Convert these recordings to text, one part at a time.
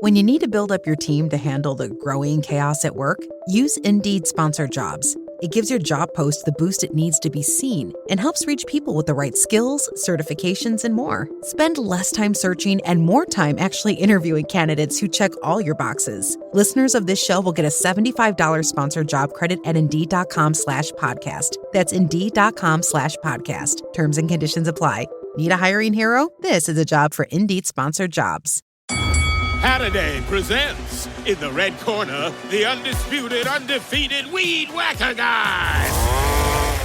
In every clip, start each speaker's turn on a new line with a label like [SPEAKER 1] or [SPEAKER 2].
[SPEAKER 1] When you need to build up your team to handle the growing chaos at work, use Indeed Sponsored Jobs. It gives your job post the boost it needs to be seen and helps reach people with the right skills, certifications, and more. Spend less time searching and more time actually interviewing candidates who check all your boxes. Listeners of this show will get a $75 sponsored job credit at Indeed.com/podcast. That's Indeed.com/podcast. Terms and conditions apply. Need a hiring hero? This is a job for Indeed Sponsored Jobs.
[SPEAKER 2] Saturday presents, in the red corner, the undisputed, undefeated Weed Whacker Guy.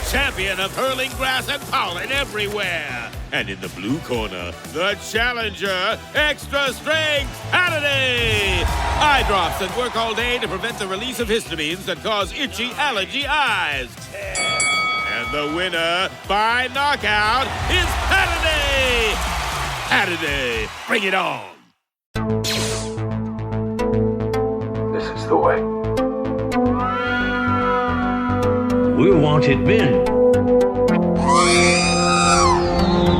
[SPEAKER 2] Champion of hurling grass and pollen everywhere. And in the blue corner, the challenger, extra strength Saturday. Eye drops that work all day to prevent the release of histamines that cause itchy allergy eyes. And the winner by knockout is Saturday. Saturday, bring it on.
[SPEAKER 3] This is the way.
[SPEAKER 4] We're wanted men.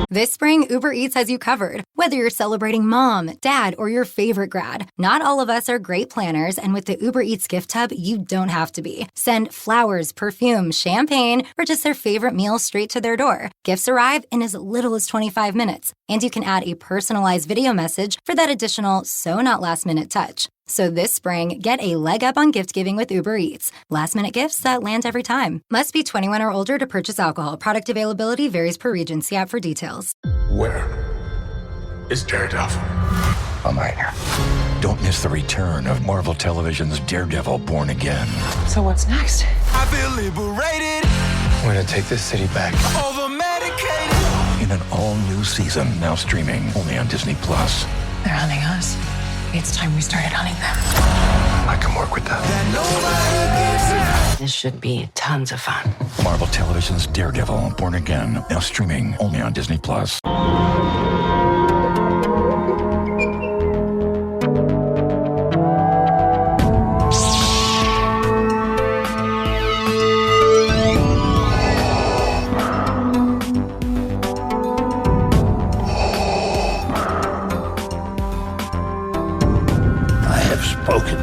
[SPEAKER 5] This spring, Uber Eats has you covered. Whether you're celebrating mom, dad, or your favorite grad, not all of us are great planners, and with the Uber Eats gift hub, you don't have to be. Send flowers, perfume, champagne, or just their favorite meal straight to their door. Gifts arrive in as little as 25 minutes, and you can add a personalized video message for that additional so-not-last-minute touch. So this spring, get a leg up on gift giving with Uber Eats. Last-minute gifts that land every time. Must be 21 or older to purchase alcohol. Product availability varies per region. See app for details.
[SPEAKER 3] Where is Daredevil? I'm right here.
[SPEAKER 6] Don't miss the return of Marvel Television's Daredevil Born Again.
[SPEAKER 7] So what's next?
[SPEAKER 8] I feel liberated.
[SPEAKER 3] We're gonna take this city back.
[SPEAKER 8] Over medicated.
[SPEAKER 6] In an all-new season, now streaming only on Disney+.
[SPEAKER 7] They're hunting us. It's time we started hunting them.
[SPEAKER 3] I can work with that.
[SPEAKER 7] This should be tons of fun.
[SPEAKER 6] Marvel Television's Daredevil Born Again, now streaming only on Disney+.
[SPEAKER 4] Spoken.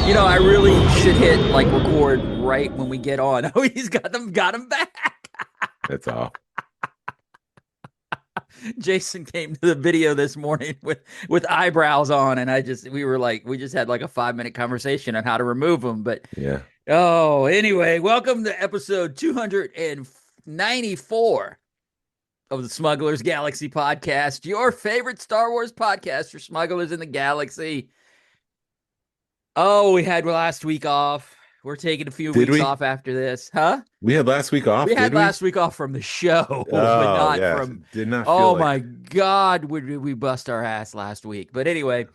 [SPEAKER 9] You know, I really should hit like record right when we get on. Oh, he's got them back.
[SPEAKER 10] That's all.
[SPEAKER 9] Jason came to the video this morning with eyebrows on, and we just had like a 5-minute conversation on how to remove them. But
[SPEAKER 10] yeah.
[SPEAKER 9] Oh, anyway, welcome to episode 294 of the Smugglers Galaxy Podcast, your favorite Star Wars podcast for smugglers in the galaxy. Oh, we had last week off. We're taking a few weeks off after this. Huh?
[SPEAKER 10] We had last week off.
[SPEAKER 9] We had last week off from the show, but not from.
[SPEAKER 10] Did not feel
[SPEAKER 9] oh
[SPEAKER 10] like...
[SPEAKER 9] my God, would we bust our ass last week? But anyway,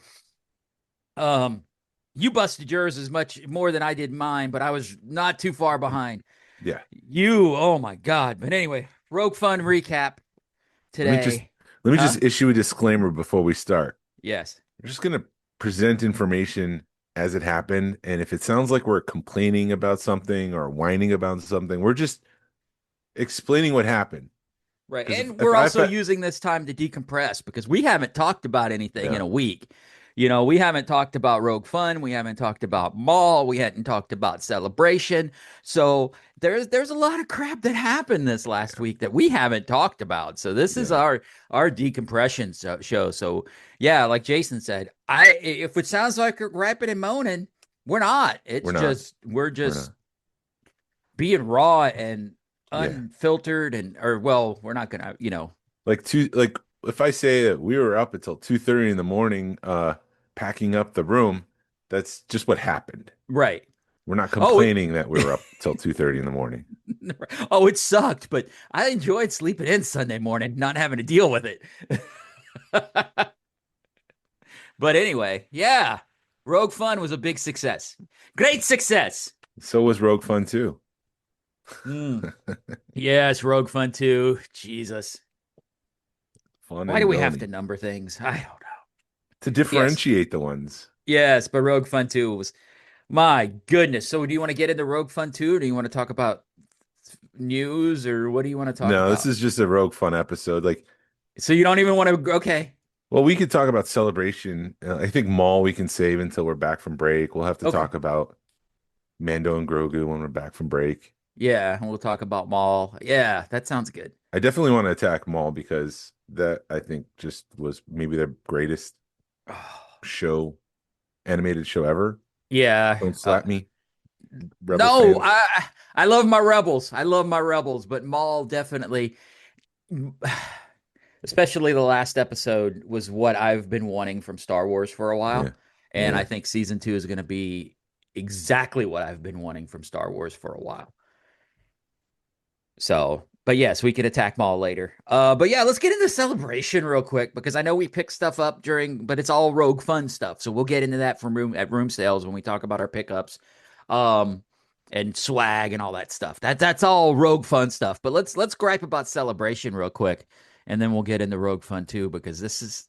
[SPEAKER 9] you busted yours as much more than I did mine, but I was not too far behind.
[SPEAKER 10] Yeah.
[SPEAKER 9] Oh my God. But anyway, Rogue Fun recap today.
[SPEAKER 10] Let me just issue a disclaimer before we start.
[SPEAKER 9] Yes.
[SPEAKER 10] We're just going to present information as it happened. And if it sounds like we're complaining about something or whining about something, we're just explaining what happened.
[SPEAKER 9] Right. And we're also using this time to decompress because we haven't talked about anything in a week. You know, we haven't talked about Rogue Fun. We haven't talked about Maul. We hadn't talked about Celebration. So there's a lot of crap that happened this last week that we haven't talked about. So this is our decompression show. So yeah, like Jason said, if it sounds like we're griping and moaning, we're not. We're just being raw and unfiltered we're not gonna,
[SPEAKER 10] if I say that we were up until 2:30 in the morning packing up the room, that's just what happened.
[SPEAKER 9] Right.
[SPEAKER 10] We're not complaining that we were up till 2:30 in the morning.
[SPEAKER 9] Oh, it sucked, but I enjoyed sleeping in Sunday morning, not having to deal with it. But anyway, yeah, Rogue Fun was a big success. Great success.
[SPEAKER 10] So was Rogue Fun 2.
[SPEAKER 9] Yes, Rogue Fun 2. Jesus.
[SPEAKER 10] Fun.
[SPEAKER 9] Why do we have to number things? I don't know.
[SPEAKER 10] To differentiate the ones.
[SPEAKER 9] Yes, but Rogue Fun 2 was, my goodness. So do you want to get into Rogue Fun 2 or do you want to talk about news, or what do you want to talk
[SPEAKER 10] No,
[SPEAKER 9] about?
[SPEAKER 10] this is just a Rogue Fun episode. Like,
[SPEAKER 9] so you don't even want to? Okay.
[SPEAKER 10] Well, we could talk about Celebration. I think Maul we can save until we're back from break. We'll have to talk about Mando and Grogu when we're back from break.
[SPEAKER 9] Yeah, we'll talk about Maul. Yeah, that sounds good.
[SPEAKER 10] I definitely want to attack Maul because that I think just was maybe the greatest animated show ever.
[SPEAKER 9] Yeah.
[SPEAKER 10] Don't slap me.
[SPEAKER 9] No, I love my Rebels. I love my Rebels, but Maul definitely, especially the last episode, was what I've been wanting from Star Wars for a while. Yeah. And I think season 2 is going to be exactly what I've been wanting from Star Wars for a while. So, but yes, we could attack Maul later. But yeah, let's get into Celebration real quick, because I know we picked stuff up but it's all Rogue Fun stuff. So we'll get into that at room sales when we talk about our pickups, and swag and all that stuff. That's all Rogue Fun stuff. But let's gripe about Celebration real quick, and then we'll get into Rogue Fun too, because this is,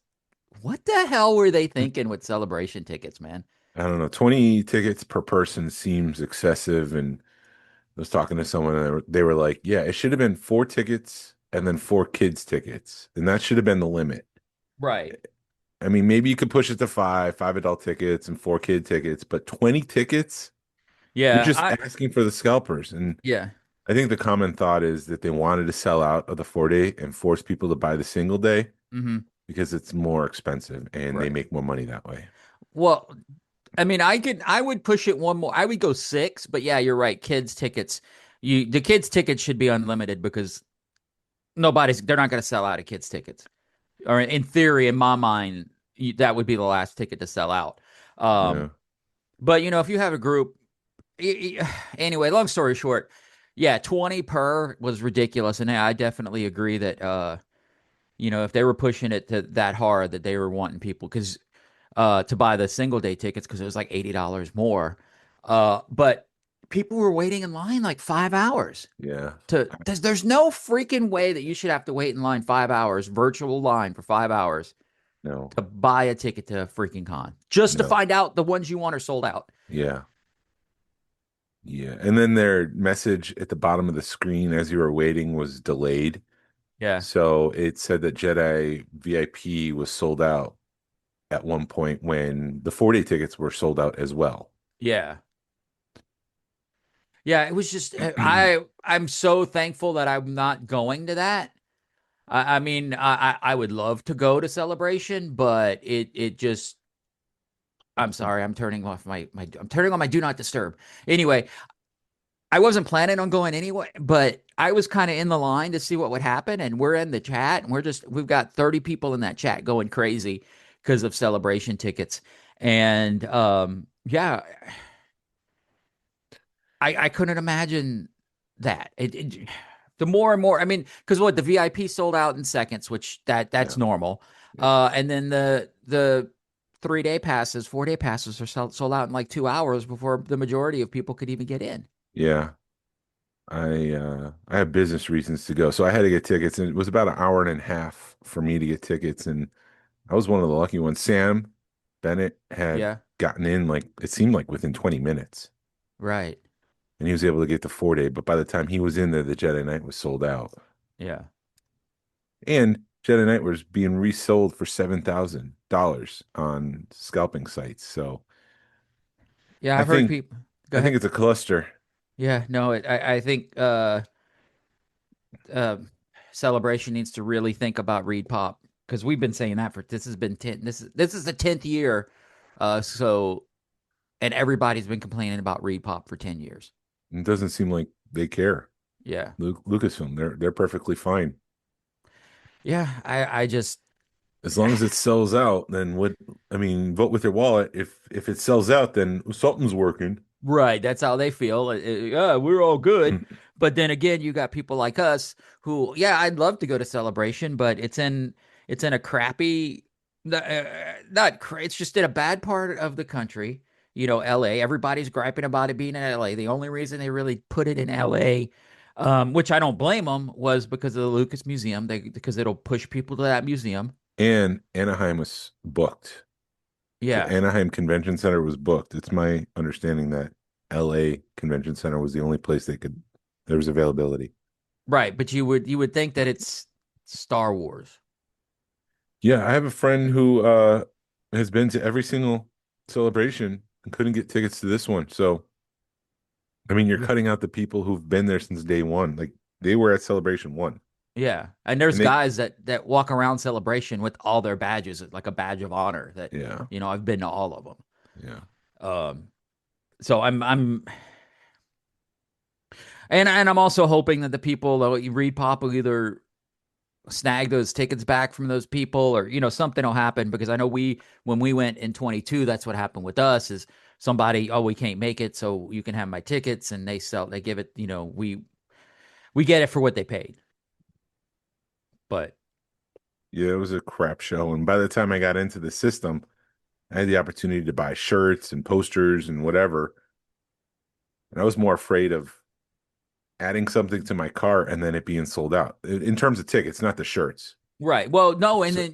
[SPEAKER 9] what the hell were they thinking with Celebration tickets, man?
[SPEAKER 10] I don't know. 20 tickets per person seems excessive, and I was talking to someone and they were like, yeah, it should have been 4 tickets and then 4 kids tickets. And that should have been the limit.
[SPEAKER 9] Right.
[SPEAKER 10] I mean, maybe you could push it to 5 adult tickets and 4 kid tickets, but 20 tickets?
[SPEAKER 9] Yeah.
[SPEAKER 10] You're just asking for the scalpers. And
[SPEAKER 9] yeah,
[SPEAKER 10] I think the common thought is that they wanted to sell out of the 4-day and force people to buy the single day because it's more expensive and they make more money that way.
[SPEAKER 9] Well, I mean, I would push it one more. I would go 6, but yeah, you're right. Kids tickets, the kids tickets should be unlimited, because they're not going to sell out of kids tickets. Or in theory, in my mind, that would be the last ticket to sell out. But if you have a group, anyway, long story short, yeah, 20 per was ridiculous. And I definitely agree that, if they were pushing it to that hard, that they were wanting people to buy the single day tickets, because it was like $80 more. But people were waiting in line like 5 hours.
[SPEAKER 10] Yeah.
[SPEAKER 9] There's no freaking way that you should have to wait in line 5 hours, virtual line for 5 hours.
[SPEAKER 10] No.
[SPEAKER 9] To buy a ticket to a freaking con, just to find out the ones you want are sold out.
[SPEAKER 10] Yeah. Yeah. And then their message at the bottom of the screen as you were waiting was delayed.
[SPEAKER 9] Yeah.
[SPEAKER 10] So it said that Jedi VIP was sold out at one point when the 4-day tickets were sold out as well.
[SPEAKER 9] Yeah. Yeah, it was just, I'm so thankful that I'm not going to that. I mean, I would love to go to Celebration, but it just, I'm sorry, I'm turning off I'm turning on my do not disturb. Anyway, I wasn't planning on going anyway, but I was kind of in the line to see what would happen, and we're in the chat, and we've got 30 people in that chat going crazy because of Celebration tickets. And yeah, I couldn't imagine that. The more and more, I mean, because the VIP sold out in seconds, which that's normal. And then the 3-day passes, 4-day passes are sold out in like 2 hours before the majority of people could even get in.
[SPEAKER 10] Yeah. I have business reasons to go, so I had to get tickets, and it was about an hour and a half for me to get tickets, and I was one of the lucky ones. Sam Bennett had gotten in, like, it seemed like within 20 minutes.
[SPEAKER 9] Right.
[SPEAKER 10] And he was able to get the 4-day, but by the time he was in there, the Jedi Knight was sold out.
[SPEAKER 9] Yeah.
[SPEAKER 10] And Jedi Knight was being resold for $7,000 on scalping sites. So
[SPEAKER 9] yeah, I've heard people.
[SPEAKER 10] I think it's a cluster.
[SPEAKER 9] Yeah, no, I think Celebration needs to really think about Reed Pop, because we've been saying that this is the 10th year. So, and everybody's been complaining about Reed Pop for 10 years.
[SPEAKER 10] It doesn't seem like they care.
[SPEAKER 9] Yeah.
[SPEAKER 10] Lucasfilm, they're perfectly fine.
[SPEAKER 9] Yeah, I just,
[SPEAKER 10] as long as it sells out, then vote with your wallet. If it sells out, then something's working.
[SPEAKER 9] Right, that's how they feel. We're all good. But then again, you got people like us who, I'd love to go to Celebration, but it's in a crappy, it's just in a bad part of the country. LA. Everybody's griping about it being in LA. The only reason they really put it in LA, which I don't blame them, was because of the Lucas Museum. Because it'll push people to that museum.
[SPEAKER 10] And Anaheim was booked.
[SPEAKER 9] Yeah.
[SPEAKER 10] The Anaheim Convention Center was booked. It's my understanding that LA Convention Center was the only place they could there was availability.
[SPEAKER 9] Right, but you would think that it's Star Wars.
[SPEAKER 10] Yeah, I have a friend who has been to every single celebration and couldn't get tickets to this one. So, I mean, you're cutting out the people who've been there since day one. Like they were at Celebration 1.
[SPEAKER 9] Yeah, and there's guys that walk around Celebration with all their badges, like a badge of honor. That I've been to all of them.
[SPEAKER 10] Yeah.
[SPEAKER 9] So I'm and I'm also hoping that the people that you read pop will either snag those tickets back from those people, or something will happen, because I know when we went in 22, that's what happened with us. Is somebody, we can't make it, so you can have my tickets, and they give it, we get it for what they paid. But
[SPEAKER 10] yeah, it was a crap show, and by the time I got into the system, I had the opportunity to buy shirts and posters and whatever, and I was more afraid of adding something to my cart and then it being sold out in terms of tickets, not the shirts.
[SPEAKER 9] Right. Well, no, and then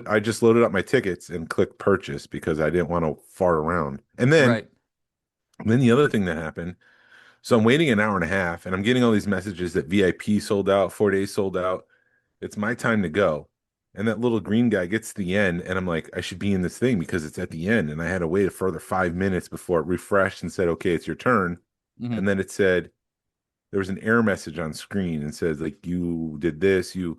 [SPEAKER 10] I just loaded up my tickets and clicked purchase because I didn't want to fart around. And then, then the other thing that happened. So I'm waiting an hour and a half, and I'm getting all these messages that VIP sold out, 4 days sold out. It's my time to go, and that little green guy gets to the end, and I'm like, I should be in this thing because it's at the end, and I had to wait a further 5 minutes before it refreshed and said, "Okay, it's your turn," and then it said. There was an error message on screen and says, like, you did this, you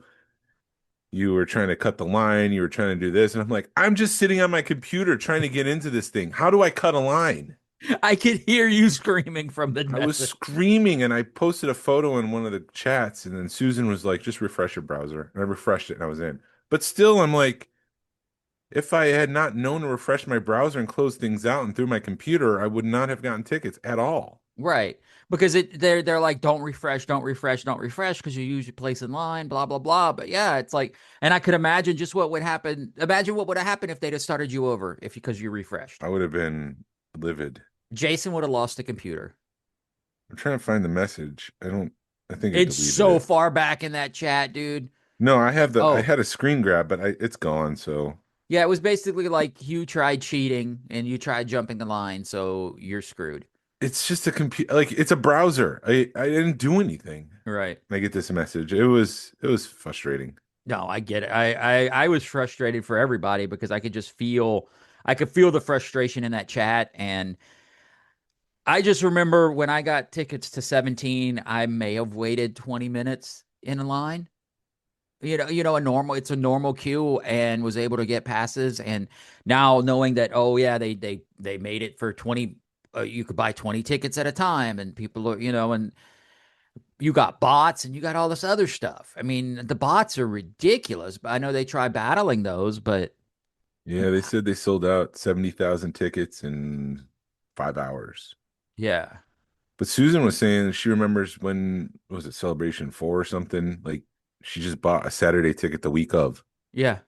[SPEAKER 10] were trying to cut the line, you were trying to do this. And I'm like, I'm just sitting on my computer trying to get into this thing. How do I cut a line?
[SPEAKER 9] I could hear you screaming from the message.
[SPEAKER 10] I was screaming, and I posted a photo in one of the chats, and then Susan was like, just refresh your browser. And I refreshed it, and I was in. But still, I'm like, if I had not known to refresh my browser and close things out and through my computer, I would not have gotten tickets at all.
[SPEAKER 9] Right. Because they're like, don't refresh, because you use your place in line, blah, blah, blah. But yeah, it's like, and I could imagine just what would happen. Imagine what would have happened if they'd have started you over because you refreshed.
[SPEAKER 10] I would have been livid.
[SPEAKER 9] Jason would have lost the computer.
[SPEAKER 10] I'm trying to find the message. I think
[SPEAKER 9] it's so far back in that chat, dude.
[SPEAKER 10] No, I have I had a screen grab, but it's gone. So
[SPEAKER 9] yeah, it was basically like you tried cheating and you tried jumping the line, so you're screwed.
[SPEAKER 10] It's just a computer, like it's a browser. I didn't do anything.
[SPEAKER 9] Right.
[SPEAKER 10] I get this message. It was frustrating.
[SPEAKER 9] No, I get it. I was frustrated for everybody because I could feel the frustration in that chat. And I just remember when I got tickets to 17, I may have waited 20 minutes in a line. It's a normal queue, and was able to get passes. And now knowing that, they made it for 20. You could buy 20 tickets at a time, and people are, and you got bots and you got all this other stuff. I mean, the bots are ridiculous, but I know they try battling those, but
[SPEAKER 10] yeah, they said they sold out 70,000 tickets in 5 hours.
[SPEAKER 9] Yeah.
[SPEAKER 10] But Susan was saying she remembers when, was it Celebration 4 or something? Like she just bought a Saturday ticket the week of.
[SPEAKER 9] Yeah.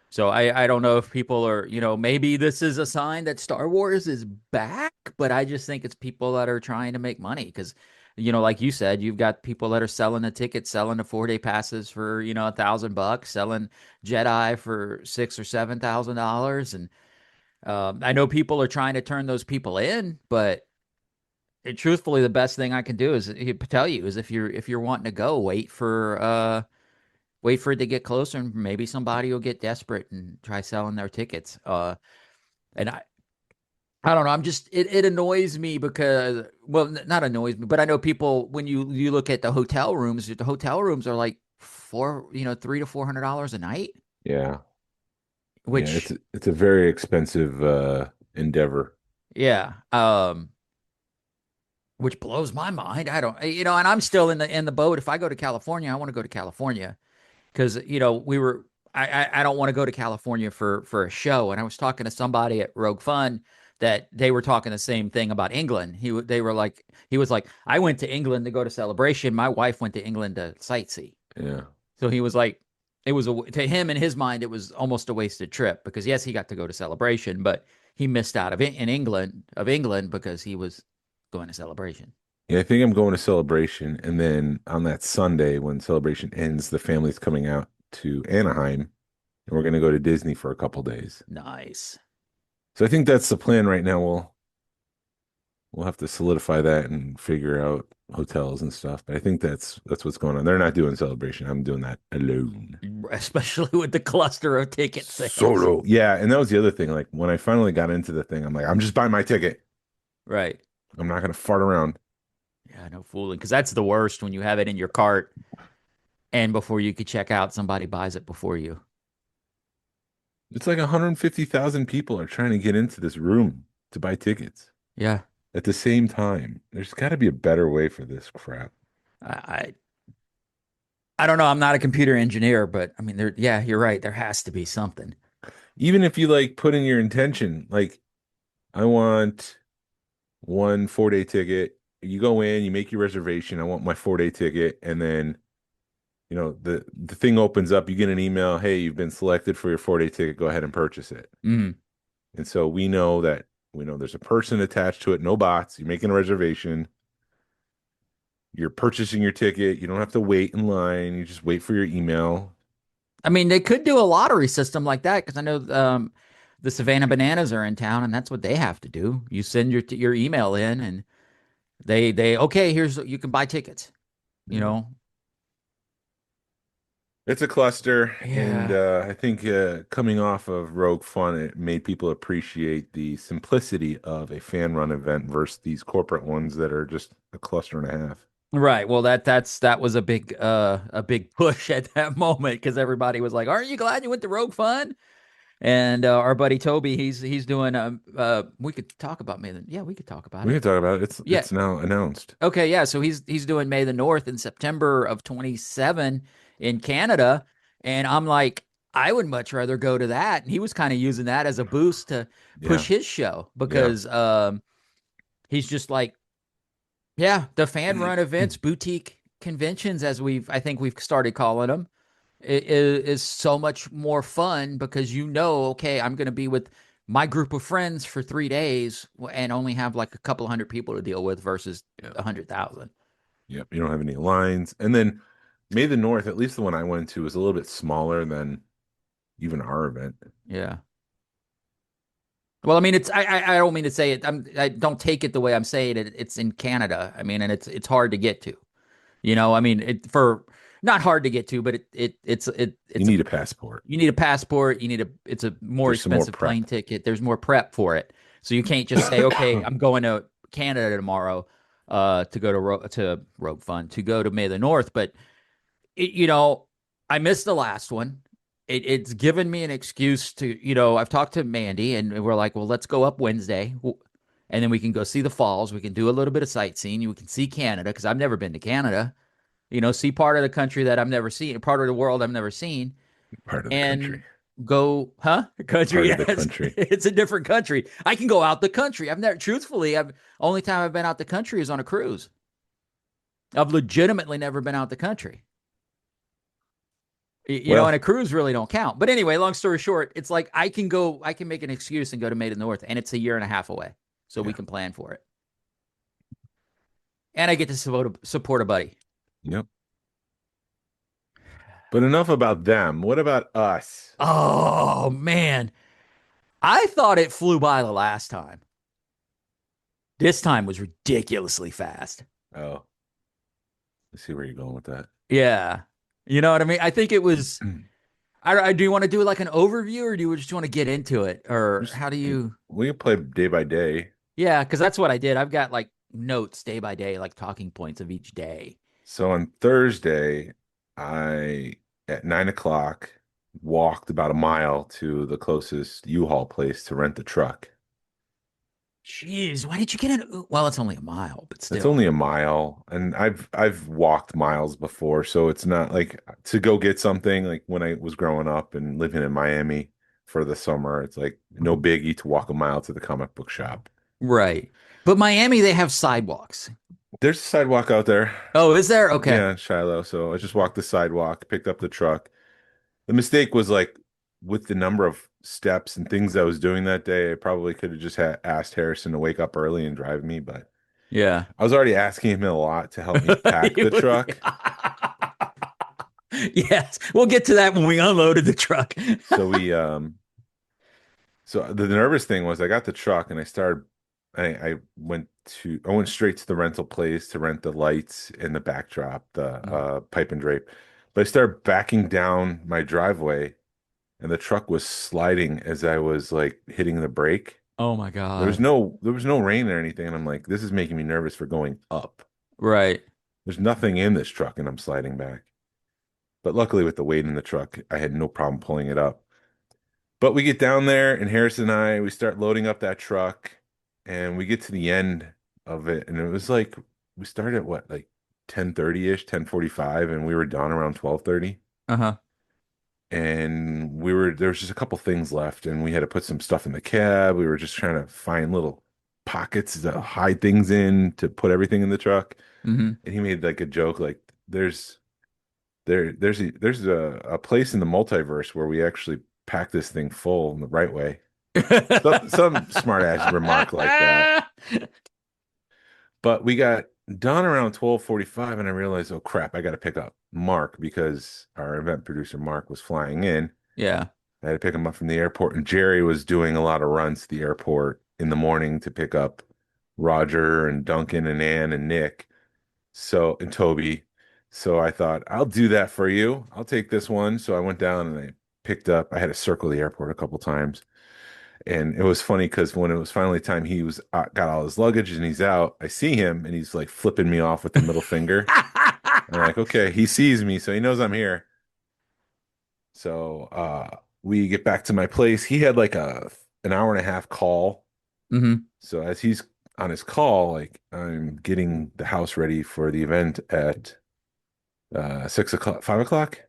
[SPEAKER 9] So I don't know if people are, maybe this is a sign that Star Wars is back, but I just think it's people that are trying to make money because, like you said, you've got people that are selling the tickets, selling the 4-day passes for, $1,000, selling Jedi for $6,000 or $7,000. And I know people are trying to turn those people in, but truthfully, the best thing I can do is tell you is if you're wanting to go, wait for it to get closer, and maybe somebody will get desperate and try selling their tickets. And I don't know. I'm just, it annoys me because, well, not annoys me, but I know people, when you look at the hotel rooms are like $300 to $400 a night.
[SPEAKER 10] Yeah.
[SPEAKER 9] Which
[SPEAKER 10] it's a very expensive endeavor.
[SPEAKER 9] Yeah. Which blows my mind. I don't, and I'm still in the boat. If I go to California, I want to go to California. Because, I don't want to go to California for a show. And I was talking to somebody at Rogue Fun that they were talking the same thing about England. He was like, I went to England to go to Celebration. My wife went to England to sightsee.
[SPEAKER 10] Yeah.
[SPEAKER 9] So he was like, it was to him in his mind, it was almost a wasted trip because yes, he got to go to Celebration, but he missed out of England because he was going to Celebration.
[SPEAKER 10] Yeah, I think I'm going to Celebration, and then on that Sunday when Celebration ends, the family's coming out to Anaheim, and we're going to go to Disney for a couple days.
[SPEAKER 9] Nice.
[SPEAKER 10] So I think that's the plan right now. we'll have to solidify that and figure out hotels and stuff. But I think that's what's going on. They're not doing Celebration. I'm doing that alone.
[SPEAKER 9] Especially with the cluster of ticket sales.
[SPEAKER 10] Solo. Yeah, and that was the other thing. Like when I finally got into the thing, I'm like, I'm just buying my ticket.
[SPEAKER 9] Right.
[SPEAKER 10] I'm not gonna fart around.
[SPEAKER 9] Yeah, no fooling. Because that's the worst when you have it in your cart and before you could check out, somebody buys it before you.
[SPEAKER 10] It's like 150,000 people are trying to get into this room to buy tickets.
[SPEAKER 9] Yeah.
[SPEAKER 10] At the same time. There's got to be a better way for this crap.
[SPEAKER 9] I don't know. I'm not a computer engineer, but I mean, yeah, you're right. There has to be something.
[SPEAKER 10] Even if you like put in your intention, like I want one 4-day ticket. You go in, you make your reservation. I want my 4-day ticket, and then the thing opens up. You get an email. Hey, you've been selected for your 4-day ticket. Go ahead and purchase it.
[SPEAKER 9] Mm.
[SPEAKER 10] And so we know there's a person attached to it. No bots. You're making a reservation. You're purchasing your ticket. You don't have to wait in line. You just wait for your email.
[SPEAKER 9] I mean, they could do a lottery system like that because I know the Savannah Bananas are in town, and that's what they have to do. You send your email in, and they okay, you can buy tickets. You know,
[SPEAKER 10] it's a cluster,
[SPEAKER 9] yeah.
[SPEAKER 10] And I think coming off of Rogue Fun, it made people appreciate the simplicity of a fan-run event versus these corporate ones that are just a cluster and a half.
[SPEAKER 9] Right. Well, that was a big push at that moment because everybody was like, "Aren't you glad you went to Rogue Fun?" And our buddy Toby, he's doing. We could talk about May the. Yeah, we could talk about it.
[SPEAKER 10] We could talk about it. It's now announced.
[SPEAKER 9] Okay, yeah. So he's doing May the North in September of 27 in Canada, and I'm like, I would much rather go to that. And he was kind of using that as a boost to push his show because he's just like. Yeah, the fan run events, boutique conventions, as I think we've started calling them, is so much more fun because okay, I'm going to be with my group of friends for 3 days and only have like a couple hundred people to deal with versus 100,000.
[SPEAKER 10] Yep, you don't have any lines. And then May the North, at least the one I went to, was a little bit smaller than even our event.
[SPEAKER 9] Yeah. Well, I mean, I don't mean to say it. I don't take it the way I'm saying it. It's in Canada. I mean, and it's hard to get to. I mean, not hard to get to, but it's
[SPEAKER 10] you need a passport.
[SPEAKER 9] You need a passport. It's a more expensive plane ticket. There's more prep for it. So you can't just say, okay, I'm going to Canada tomorrow to go to Rogue Fun, to go to May the North. But I missed the last one. It's given me an excuse to, I've talked to Mandy and we're like, well, let's go up Wednesday and then we can go see the falls. We can do a little bit of sightseeing. We can see Canada because I've never been to Canada, see part of the country that I've never seen, part of the world I've never seen.
[SPEAKER 10] Part of the country.
[SPEAKER 9] Go, huh? Country.
[SPEAKER 10] Part of the country.
[SPEAKER 9] It's a different country. I can go out the country. Only time I've been out the country is on a cruise. I've legitimately never been out the country. And a cruise really don't count. But anyway, long story short, it's like I can make an excuse and go to May the North, and it's a year and a half away. So we can plan for it. And I get to support a buddy.
[SPEAKER 10] Yep. But enough about them. What about us?
[SPEAKER 9] Oh, man. I thought it flew by the last time. This time was ridiculously fast.
[SPEAKER 10] Oh. Let's see where you're going with that.
[SPEAKER 9] Yeah. You know what I mean? I think it was. Do you want to do like an overview, or do you just want to get into it, or how do you?
[SPEAKER 10] We can play day by day.
[SPEAKER 9] Yeah, because that's what I did. I've got like notes day by day, like talking points of each day.
[SPEAKER 10] So on Thursday, I at 9:00 walked about a mile to the closest U-Haul place to rent the truck.
[SPEAKER 9] Jeez, why did you get it? Well, it's only a mile, but still.
[SPEAKER 10] It's only a mile, and I've walked miles before, so it's not like to go get something like when I was growing up and living in Miami for the summer. It's like no biggie to walk a mile to the comic book shop.
[SPEAKER 9] Right. But Miami, they have sidewalks.
[SPEAKER 10] There's a sidewalk out there.
[SPEAKER 9] Oh, is there? Okay.
[SPEAKER 10] Yeah, in Shiloh. So I just walked the sidewalk, picked up the truck. The mistake was like with the number of steps and things I was doing that day, I probably could have just asked Harrison to wake up early and drive me, but
[SPEAKER 9] yeah,
[SPEAKER 10] I was already asking him a lot to help me pack the truck.
[SPEAKER 9] Yes, we'll get to that when we unloaded the truck.
[SPEAKER 10] So so the nervous thing was I got the truck and I went I went straight to the rental place to rent the lights and the backdrop, the pipe and drape. But I started backing down my driveway, and the truck was sliding as I was like hitting the brake.
[SPEAKER 9] Oh my God.
[SPEAKER 10] There was no rain or anything, and I'm like, this is making me nervous for going up.
[SPEAKER 9] Right.
[SPEAKER 10] There's nothing in this truck, and I'm sliding back. But luckily, with the weight in the truck, I had no problem pulling it up. But we get down there, and Harrison and I, we start loading up that truck, and we get to the end of it, and it was like we started at what, like 10:30-ish, 10:45, and we were done around 12:30.
[SPEAKER 9] Uh-huh.
[SPEAKER 10] And there was just a couple things left, and we had to put some stuff in the cab. We were just trying to find little pockets to hide things in to put everything in the truck.
[SPEAKER 9] Mm-hmm.
[SPEAKER 10] And he made like a joke, like there's a place in the multiverse where we actually pack this thing full in the right way. Some smart ass remark like that. But we got done around 12:45, and I realized, oh crap, I got to pick up Mark because our event producer Mark was flying in.
[SPEAKER 9] Yeah.
[SPEAKER 10] I had to pick him up from the airport, and Jerry was doing a lot of runs to the airport in the morning to pick up Roger and Duncan and Ann and Nick, and Toby. So I thought, I'll do that for you. I'll take this one. So I went down and I picked up. I had to circle the airport a couple times. And it was funny because when it was finally time, he was got all his luggage and he's out. I see him and he's like flipping me off with the middle finger. I'm like, okay, he sees me, so he knows I'm here. So we get back to my place. He had like an hour and a half call.
[SPEAKER 9] Mm-hmm.
[SPEAKER 10] So as he's on his call, like I'm getting the house ready for the event at 6 o'clock, 5 o'clock.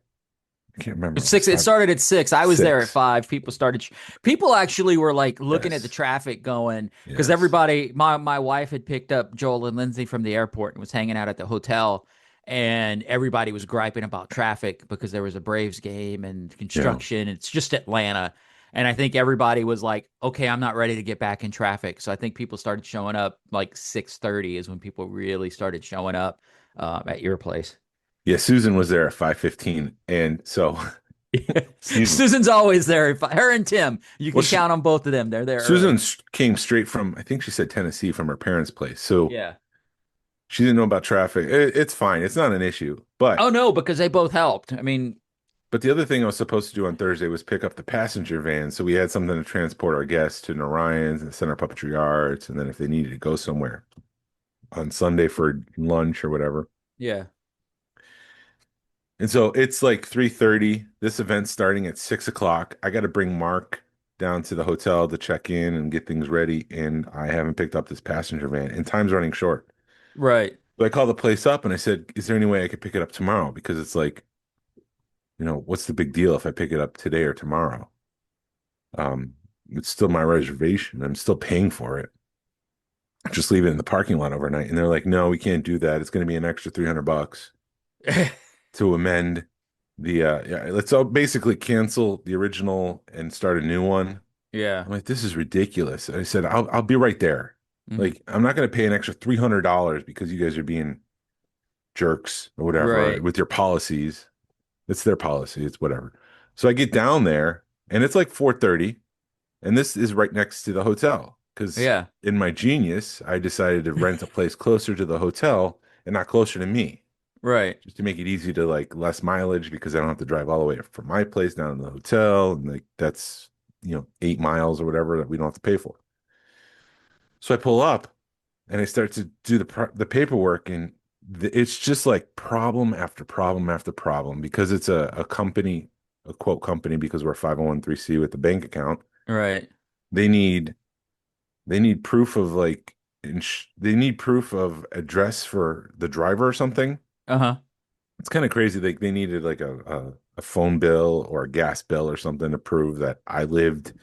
[SPEAKER 10] I can't remember.
[SPEAKER 9] 6. It started at 6. I was there at 5. People actually were like looking
[SPEAKER 10] Yes.
[SPEAKER 9] at the traffic going, because
[SPEAKER 10] Yes.
[SPEAKER 9] everybody, my wife had picked up Joel and Lindsay from the airport and was hanging out at the hotel, and everybody was griping about traffic because there was a Braves game and construction. It's just Atlanta. And I think everybody was like, okay, I'm not ready to get back in traffic. So I think people started showing up like 6:30 is when people really started showing up at your place.
[SPEAKER 10] Yeah, Susan was there at 5:15, and so
[SPEAKER 9] Susan's always there. Her and Tim, you can count on both of them. They're there.
[SPEAKER 10] Susan came straight from, I think she said Tennessee, from her parents' place. So
[SPEAKER 9] yeah,
[SPEAKER 10] she didn't know about traffic. It's fine. It's not an issue. But
[SPEAKER 9] oh no, because they both helped. I mean,
[SPEAKER 10] but the other thing I was supposed to do on Thursday was pick up the passenger van, so we had something to transport our guests to Orion's and send our Puppetry Arts, and then if they needed to go somewhere on Sunday for lunch or whatever.
[SPEAKER 9] yeah.
[SPEAKER 10] And so it's like 3:30. This event's starting at 6 o'clock. I got to bring Mark down to the hotel to check in and get things ready. And I haven't picked up this passenger van, and time's running short.
[SPEAKER 9] Right.
[SPEAKER 10] So I called the place up and I said, is there any way I could pick it up tomorrow? Because it's like, what's the big deal if I pick it up today or tomorrow? It's still my reservation. I'm still paying for it. Just leave it in the parking lot overnight. And they're like, no, we can't do that. It's going to be an extra $300 to amend the let's all basically cancel the original and start a new one.
[SPEAKER 9] Yeah.
[SPEAKER 10] I'm like, this is ridiculous. I said, I'll be right there.
[SPEAKER 9] Mm-hmm.
[SPEAKER 10] Like, I'm not going to pay an extra $300 because you guys are being jerks or whatever with your policies. It's their policy. It's whatever. So I get down there and it's like 4:30, and this is right next to the hotel. Because in my genius, I decided to rent a place closer to the hotel and not closer to me.
[SPEAKER 9] Right.
[SPEAKER 10] Just to make it easy to like less mileage, because I don't have to drive all the way from my place down to the hotel. And like that's, 8 miles or whatever that we don't have to pay for. So I pull up and I start to do the paperwork, and it's just like problem after problem after problem, because it's a company, a quote company, because we're 501(c) with the bank account.
[SPEAKER 9] Right.
[SPEAKER 10] They need proof of like, they need proof of address for the driver or something.
[SPEAKER 9] Uh-huh.
[SPEAKER 10] It's kind of crazy. They needed like a phone bill or a gas bill or something to prove that I lived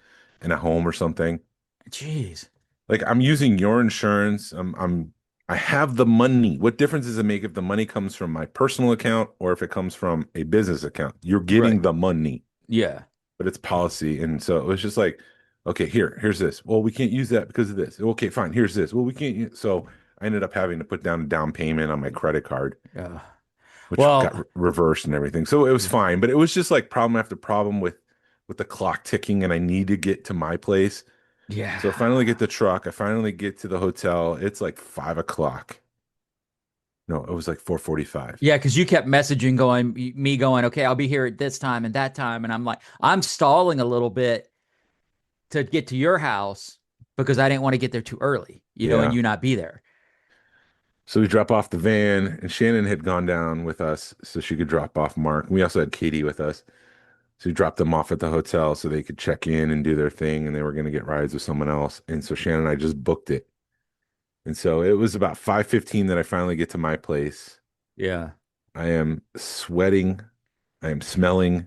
[SPEAKER 10] in a home or something.
[SPEAKER 9] Jeez.
[SPEAKER 10] Like, I'm using your insurance. I have the money. What difference does it make if the money comes from my personal account or if it comes from a business account? You're getting the money.
[SPEAKER 9] Yeah.
[SPEAKER 10] But it's policy. And so it was just like, okay, here's this. Well, we can't use that because of this. Okay, fine. Here's this. Well, we can't. So I ended up having to put down a down payment on my credit card, which got reversed and everything. So it was fine. But it was just like problem after problem with the clock ticking, and I need to get to my place.
[SPEAKER 9] Yeah.
[SPEAKER 10] So I finally get the truck. I finally get to the hotel. It's like 5 o'clock. No, it was like 4:45.
[SPEAKER 9] Yeah, because you kept messaging me going, okay, I'll be here at this time and that time. And I'm like, I'm stalling a little bit to get to your house because I didn't want to get there too early, and
[SPEAKER 10] Yeah.
[SPEAKER 9] you not be there.
[SPEAKER 10] So we drop off the van, and Shannon had gone down with us so she could drop off Mark. We also had Katie with us. So we dropped them off at the hotel so they could check in and do their thing, and they were going to get rides with someone else. And so Shannon and I just booked it. And so it was about 5:15 that I finally get to my place.
[SPEAKER 9] Yeah.
[SPEAKER 10] I am sweating. I am smelling.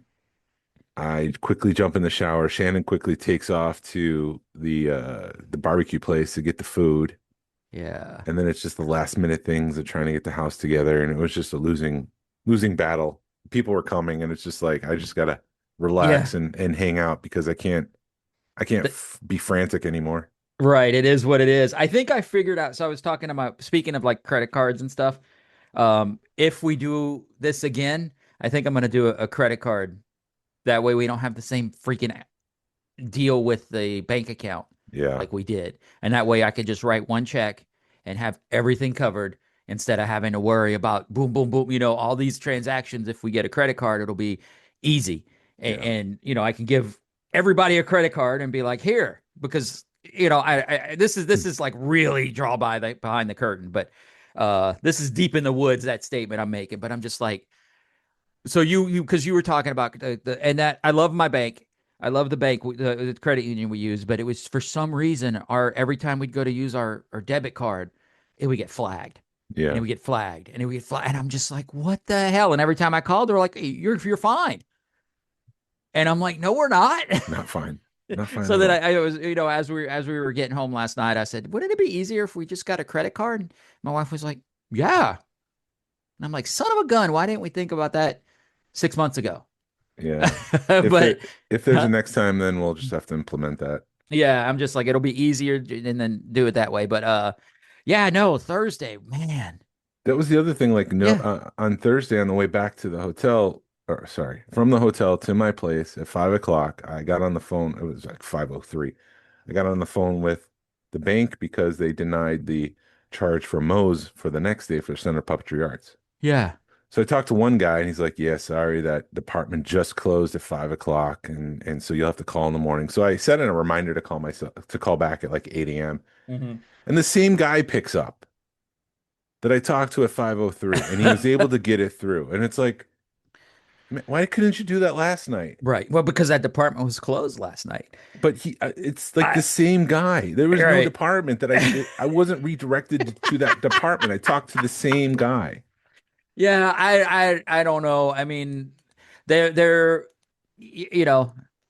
[SPEAKER 10] I quickly jump in the shower. Shannon quickly takes off to the barbecue place to get the food.
[SPEAKER 9] Yeah.
[SPEAKER 10] And then it's just the last minute things of trying to get the house together. And it was just a losing battle. People were coming, and it's just like I just gotta relax and hang out because I can't be frantic anymore.
[SPEAKER 9] Right. It is what it is. I think I figured out. So I was speaking of like credit cards and stuff. If we do this again, I think I'm going to do a credit card. That way we don't have the same freaking deal with the bank account.
[SPEAKER 10] Yeah.
[SPEAKER 9] Like we did. And that way I could just write one check and have everything covered instead of having to worry about boom, boom, boom. All these transactions. If we get a credit card, it'll be easy. And I can give everybody a credit card and be like, here, because this is like really behind the curtain, but this is deep in the woods, that statement I'm making. But I'm just like, so because you were talking about and that I love my bank. I love the bank, the credit union we use, but it was for some reason every time we'd go to use our debit card, it would get flagged.
[SPEAKER 10] Yeah.
[SPEAKER 9] And it would get flagged, and it would get flagged. And I'm just like, what the hell? And every time I called, they're like, hey, you're fine. And I'm like, no, we're not.
[SPEAKER 10] Not fine. Not fine.
[SPEAKER 9] So then I was, as we were getting home last night, I said, wouldn't it be easier if we just got a credit card? And my wife was like, yeah. And I'm like, son of a gun, why didn't we think about that 6 months ago?
[SPEAKER 10] Yeah.
[SPEAKER 9] But
[SPEAKER 10] if there's a next time, then we'll just have to implement that.
[SPEAKER 9] Yeah, I'm just like, it'll be easier and then do it that way. But yeah, no, Thursday, man.
[SPEAKER 10] That was the other thing. Like, on Thursday on the way back to the hotel, from the hotel to my place at 5 o'clock, I got on the phone. It was like 5:03. I got on the phone with the bank because they denied the charge for Moe's for the next day for Center Puppetry Arts.
[SPEAKER 9] Yeah.
[SPEAKER 10] So I talked to one guy, and he's like, yeah, sorry, that department just closed at 5 o'clock. And so you'll have to call in the morning. So I set in a reminder to call back at like 8 a.m.
[SPEAKER 9] Mm-hmm.
[SPEAKER 10] And the same guy picks up that I talked to at 5:03, and he was able to get it through. And it's like, man, why couldn't you do that last night?
[SPEAKER 9] Right. Well, because that department was closed last night.
[SPEAKER 10] But it's like the same guy. There was no department that I wasn't redirected to that department. I talked to the same guy.
[SPEAKER 9] Yeah, I don't know. I mean, they're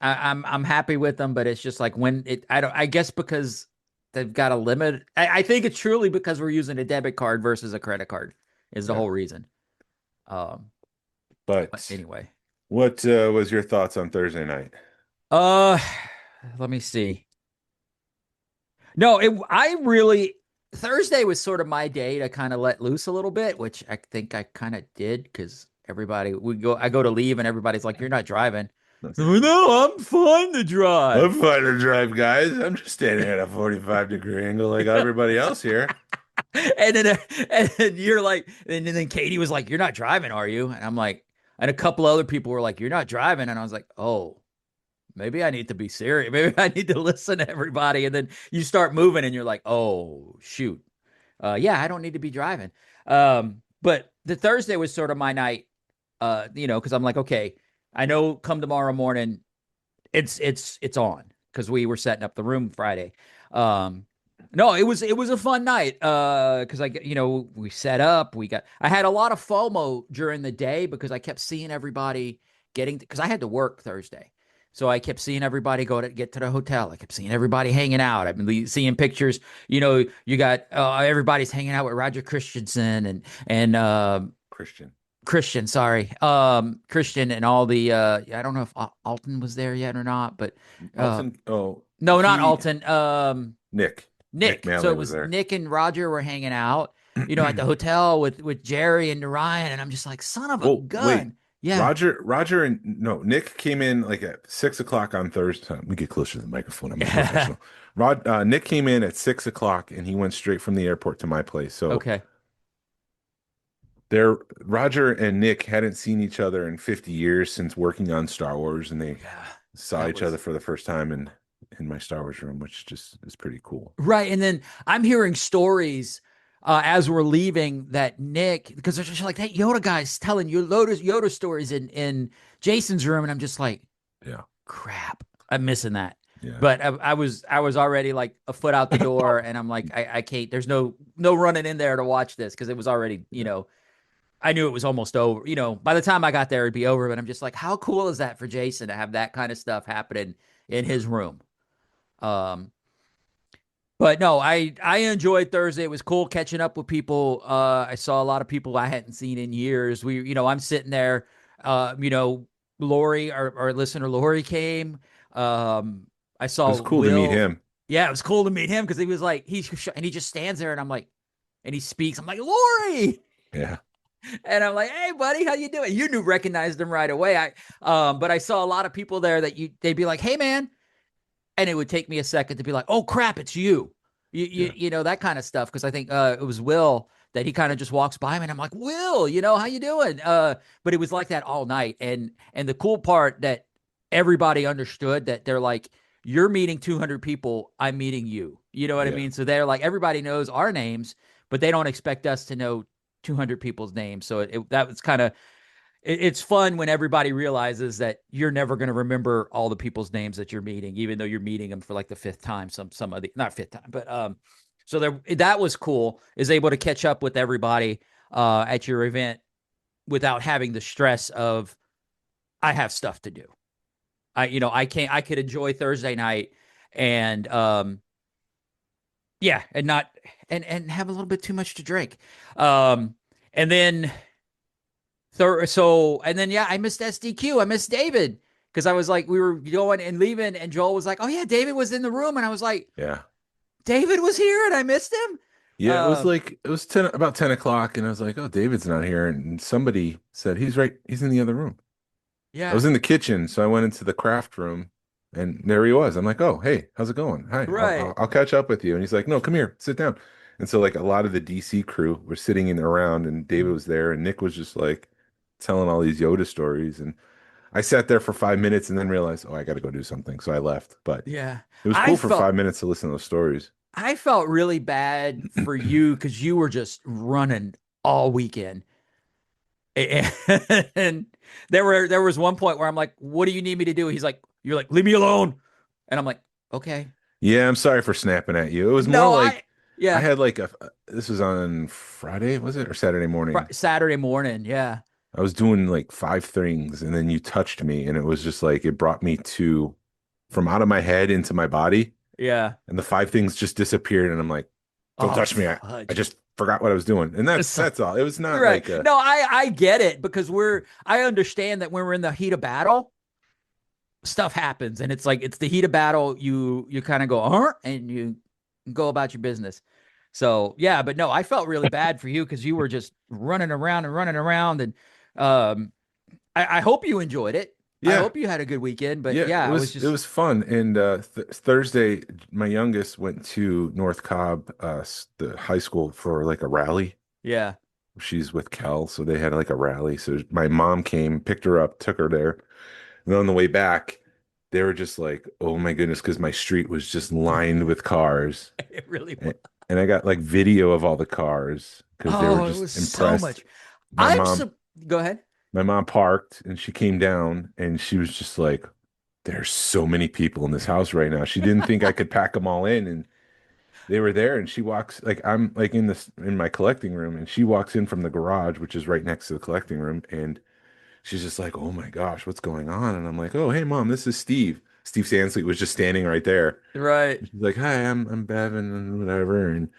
[SPEAKER 9] I'm happy with them, but it's just like I guess because they've got a limit. I think it's truly because we're using a debit card versus a credit card is the whole reason.
[SPEAKER 10] But
[SPEAKER 9] anyway,
[SPEAKER 10] what was your thoughts on Thursday night?
[SPEAKER 9] Let me see. No, Thursday was sort of my day to kind of let loose a little bit, which I think I kind of did because I go to leave and everybody's like, you're not driving. No, I'm fine to drive.
[SPEAKER 10] I'm fine to drive, guys. I'm just standing at a 45-degree angle like everybody else here.
[SPEAKER 9] And then you're like, and then Katie was like, you're not driving, are you? And I'm like, and a couple other people were like, you're not driving. And I was like, oh, maybe I need to be serious. Maybe I need to listen to everybody. And then you start moving and you're like, oh, shoot. Yeah, I don't need to be driving. But the Thursday was sort of my night, because I'm like, okay, I know come tomorrow morning, it's on because we were setting up the room Friday. No, it was a fun night because we set up. I had a lot of FOMO during the day because I kept seeing everybody because I had to work Thursday. So I kept seeing everybody get to the hotel. I kept seeing everybody hanging out. I've been seeing pictures. You got everybody's hanging out with Roger Christensen and Christian, sorry. Christian and all the I don't know if Alton was there yet or not, but
[SPEAKER 10] Alton,
[SPEAKER 9] not Alton.
[SPEAKER 10] Nick.
[SPEAKER 9] So it was there. Nick and Roger were hanging out, at the hotel with Jerry and Ryan, and I'm just like, son of a gun. Yeah.
[SPEAKER 10] Roger and no, Nick came in like at 6 o'clock on Thursday. Let me get closer to the microphone. I'm a professional. Nick came in at 6 o'clock and he went straight from the airport to my place. So
[SPEAKER 9] Okay.
[SPEAKER 10] Roger and Nick hadn't seen each other in 50 years since working on Star Wars, and they saw each other for the first time in my Star Wars room, which just is pretty cool.
[SPEAKER 9] Right. And then I'm hearing stories as we're leaving that Nick, because they're just like, that Yoda guy's telling you Yoda stories in Jason's room. And I'm just like,
[SPEAKER 10] yeah,
[SPEAKER 9] crap, I'm missing that.
[SPEAKER 10] Yeah.
[SPEAKER 9] But I was already like a foot out the door, and I'm like, I can't, there's no running in there to watch this, because it was already, I knew it was almost over. By the time I got there, it'd be over. But I'm just like, how cool is that for Jason to have that kind of stuff happening in his room? But no, I enjoyed Thursday. It was cool catching up with people. I saw a lot of people I hadn't seen in years. I'm sitting there. Lori, our listener Lori came. I saw.
[SPEAKER 10] It was cool
[SPEAKER 9] Will.
[SPEAKER 10] to meet him.
[SPEAKER 9] Yeah, it was cool to meet him, because he was like, he just stands there, and I'm like, and he speaks. I'm like, Lori.
[SPEAKER 10] Yeah.
[SPEAKER 9] And I'm like, hey, buddy, how you doing? You recognized him right away. But I saw a lot of people there that they'd be like, hey, man. And it would take me a second to be like, oh, crap, it's you. You know, that kind of stuff. Because I think it was Will that he kind of just walks by me, and I'm like, Will, how you doing? But it was like that all night. And the cool part that everybody understood that they're like, you're meeting 200 people. I'm meeting you. You know what I mean? So they're like, everybody knows our names, but they don't expect us to know 200 people's names. So that was kind of, it's fun when everybody realizes that you're never going to remember all the people's names that you're meeting, even though you're meeting them for like the fifth time, some of the, not fifth time, but, so that was cool, is able to catch up with everybody, at your event without having the stress of, I have stuff to do. I could enjoy Thursday night and, yeah, and not and have a little bit too much to drink. And then I missed SDQ. I missed David, because I was like, we were going and leaving, and Joel was like, oh yeah, David was in the room, and I was like,
[SPEAKER 10] yeah,
[SPEAKER 9] David was here and I missed him.
[SPEAKER 10] Yeah, it was about 10 o'clock, and I was like, oh, David's not here, and somebody said he's in the other room.
[SPEAKER 9] Yeah,
[SPEAKER 10] I was in the kitchen, so I went into the craft room. And there he was. I'm like, oh, hey, how's it going? Hi,
[SPEAKER 9] right.
[SPEAKER 10] I'll catch up with you. And he's like, no, come here, sit down. And so like a lot of the DC crew were sitting in around, and David was there, and Nick was just like telling all these Yoda stories. And I sat there for 5 minutes and then realized, oh, I got to go do something. So I left. But
[SPEAKER 9] yeah,
[SPEAKER 10] it was cool for 5 minutes to listen to those stories.
[SPEAKER 9] I felt really bad for you, because you were just running all weekend. And there was one point where I'm like, what do you need me to do? He's like, you're like, leave me alone. And I'm like, okay.
[SPEAKER 10] Yeah, I'm sorry for snapping at you. It was more like, I had like this was on Friday, was it? Or Saturday morning?
[SPEAKER 9] Saturday morning, yeah.
[SPEAKER 10] I was doing like 5 things, and then you touched me, and it was just like, it brought me from out of my head into my body.
[SPEAKER 9] Yeah.
[SPEAKER 10] And the 5 things just disappeared, and I'm like, don't touch me. I just forgot what I was doing. And that's all. It was not
[SPEAKER 9] right.
[SPEAKER 10] like
[SPEAKER 9] No, I get it, because I understand that when we're in the heat of battle, stuff happens, and it's like, it's the heat of battle. You kind of go, and you go about your business. So yeah, but no, I felt really bad for you, because you were just running around. And I hope you enjoyed it. Yeah. I hope you had a good weekend. But yeah,
[SPEAKER 10] it was fun. And Thursday, my youngest went to North Cobb, the high school, for like a rally.
[SPEAKER 9] Yeah.
[SPEAKER 10] She's with Cal, so they had like a rally. So my mom came, picked her up, took her there. And then on the way back, they were just like, oh my goodness, because my street was just lined with cars.
[SPEAKER 9] It really was.
[SPEAKER 10] And I got like video of all the cars, because they were just impressed.
[SPEAKER 9] So much. Go ahead.
[SPEAKER 10] My mom parked, and she came down, and she was just like, there's so many people in this house right now. She didn't think I could pack them all in. And they were there, and she walks, like, I'm like in my collecting room, and she walks in from the garage, which is right next to the collecting room. And she's just like, oh my gosh, what's going on? And I'm like, oh, hey mom, this is Steve. Steve Sansley was just standing right there.
[SPEAKER 9] Right.
[SPEAKER 10] And she's like, hi, I'm Bevan and whatever. And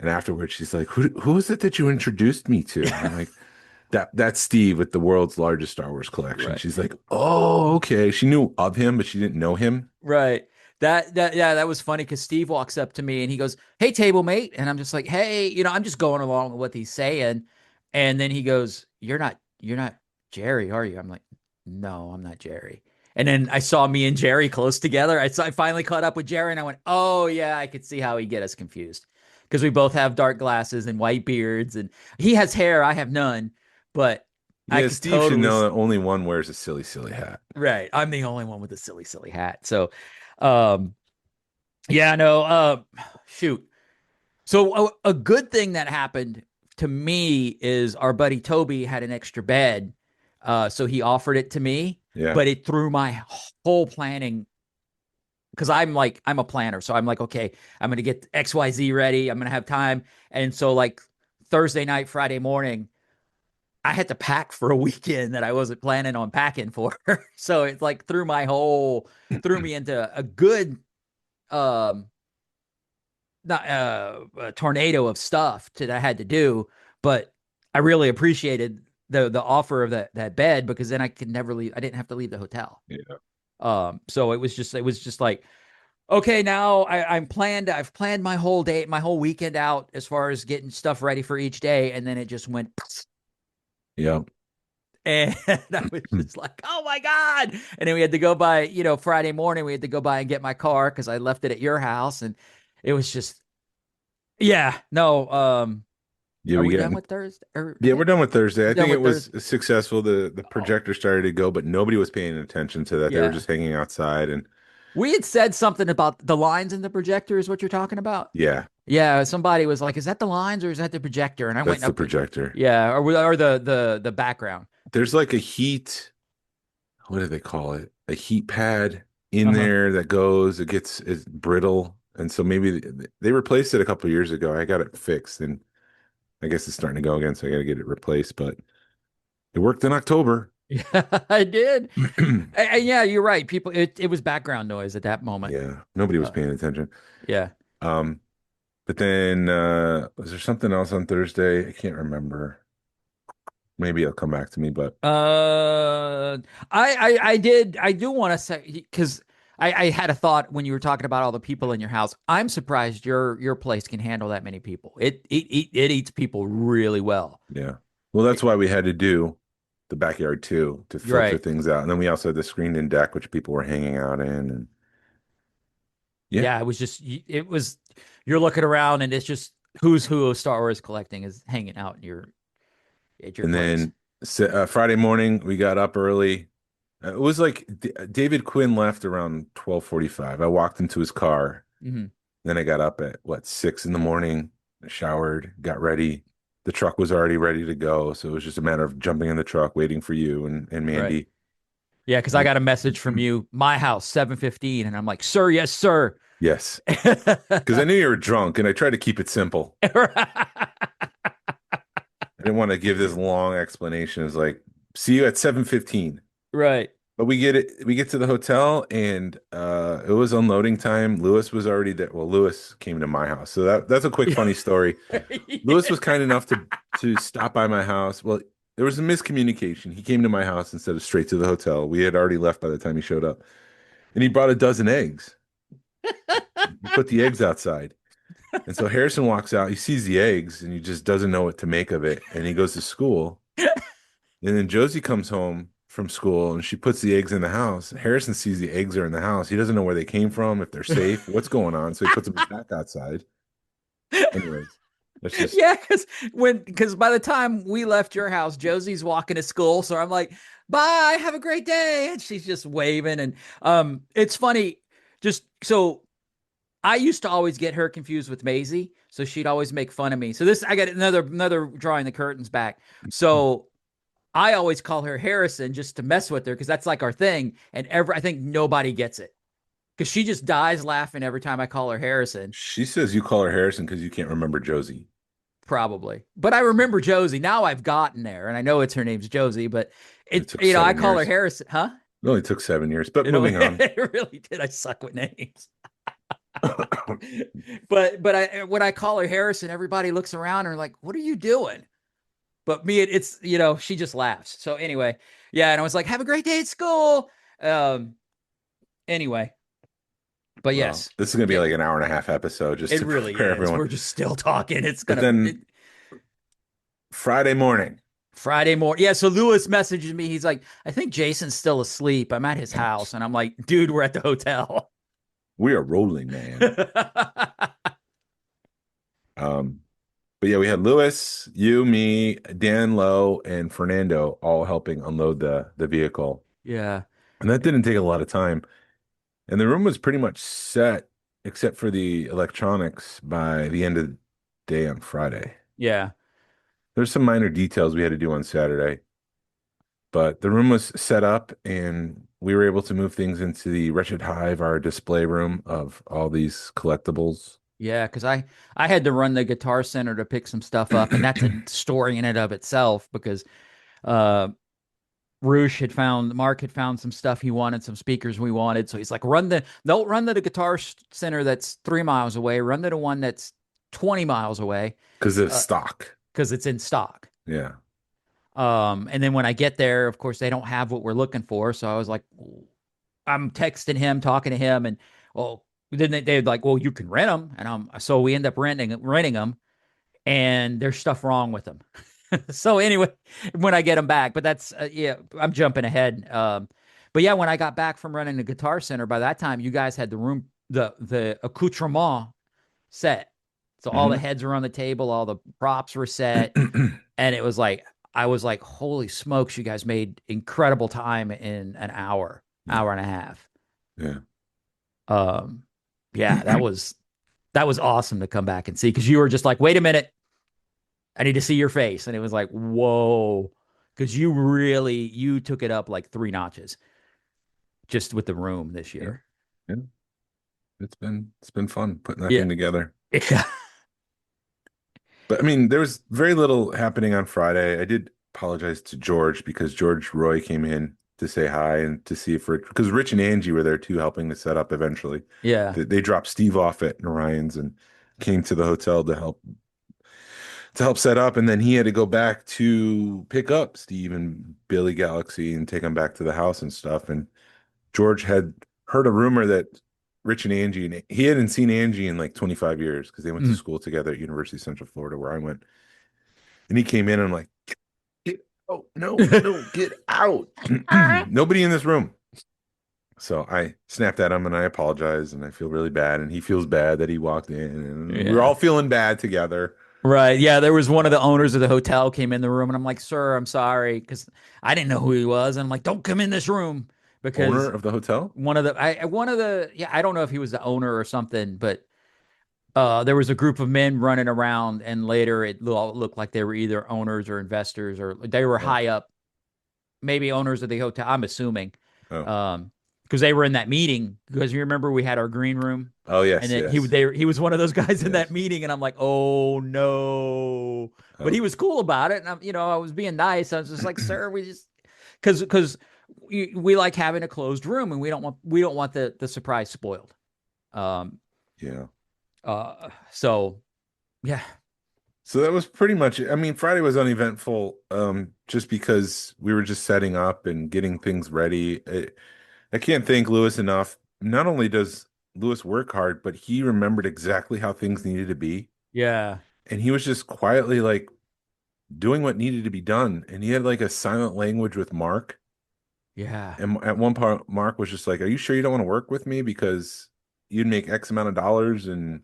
[SPEAKER 10] afterwards she's like, who is it that you introduced me to? And I'm like, that's Steve with the world's largest Star Wars collection. Right. She's like, oh, okay. She knew of him, but she didn't know him.
[SPEAKER 9] Right. That was funny, because Steve walks up to me and he goes, hey, table mate. And I'm just like, hey, I'm just going along with what he's saying. And then he goes, you're not Jerry, are you? I'm like, no, I'm not Jerry. And then I saw me and Jerry close together. I finally caught up with Jerry and I went, oh, yeah, I could see how he'd get us confused because we both have dark glasses and white beards. And he has hair. I have none. But
[SPEAKER 10] yeah,
[SPEAKER 9] I could
[SPEAKER 10] Steve
[SPEAKER 9] totally
[SPEAKER 10] should know that only one wears a silly, silly hat.
[SPEAKER 9] Right. I'm the only one with a silly, silly hat. So, yeah, no, shoot. So a good thing that happened to me is our buddy Toby had an extra bed. So he offered it to me, but it threw my whole planning because I'm a planner. So I'm like, okay, I'm going to get XYZ ready. I'm going to have time. And so like Thursday night, Friday morning, I had to pack for a weekend that I wasn't planning on packing for. So it's like threw me into a good, not a tornado of stuff that I had to do, but I really appreciated the offer of that bed because then I could never leave. I didn't have to leave the hotel.
[SPEAKER 10] Yeah.
[SPEAKER 9] So it was just like, okay, now I've planned my whole day, my whole weekend out as far as getting stuff ready for each day. And then it just went.
[SPEAKER 10] Yeah.
[SPEAKER 9] And I was just like, oh my God. And then we had to go by, Friday morning, we had to go by and get my car because I left it at your house. And it was just, yeah, no.
[SPEAKER 10] Yeah,
[SPEAKER 9] are we done with Thursday?
[SPEAKER 10] We're done with Thursday. I think it was successful. The projector started to go, but nobody was paying attention to that. They were just hanging outside. And
[SPEAKER 9] we had said something about the lines in the projector is what you're talking about.
[SPEAKER 10] Yeah.
[SPEAKER 9] Yeah. Somebody was like, is that the lines or is that the projector? And I went,
[SPEAKER 10] that's the projector.
[SPEAKER 9] Yeah. Or the background.
[SPEAKER 10] There's like a heat, what do they call it? A heat pad in there that goes, it's brittle. And so maybe they replaced it a couple of years ago. I got it fixed and I guess it's starting to go again. So I got to get it replaced, but it worked in October.
[SPEAKER 9] Yeah, I did. And yeah, you're right. People, it was background noise at that moment.
[SPEAKER 10] Yeah. Nobody was paying attention.
[SPEAKER 9] Yeah.
[SPEAKER 10] But then, was there something else on Thursday? I can't remember. Maybe it'll come back to me, but
[SPEAKER 9] I do want to say because I had a thought when you were talking about all the people in your house. I'm surprised your place can handle that many people. It eats people really well.
[SPEAKER 10] Yeah. Well, that's why we had to do the backyard too, to filter things out. And then we also had the screened-in deck, which people were hanging out in. And
[SPEAKER 9] yeah, it was you're looking around and it's just who's who of Star Wars collecting is hanging out in your
[SPEAKER 10] and
[SPEAKER 9] place.
[SPEAKER 10] Then Friday morning we got up early. It was like David Quinn left around 12:45. I walked into his car.
[SPEAKER 9] Mm-hmm.
[SPEAKER 10] Then I got up at 6 a.m, showered, got ready. The truck was already ready to go. So it was just a matter of jumping in the truck, waiting for you and Mandy.
[SPEAKER 9] Right. Yeah, because I got a message from you, my house, 7:15. And I'm like, sir, yes, sir.
[SPEAKER 10] Yes. Because I knew you were drunk and I tried to keep it simple. I didn't want to give this long explanation. It's like, see you at 7:15.
[SPEAKER 9] Right.
[SPEAKER 10] But we get to the hotel and it was unloading time. Lewis was already there. Well, Lewis came to my house. So that's a quick funny story. Lewis was kind enough to stop by my house. Well, there was a miscommunication. He came to my house instead of straight to the hotel. We had already left by the time he showed up. And he brought a dozen eggs. He put the eggs outside. And so Harrison walks out. He sees the eggs and he just doesn't know what to make of it. And he goes to school. And then Josie comes home from school and she puts the eggs in the house. Harrison sees the eggs are in the house. He doesn't know where they came from, if they're safe, what's going on. So he puts them back outside. Anyways, that's just
[SPEAKER 9] because by the time we left your house, Josie's walking to school. So I'm like, bye, have a great day. And she's just waving. And it's funny, just so I used to always get her confused with Maisie. So she'd always make fun of me. So I got another drawing the curtains back. So I always call her Harrison just to mess with her because that's like our thing. And I think nobody gets it because she just dies laughing every time I call her Harrison.
[SPEAKER 10] She says you call her Harrison because you can't remember Josie.
[SPEAKER 9] Probably. But I remember Josie. Now I've gotten there and I know her name's Josie, but I call her Harrison. Huh?
[SPEAKER 10] It only took 7 years, but moving on.
[SPEAKER 9] It really did. I suck with names. but when I call her Harrison, everybody looks around and are like, what are you doing? But me, it's, she just laughs. So anyway, yeah. And I was like, have a great day at school. Anyway, but yes.
[SPEAKER 10] This is going to be like an hour and a half episode. Just
[SPEAKER 9] it
[SPEAKER 10] to
[SPEAKER 9] really is.
[SPEAKER 10] Everyone.
[SPEAKER 9] We're just still talking. It's going
[SPEAKER 10] to. Then Friday morning,
[SPEAKER 9] Friday morning. Yeah, so Lewis messages me. He's like, I think Jason's still asleep. I'm at his house. And I'm like, dude, we're at the hotel.
[SPEAKER 10] We are rolling, man. But yeah, we had Lewis, you, me, Dan Lowe, and Fernando all helping unload the vehicle.
[SPEAKER 9] Yeah.
[SPEAKER 10] And that didn't take a lot of time. And the room was pretty much set, except for the electronics, by the end of the day on Friday.
[SPEAKER 9] Yeah.
[SPEAKER 10] There's some minor details we had to do on Saturday. But the room was set up, and we were able to move things into the Wretched Hive, our display room of all these collectibles.
[SPEAKER 9] Yeah, because I had to run the Guitar Center to pick some stuff up, and that's a story in and of itself, because Mark had found some stuff he wanted, some speakers we wanted. So he's like, don't run to the Guitar Center that's 3 miles away, run to the one that's 20 miles away.
[SPEAKER 10] Because it's stock.
[SPEAKER 9] Because it's in stock.
[SPEAKER 10] Yeah.
[SPEAKER 9] And then when I get there, of course, they don't have what we're looking for. So I was like, I'm texting him, talking to him, and then they're like, well, you can rent them. And so we end up renting them, and there's stuff wrong with them. So anyway, when I get them back, but that's, I'm jumping ahead. But yeah, when I got back from running the Guitar Center, by that time, you guys had the room, the accoutrement set. So all the heads were on the table, all the props were set. And it was like, I was like, holy smokes, you guys made incredible time in an hour and a half.
[SPEAKER 10] Yeah.
[SPEAKER 9] Yeah, that was awesome to come back and see, because you were just like, wait a minute, I need to see your face. And it was like, whoa, because you took it up like 3 notches just with the room this year.
[SPEAKER 10] Yeah. It's been fun putting that thing together.
[SPEAKER 9] Yeah.
[SPEAKER 10] But I mean, there was very little happening on Friday. I did apologize to George, because George Roy came in to say hi and to see if because Rich and Angie were there too, helping to set up eventually.
[SPEAKER 9] Yeah.
[SPEAKER 10] They dropped Steve off at Orion's and came to the hotel to help set up. And then he had to go back to pick up Steve and Billy Galaxy and take them back to the house and stuff. And George had heard a rumor that Rich and Angie, and he hadn't seen Angie in like 25 years because they went to school together at University of Central Florida, where I went. And he came in and I'm like, no, get out. Nobody in this room. So I snapped at him and I apologized, and I feel really bad. And he feels bad that he walked in, and we're all feeling bad together.
[SPEAKER 9] Right. Yeah. There was one of the owners of the hotel came in the room, and I'm like, sir, I'm sorry, because I didn't know who he was. And I'm like, don't come in this room. Because
[SPEAKER 10] owner of the hotel?
[SPEAKER 9] I don't know if he was the owner or something, but there was a group of men running around, and later it looked like they were either owners or investors, or they were high up, maybe owners of the hotel, I'm assuming. Because they were in that meeting, because you remember we had our green room.
[SPEAKER 10] Oh, yes.
[SPEAKER 9] And then he was one of those guys in that meeting, and I'm like, oh, no. But he was cool about it, and I was being nice. I was just like, sir, we just – because – we like having a closed room, and we don't want the surprise spoiled. So
[SPEAKER 10] that was pretty much it. I mean, Friday was uneventful, just because we were just setting up and getting things ready. I can't thank Lewis enough. Not only does Lewis work hard, but he remembered exactly how things needed to be.
[SPEAKER 9] Yeah.
[SPEAKER 10] And he was just quietly like doing what needed to be done. And he had like a silent language with Mark.
[SPEAKER 9] Yeah.
[SPEAKER 10] And at one part, Mark was just like, are you sure you don't want to work with me? Because you'd make X amount of dollars. And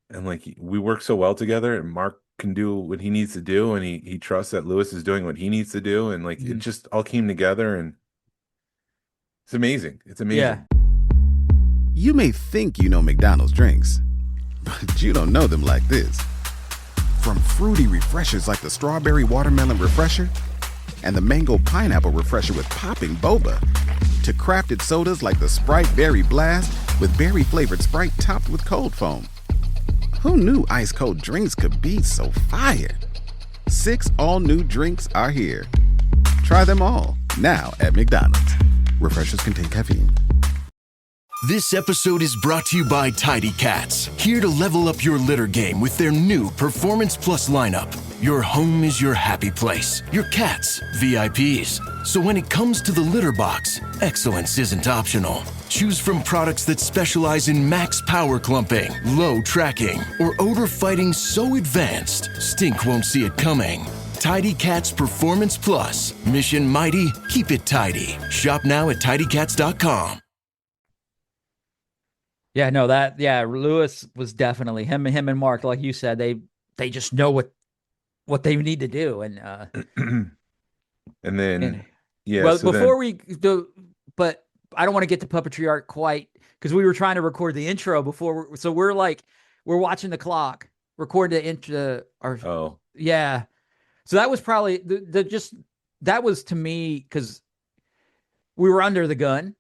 [SPEAKER 10] like, we work so well together, and Mark can do what he needs to do. And he trusts that Lewis is doing what he needs to do. And like, it just all came together, and it's amazing. It's amazing.
[SPEAKER 9] Yeah.
[SPEAKER 11] You may think you know McDonald's drinks, but you don't know them like this. From fruity refreshers like the Strawberry Watermelon Refresher and the Mango Pineapple Refresher with popping boba, to crafted sodas like the Sprite Berry Blast with berry-flavored Sprite topped with cold foam. Who knew ice-cold drinks could be so fire? 6 all-new drinks are here. Try them all, now at McDonald's. Refreshers contain caffeine.
[SPEAKER 12] This episode is brought to you by Tidy Cats, here to level up your litter game with their new Performance Plus lineup. Your home is your happy place, your cats, VIPs. So when it comes to the litter box, excellence isn't optional. Choose from products that specialize in max power clumping, low tracking, or odor fighting so advanced, stink won't see it coming. Tidy Cats Performance Plus. Mission mighty, keep it tidy. Shop now at tidycats.com.
[SPEAKER 9] Yeah, no, Lewis was definitely him and Mark, like you said, they just know what they need to do. And
[SPEAKER 10] and then yeah,
[SPEAKER 9] well,
[SPEAKER 10] so
[SPEAKER 9] before we do, but I don't want to get to Puppetry Art quite, because we were trying to record the intro before, so we're watching the clock, record the intro. Yeah. So that was probably that was to me, because we were under the gun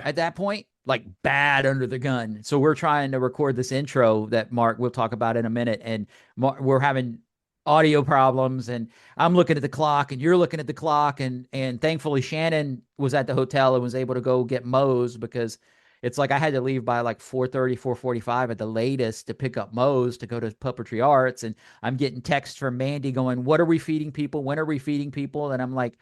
[SPEAKER 9] at that point, like bad under the gun. So we're trying to record this intro that Mark will talk about in a minute, and we're having audio problems, and I'm looking at the clock and you're looking at the clock, and thankfully Shannon was at the hotel and was able to go get Moe's, because it's like I had to leave by like 4:30, 4:45 at the latest to pick up Moe's to go to Puppetry Arts. And I'm getting texts from Mandy going, what are we feeding people? When are we feeding people? And I'm like,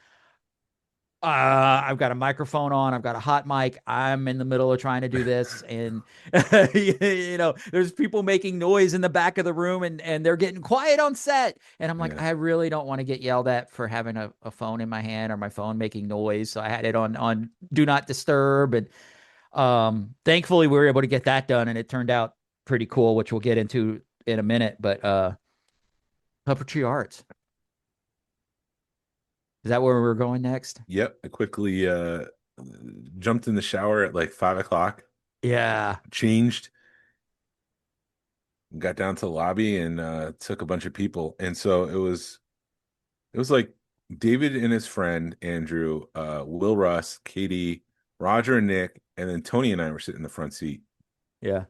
[SPEAKER 9] I've got a microphone on. I've got a hot mic. I'm in the middle of trying to do this. And, there's people making noise in the back of the room, and they're getting quiet on set. And I'm like, I really don't want to get yelled at for having a phone in my hand or my phone making noise. So I had it on Do Not Disturb. And thankfully we were able to get that done, and it turned out pretty cool, which we'll get into in a minute. But Puppetry Arts. Is that where we're going next?
[SPEAKER 10] Yep. I quickly jumped in the shower at like 5 o'clock.
[SPEAKER 9] Yeah.
[SPEAKER 10] Changed. Got down to the lobby and took a bunch of people. And so it was like David and his friend Andrew, Will Russ, Katie, Roger and Nick, and then Tony and I were sitting in the front seat.
[SPEAKER 9] Yeah.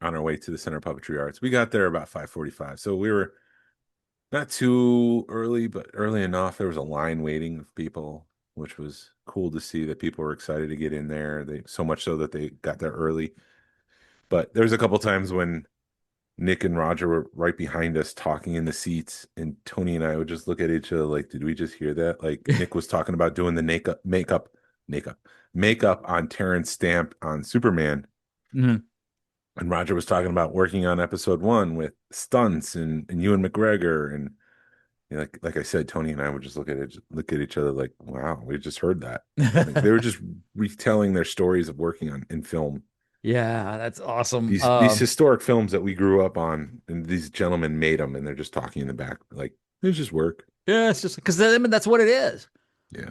[SPEAKER 10] On our way to the Center of Puppetry Arts. We got there about 5:45. So we were not too early, but early enough. There was a line waiting of people, which was cool to see that people were excited to get in there. So much so that they got there early. But there was a couple times when Nick and Roger were right behind us talking in the seats, and Tony and I would just look at each other like, did we just hear that? Like Nick was talking about doing the makeup on Terrence Stamp on Superman.
[SPEAKER 9] Mm-hmm.
[SPEAKER 10] And Roger was talking about working on episode 1 with stunts and Ewan McGregor. And like I said, Tony and I would just look at each other like, wow, we just heard that. Like, they were just retelling their stories of working in film.
[SPEAKER 9] Yeah, that's awesome.
[SPEAKER 10] These historic films that we grew up on, and these gentlemen made them, and they're just talking in the back like, it's just work.
[SPEAKER 9] Yeah, it's just because that's what it is.
[SPEAKER 10] Yeah.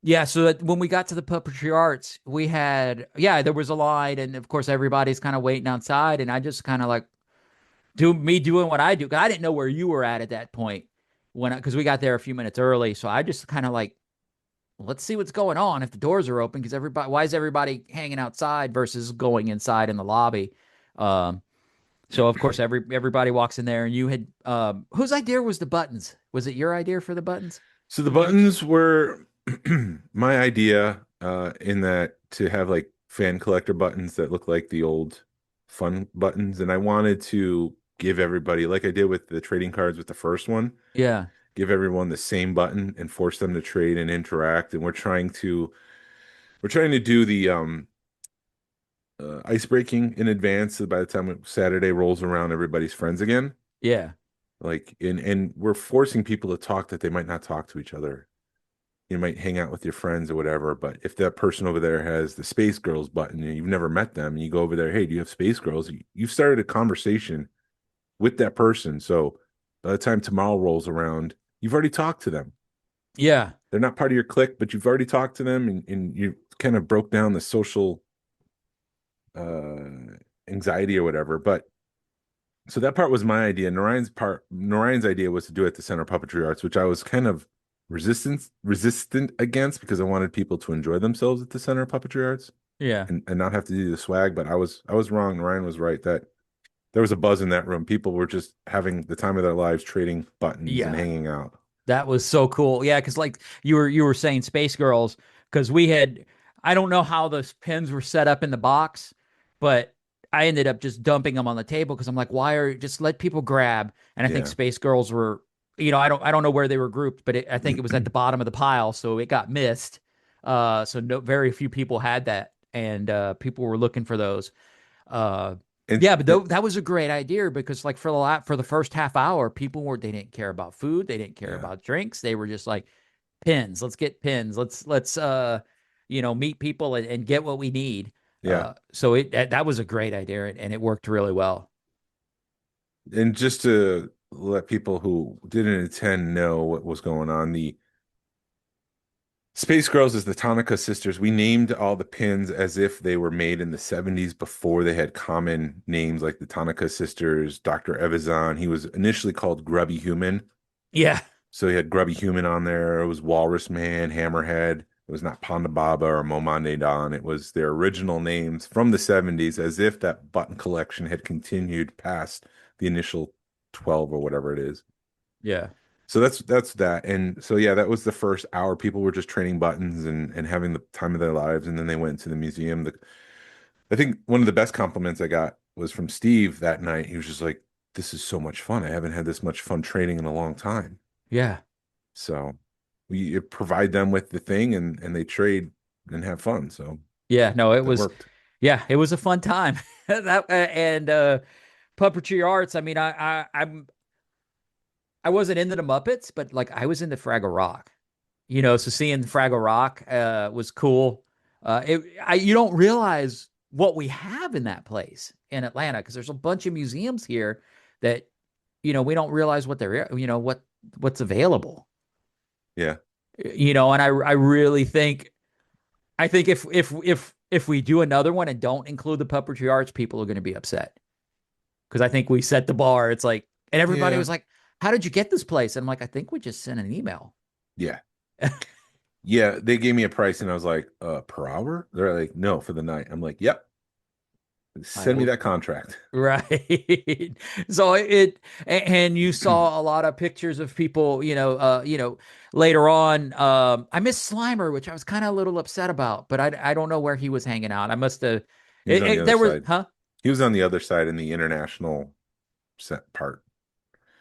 [SPEAKER 9] Yeah, so that when we got to the Puppetry Arts, we had, there was a line, and of course everybody's kind of waiting outside, and I just kind of like doing what I do, because I didn't know where you were at that point because we got there a few minutes early. So I just kind of like, let's see what's going on if the doors are open, because why is everybody hanging outside versus going inside in the lobby? So of course everybody walks in there, and you had whose idea was the buttons? Was it your idea for the buttons?
[SPEAKER 10] So the buttons were my idea, in that to have like fan collector buttons that look like the old fun buttons, and I wanted to give everybody, like I did with the trading cards with the first one, give everyone the same button and force them to trade and interact. And we're trying to do the ice breaking in advance, so by the time Saturday rolls around, everybody's friends again.
[SPEAKER 9] Yeah.
[SPEAKER 10] Like, and we're forcing people to talk that they might not talk to each other. You might hang out with your friends or whatever, but if that person over there has the Space Girls button and you've never met them, and you go over there, hey, do you have Space Girls? You've started a conversation with that person. So by the time tomorrow rolls around, you've already talked to them.
[SPEAKER 9] Yeah.
[SPEAKER 10] They're not part of your clique, but you've already talked to them, and you kind of broke down the social anxiety or whatever. But so that part was my idea. Narayan's idea was to do it at the Center of Puppetry Arts, which I was kind of resistant against, because I wanted people to enjoy themselves at the Center of Puppetry Arts.
[SPEAKER 9] Yeah.
[SPEAKER 10] And not have to do the swag. But I was wrong. Narayan was right that there was a buzz in that room. People were just having the time of their lives, trading buttons and hanging out.
[SPEAKER 9] That was so cool. Yeah, because like you were saying Space Girls, because I don't know how those pins were set up in the box, but I ended up just dumping them on the table, because I'm like, just let people grab. And I think Space Girls were, I don't know where they were grouped, but I think it was at the bottom of the pile, so it got missed. So very few people had that, and people were looking for those.
[SPEAKER 10] And
[SPEAKER 9] Yeah, but that was a great idea because like for the first half hour, they didn't care about food, they didn't care about drinks. They were just like pins. Let's get pins. Let's meet people and get what we need.
[SPEAKER 10] Yeah.
[SPEAKER 9] So that was a great idea and it worked really well.
[SPEAKER 10] And just to let people who didn't attend know what was going on, the Space Girls is the Tanaka sisters. We named all the pins as if they were made in the 70s before they had common names like the Tanaka sisters, Dr. Evazan. He was initially called Grubby Human.
[SPEAKER 9] Yeah.
[SPEAKER 10] So he had Grubby Human on there. It was Walrus Man, Hammerhead. It was not Ponda Baba or Momande Don. It was their original names from the 70s, as if that button collection had continued past the initial 12 or whatever it is.
[SPEAKER 9] Yeah.
[SPEAKER 10] So that's that. And so, yeah, that was the first hour. People were just trading buttons and having the time of their lives. And then they went to the museum. I think one of the best compliments I got was from Steve that night. He was just like, this is so much fun. I haven't had this much fun trading in a long time.
[SPEAKER 9] Yeah.
[SPEAKER 10] So we provide them with the thing and they trade and have fun. So
[SPEAKER 9] yeah, no, it
[SPEAKER 10] worked.
[SPEAKER 9] Yeah, it was a fun time. Puppetry Arts. I mean, I wasn't into the Muppets, but like I was into Fraggle Rock, so seeing Fraggle Rock was cool. You don't realize what we have in that place in Atlanta because there's a bunch of museums here that we don't realize what they're what's available.
[SPEAKER 10] Yeah,
[SPEAKER 9] and I really think if we do another one and don't include the Puppetry Arts, people are going to be upset because I think we set the bar. It's like, and everybody was like, how did you get this place? And I'm like, I think we just sent an email.
[SPEAKER 10] Yeah. Yeah. They gave me a price and I was like, per hour? They're like, no, for the night. I'm like, yep. Send me that contract.
[SPEAKER 9] Right. So and you saw a lot of pictures of people, later on. I missed Slimer, which I was kind of a little upset about, but I don't know where he was hanging out. I must have,
[SPEAKER 10] He was on the other side in the international set part.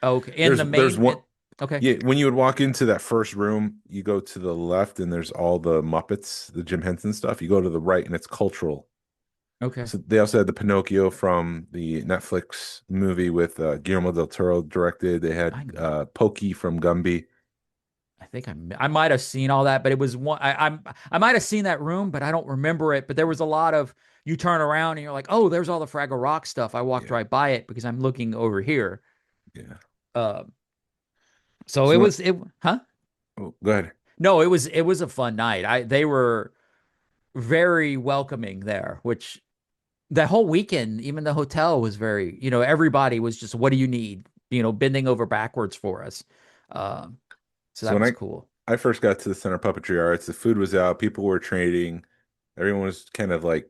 [SPEAKER 9] Okay.
[SPEAKER 10] There's one.
[SPEAKER 9] Okay.
[SPEAKER 10] Yeah. When you would walk into that first room, you go to the left and there's all the Muppets, the Jim Henson stuff. You go to the right and it's cultural.
[SPEAKER 9] Okay.
[SPEAKER 10] So they also had the Pinocchio from the Netflix movie with Guillermo del Toro directed. They had Pokey from Gumby.
[SPEAKER 9] I think I might have seen all that, but it was one. I might have seen that room, but I don't remember it. But there was a lot of you turn around and you're like, oh, there's all the Fraggle Rock stuff. I walked right by it because I'm looking over here.
[SPEAKER 10] Yeah.
[SPEAKER 9] So it was.
[SPEAKER 10] Oh, go ahead.
[SPEAKER 9] No, it was a fun night. They were very welcoming there, which the whole weekend, even the hotel was very, everybody was just, what do you need? Bending over backwards for us. So that was cool.
[SPEAKER 10] I first got to the Center of Puppetry Arts, the food was out, people were trading. Everyone was kind of like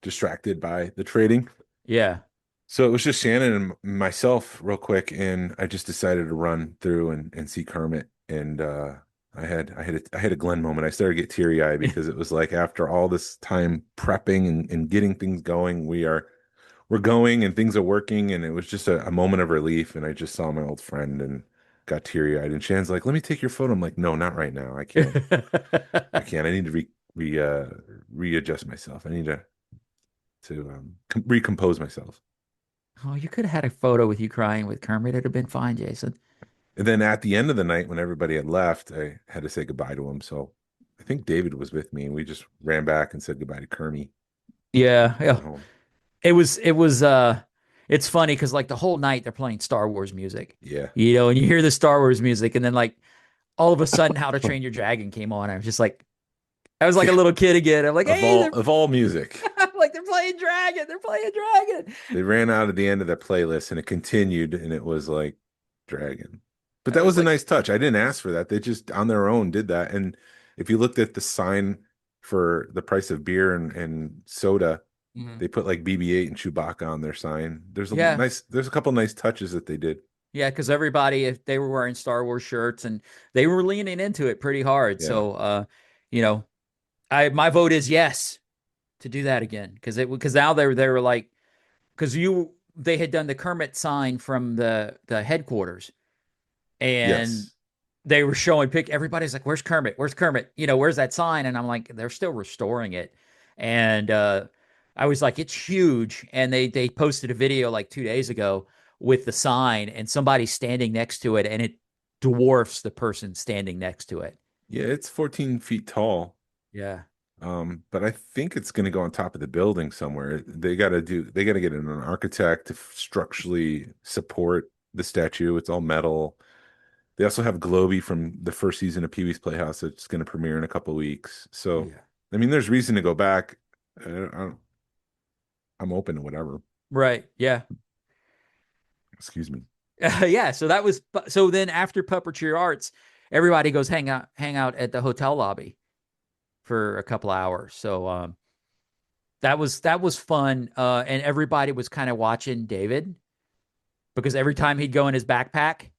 [SPEAKER 10] distracted by the trading.
[SPEAKER 9] Yeah.
[SPEAKER 10] So it was just Shannon and myself real quick. And I just decided to run through and see Kermit. And, I had a Glenn moment. I started to get teary eyed because it was like after all this time prepping and getting things going, we're going and things are working, and it was just a moment of relief. And I just saw my old friend and got teary eyed. And Shannon's like, "Let me take your photo." I'm like, "No, not right now. I can't. I can't. I need to readjust myself. I need to recompose myself."
[SPEAKER 9] Oh, you could have had a photo with you crying with Kermit. It'd have been fine, Jason.
[SPEAKER 10] And then at the end of the night, when everybody had left, I had to say goodbye to him. So I think David was with me, and we just ran back and said goodbye to Kermit.
[SPEAKER 9] Yeah. It was. It's funny because like the whole night they're playing Star Wars music.
[SPEAKER 10] Yeah.
[SPEAKER 9] And you hear the Star Wars music, and then like all of a sudden, How to Train Your Dragon came on. I was like a little kid again. I'm like,
[SPEAKER 10] of all music.
[SPEAKER 9] I'm like, they're playing Dragon. They're playing Dragon.
[SPEAKER 10] They ran out at the end of that playlist, and it continued, and it was like Dragon. But that was a nice touch. I didn't ask for that. They just on their own did that. And if you looked at the sign for the price of beer and soda, they put like BB-8 and Chewbacca on their sign. There's a couple nice touches that they did.
[SPEAKER 9] Yeah, because everybody, if they were wearing Star Wars shirts and they were leaning into it pretty hard. Yeah. So, my vote is yes to do that again because now they were like, because they had done the Kermit sign from the headquarters. And they were showing everybody's like, where's Kermit? Where's Kermit? Where's that sign? And I'm like, they're still restoring it. And I I was like, it's huge. And they posted a video like 2 days ago with the sign and somebody standing next to it, and it dwarfs the person standing next to it.
[SPEAKER 10] Yeah, it's 14 feet tall.
[SPEAKER 9] Yeah.
[SPEAKER 10] But I think it's going to go on top of the building somewhere. They got to get an architect to structurally support the statue. It's all metal. They also have Globey from the first season of Pee-wee's Playhouse that's going to premiere in a couple of weeks. So, yeah. I mean, there's reason to go back. I'm open to whatever.
[SPEAKER 9] Right. Yeah.
[SPEAKER 10] Excuse me.
[SPEAKER 9] Yeah. So then after Puppetry Arts, everybody goes hang out at the hotel lobby for a couple hours. So that was fun. And everybody was kind of watching David, because every time he'd go in his backpack,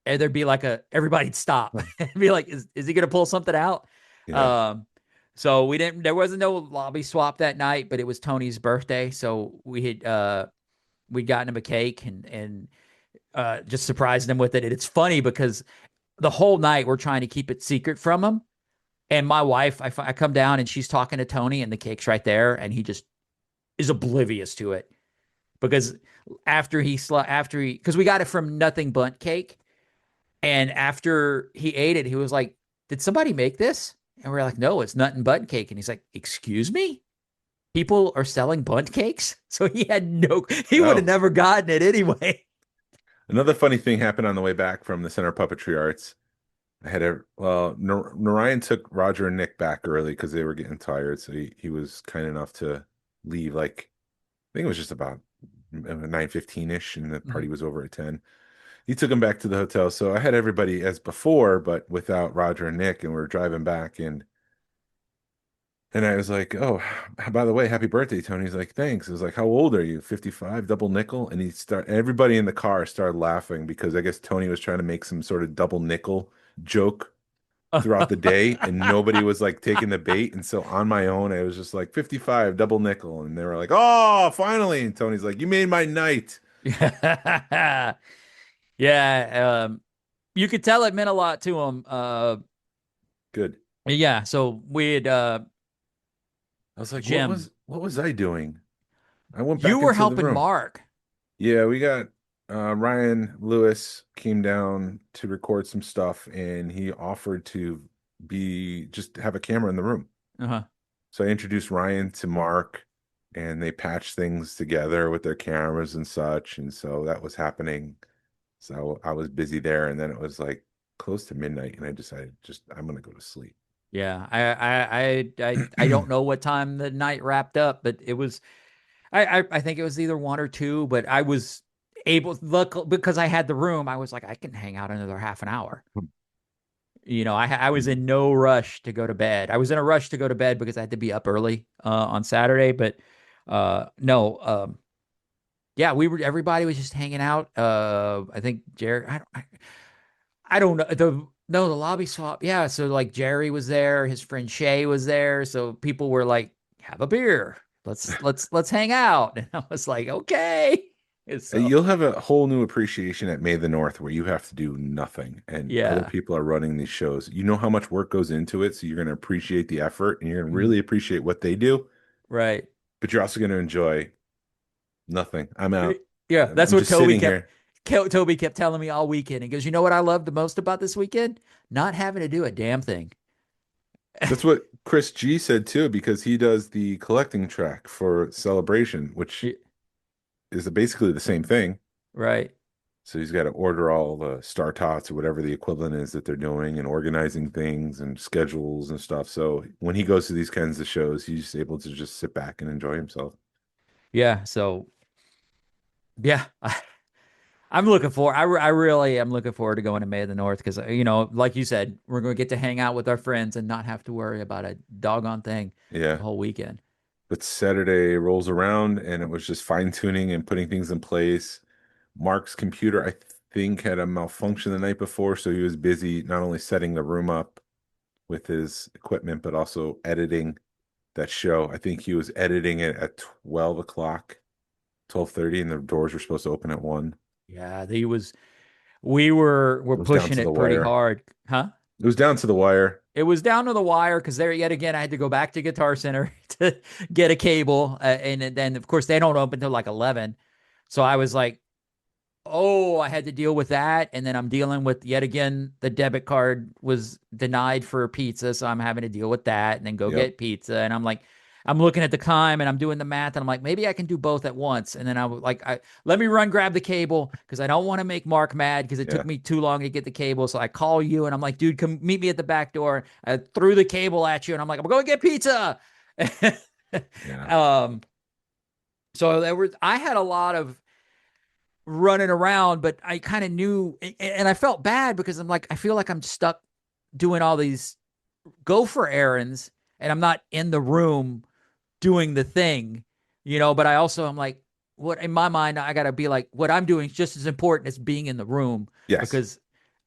[SPEAKER 9] and there'd be like everybody'd stop and be like, is he going to pull something out? Yeah. So there wasn't no lobby swap that night, but it was Tony's birthday. So we'd gotten him a cake and just surprised him with it. And it's funny because the whole night we're trying to keep it secret from him. And my wife, I come down and she's talking to Tony and the cake's right there. And he just is oblivious to it, because because we got it from Nothing Bundt Cake. And after he ate it, he was like, did somebody make this? And we're like, no, it's Nothing Bundt Cake. And he's like, excuse me? People are selling Bundt cakes? So he would have never gotten it anyway.
[SPEAKER 10] Another funny thing happened on the way back from the Center of Puppetry Arts. Narayan took Roger and Nick back early because they were getting tired. So he was kind enough to leave. Like, I think it was just about 9:15ish, and the party was over at 10. He took them back to the hotel. So I had everybody as before, but without Roger and Nick, and we were driving back, and I was like, oh, by the way, happy birthday, Tony. He's like, thanks. I was like, how old are you? 55, double nickel? And everybody in the car started laughing, because I guess Tony was trying to make some sort of double nickel joke throughout the day, and nobody was like taking the bait. And so on my own, I was just like, 55, double nickel. And they were like, oh, finally. And Tony's like, you made my night.
[SPEAKER 9] Yeah. You could tell it meant a lot to him.
[SPEAKER 10] Good.
[SPEAKER 9] Yeah. So we had,
[SPEAKER 10] I was like, Jim, what was I doing? I went back.
[SPEAKER 9] You were
[SPEAKER 10] into
[SPEAKER 9] helping
[SPEAKER 10] the room.
[SPEAKER 9] Mark.
[SPEAKER 10] Yeah, we got Ryan Lewis came down to record some stuff, and he offered to just have a camera in the room.
[SPEAKER 9] Uh-huh.
[SPEAKER 10] So I introduced Ryan to Mark, and they patched things together with their cameras and such. And so that was happening. So I was busy there, and then it was like close to midnight, and I decided I'm going to go to sleep.
[SPEAKER 9] Yeah, I don't know what time the night wrapped up, but it was, I think it was either 1 or 2, but I was able to look, because I had the room. I was like, I can hang out another half an hour. You know, I was in no rush to go to bed. I was in a rush to go to bed because I had to be up early on Saturday, but no. Yeah, everybody was just hanging out. I think Jerry, I don't know. The lobby swap. Yeah. So like Jerry was there, his friend Shay was there. So people were like, have a beer. Let's hang out. And I was like, okay. So,
[SPEAKER 10] you'll have a whole new appreciation at May the North, where you have to do nothing, and other people are running these shows. You know how much work goes into it. So you're going to appreciate the effort, and you're going to really appreciate what they do.
[SPEAKER 9] Right.
[SPEAKER 10] But you're also going to enjoy nothing. I'm out.
[SPEAKER 9] Yeah. That's what Toby kept telling me all weekend. He goes, you know what I love the most about this weekend? Not having to do a damn thing.
[SPEAKER 10] That's what Chris G said too, because he does the collecting track for Celebration, which is basically the same thing.
[SPEAKER 9] Right.
[SPEAKER 10] So he's got to order all the Star Tots or whatever the equivalent is that they're doing, and organizing things and schedules and stuff. So when he goes to these kinds of shows, he's able to just sit back and enjoy himself.
[SPEAKER 9] Yeah. So yeah, I'm looking forward. I really am looking forward to going to May of the North, because, you know, like you said, we're going to get to hang out with our friends and not have to worry about a doggone thing the whole weekend.
[SPEAKER 10] But Saturday rolls around, and it was just fine tuning and putting things in place. Mark's computer, I think, had a malfunction the night before, so he was busy not only setting the room up with his equipment, but also editing that show. I think he was editing it at 12 o'clock, 12:30, and the doors were supposed to open at 1.
[SPEAKER 9] Yeah, we were pushing it pretty hard. Huh?
[SPEAKER 10] It was down to the wire.
[SPEAKER 9] It was down to the wire because there yet again I had to go back to Guitar Center to get a cable, and then of course they don't open till like 11. So I was like, oh, I had to deal with that, and then I'm dealing with yet again the debit card was denied for pizza, so I'm having to deal with that, and then go get pizza, and I'm like, I'm looking at the time and I'm doing the math, and I'm like, maybe I can do both at once, and then I was like, let me run grab the cable because I don't want to make Mark mad because it took me too long to get the cable, so I call you and I'm like, dude, come meet me at the back door. I threw the cable at you, and I'm like, I'm going to get pizza. So I had a lot of running around, but I kind of knew, and I felt bad because I'm like, I feel like I'm stuck doing all these go for errands and I'm not in the room doing the thing, but I also, I'm like, what in my mind, I got to be like, what I'm doing is just as important as being in the room because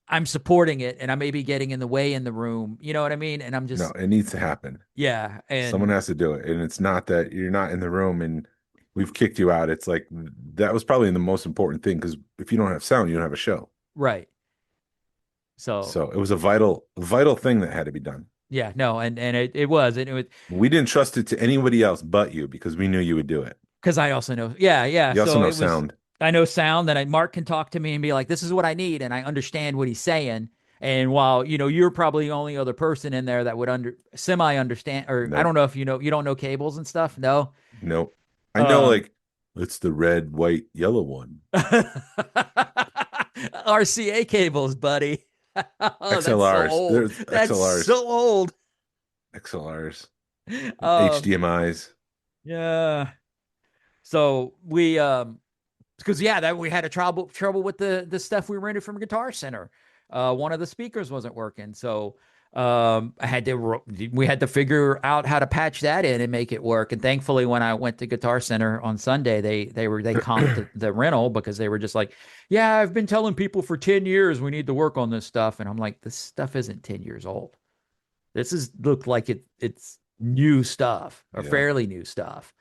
[SPEAKER 9] I'm supporting it and I may be getting in the way in the room. You know what I mean? And I'm just,
[SPEAKER 10] no, it needs to happen.
[SPEAKER 9] Yeah. And
[SPEAKER 10] someone has to do it. And it's not that you're not in the room and we've kicked you out. It's like, that was probably the most important thing. Cause if you don't have sound, you don't have a show.
[SPEAKER 9] Right. So
[SPEAKER 10] it was a vital thing that had to be done.
[SPEAKER 9] Yeah, no. And it was,
[SPEAKER 10] we didn't trust it to anybody else but you because we knew you would do it.
[SPEAKER 9] Cause I also know. Yeah.
[SPEAKER 10] You also know sound.
[SPEAKER 9] I know sound that Mark can talk to me and be like, this is what I need. And I understand what he's saying. And while, you're probably the only other person in there that would semi understand, or nope. I don't know if you don't know cables and stuff. No.
[SPEAKER 10] Nope. I know it's the red, white, yellow one.
[SPEAKER 9] RCA cables, buddy.
[SPEAKER 10] XLRs.
[SPEAKER 9] That's
[SPEAKER 10] XLRs.
[SPEAKER 9] So old.
[SPEAKER 10] XLRs. HDMIs.
[SPEAKER 9] Yeah. So we because that we had a trouble with the stuff we rented from Guitar Center. One of the speakers wasn't working, so we had to figure out how to patch that in and make it work. And thankfully, when I went to Guitar Center on Sunday, they comped the rental because they were just like, yeah, I've been telling people for 10 years we need to work on this stuff, and I'm like, this stuff isn't 10 years old. This looked like it's new stuff or fairly new stuff.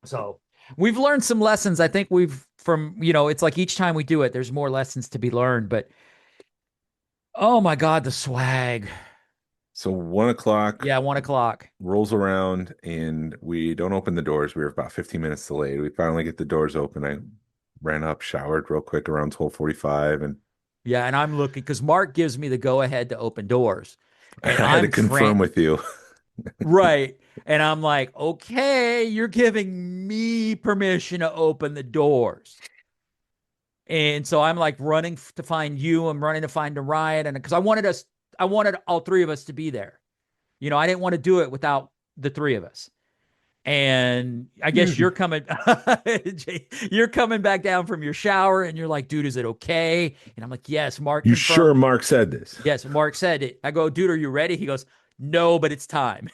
[SPEAKER 9] So we've learned some lessons. I think it's like each time we do it, there's more lessons to be learned, but oh my God, the swag.
[SPEAKER 10] So 1 o'clock.
[SPEAKER 9] Yeah, 1 o'clock.
[SPEAKER 10] Rolls around and we don't open the doors. We were about 15 minutes delayed. We finally get the doors open. I ran up, showered real quick around 12:45. And
[SPEAKER 9] I'm looking because Mark gives me the go ahead to open doors.
[SPEAKER 10] And I had to confirm with you.
[SPEAKER 9] Right. And I'm like, okay, you're giving me permission to open the doors. And so I'm like running to find you. I'm running to find Ryan. And because I wanted all three of us to be there. I didn't want to do it without the three of us. And I guess you're coming back down from your shower and you're like, dude, is it okay? And I'm like, yes, Mark.
[SPEAKER 10] You sure Mark said this?
[SPEAKER 9] Yes, Mark said it. I go, dude, are you ready? He goes, no, but it's time.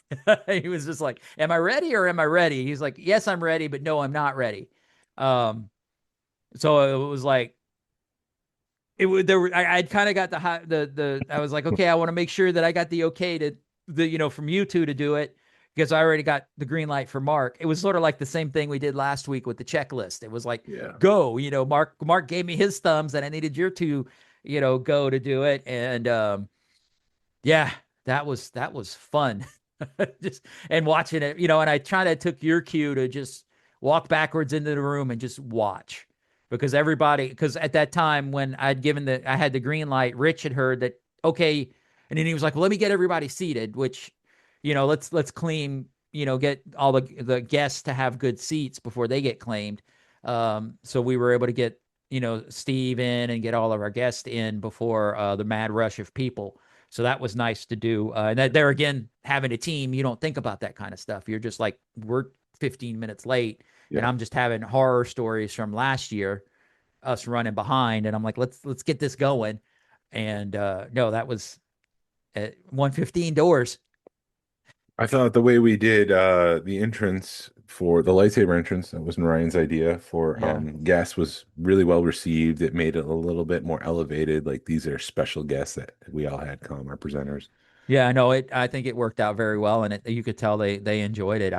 [SPEAKER 9] He was just like, am I ready or am I ready? He's like, yes, I'm ready, but no, I'm not ready. So it was like, I'd kind of got I was like, okay, I want to make sure that I got the okay from you two to do it because I already got the green light for Mark. It was sort of like the same thing we did last week with the checklist. It was like, go, Mark gave me his thumbs and I needed your two, go to do it. And, that was fun. And watching it, and I took your cue to just walk backwards into the room and just watch. Because at that time when I had the green light, Rich had heard that, okay. And then he was like, well, let me get everybody seated, which, let's claim, get all the guests to have good seats before they get claimed. So we were able to get, Steve in and get all of our guests in before the mad rush of people. So that was nice to do. And that there again, having a team, you don't think about that kind of stuff. You're just like, we're 15 minutes late. Yeah. And I'm just having horror stories from last year, us running behind. And I'm like, let's get this going. And no, that was at 1:15 doors.
[SPEAKER 10] I thought the way we did the entrance for the lightsaber entrance, that was Ryan's idea for guests, was really well received. It made it a little bit more elevated. Like these are special guests that we all had come, our presenters.
[SPEAKER 9] Yeah, no, I think it worked out very well. And you could tell they enjoyed it.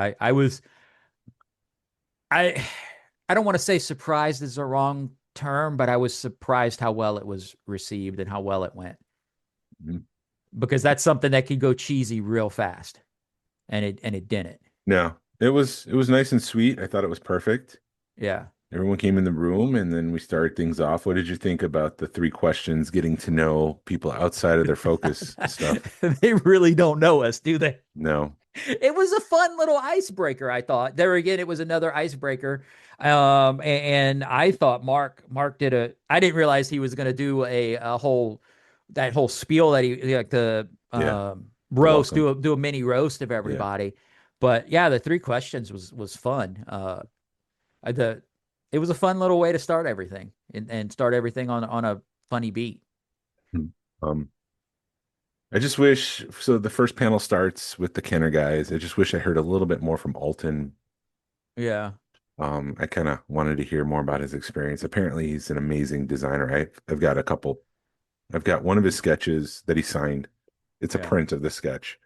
[SPEAKER 9] I don't want to say surprised is the wrong term, but I was surprised how well it was received and how well it went.
[SPEAKER 10] Mm-hmm.
[SPEAKER 9] because that's something that could go cheesy real fast, and it didn't.
[SPEAKER 10] No, it was nice and sweet. I thought it was perfect.
[SPEAKER 9] Yeah.
[SPEAKER 10] Everyone came in the room, and then we started things off. What did you think about the 3 questions, getting to know people outside of their focus stuff?
[SPEAKER 9] They really don't know us, do they?
[SPEAKER 10] No.
[SPEAKER 9] It was a fun little icebreaker, I thought. There again, it was another icebreaker. And I thought Mark did I didn't realize he was going to do that whole spiel that he, like the roast, do a mini roast of everybody. Yeah. But yeah, the 3 questions was fun. It was a fun little way to start everything and start everything on a funny beat.
[SPEAKER 10] I just wish, so the first panel starts with the Kenner guys. I just wish I heard a little bit more from Alton.
[SPEAKER 9] Yeah.
[SPEAKER 10] I kind of wanted to hear more about his experience. Apparently he's an amazing designer. I've got one of his sketches that he signed. It's a print of the sketch,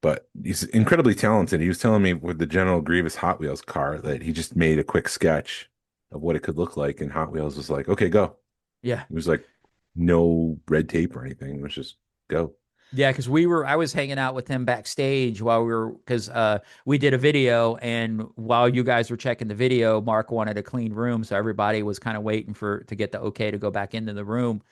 [SPEAKER 10] but he's incredibly talented. He was telling me with the General Grievous Hot Wheels car that he just made a quick sketch of what it could look like. And Hot Wheels was like, okay, go.
[SPEAKER 9] Yeah.
[SPEAKER 10] It was like no red tape or anything. It was just go.
[SPEAKER 9] Yeah, because I was hanging out with him backstage because we did a video, and while you guys were checking the video, Mark wanted a clean room, so everybody was kind of waiting to get the okay to go back into the room.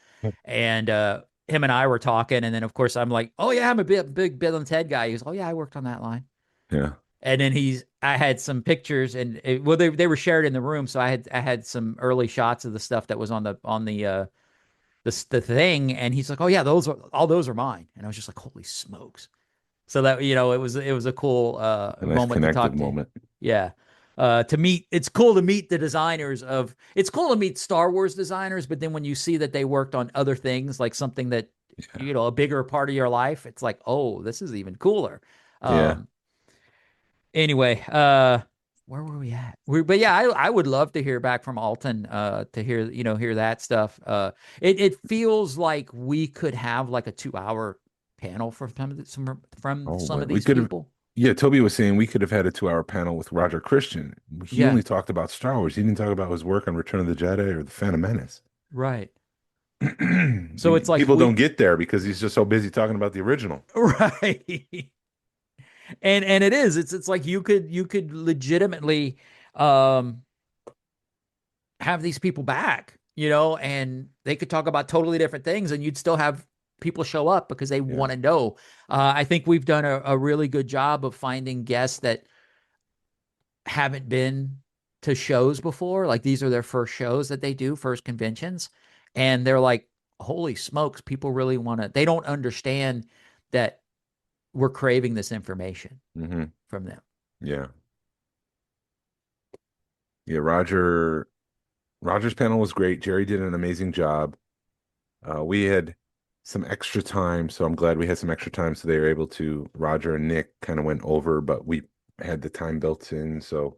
[SPEAKER 9] And him and I were talking, and then of course I'm like, oh yeah, I'm a big Bill and Ted guy. He goes, oh yeah, I worked on that line.
[SPEAKER 10] Yeah. And
[SPEAKER 9] then I had some pictures, and they were shared in the room, so I had some early shots of the stuff that was on the thing, and he's like, oh yeah, all those are mine. And I was just like, holy smokes. So that, it was a cool moment to talk to. Yeah. It's cool to meet the designers it's cool to meet Star Wars designers, but then when you see that they worked on other things, like something that, a bigger part of your life, it's like, oh, this is even cooler. Anyway, where were we at? But yeah, I would love to hear back from Alton, to hear that stuff. It feels like we could have like a 2-hour panel from some of these people.
[SPEAKER 10] Yeah, Toby was saying we could have had a 2-hour panel with Roger Christian. He only talked about Star Wars. He didn't talk about his work on Return of the Jedi or The Phantom Menace.
[SPEAKER 9] Right. So it's like
[SPEAKER 10] people don't get there because he's just so busy talking about the original.
[SPEAKER 9] Right. And it is. It's like you could legitimately have these people back, and they could talk about totally different things, and you'd still have people show up because they want to know. I think we've done a really good job of finding guests that haven't been to shows before. Like these are their first shows that they do, first conventions, and they're like, holy smokes, people really want to. They don't understand that we're craving this information from them.
[SPEAKER 10] Yeah. Yeah. Roger's panel was great. Jerry did an amazing job. We had some extra time, so I'm glad we had some extra time, so they were able to. Roger and Nick kind of went over, but we had the time built in, so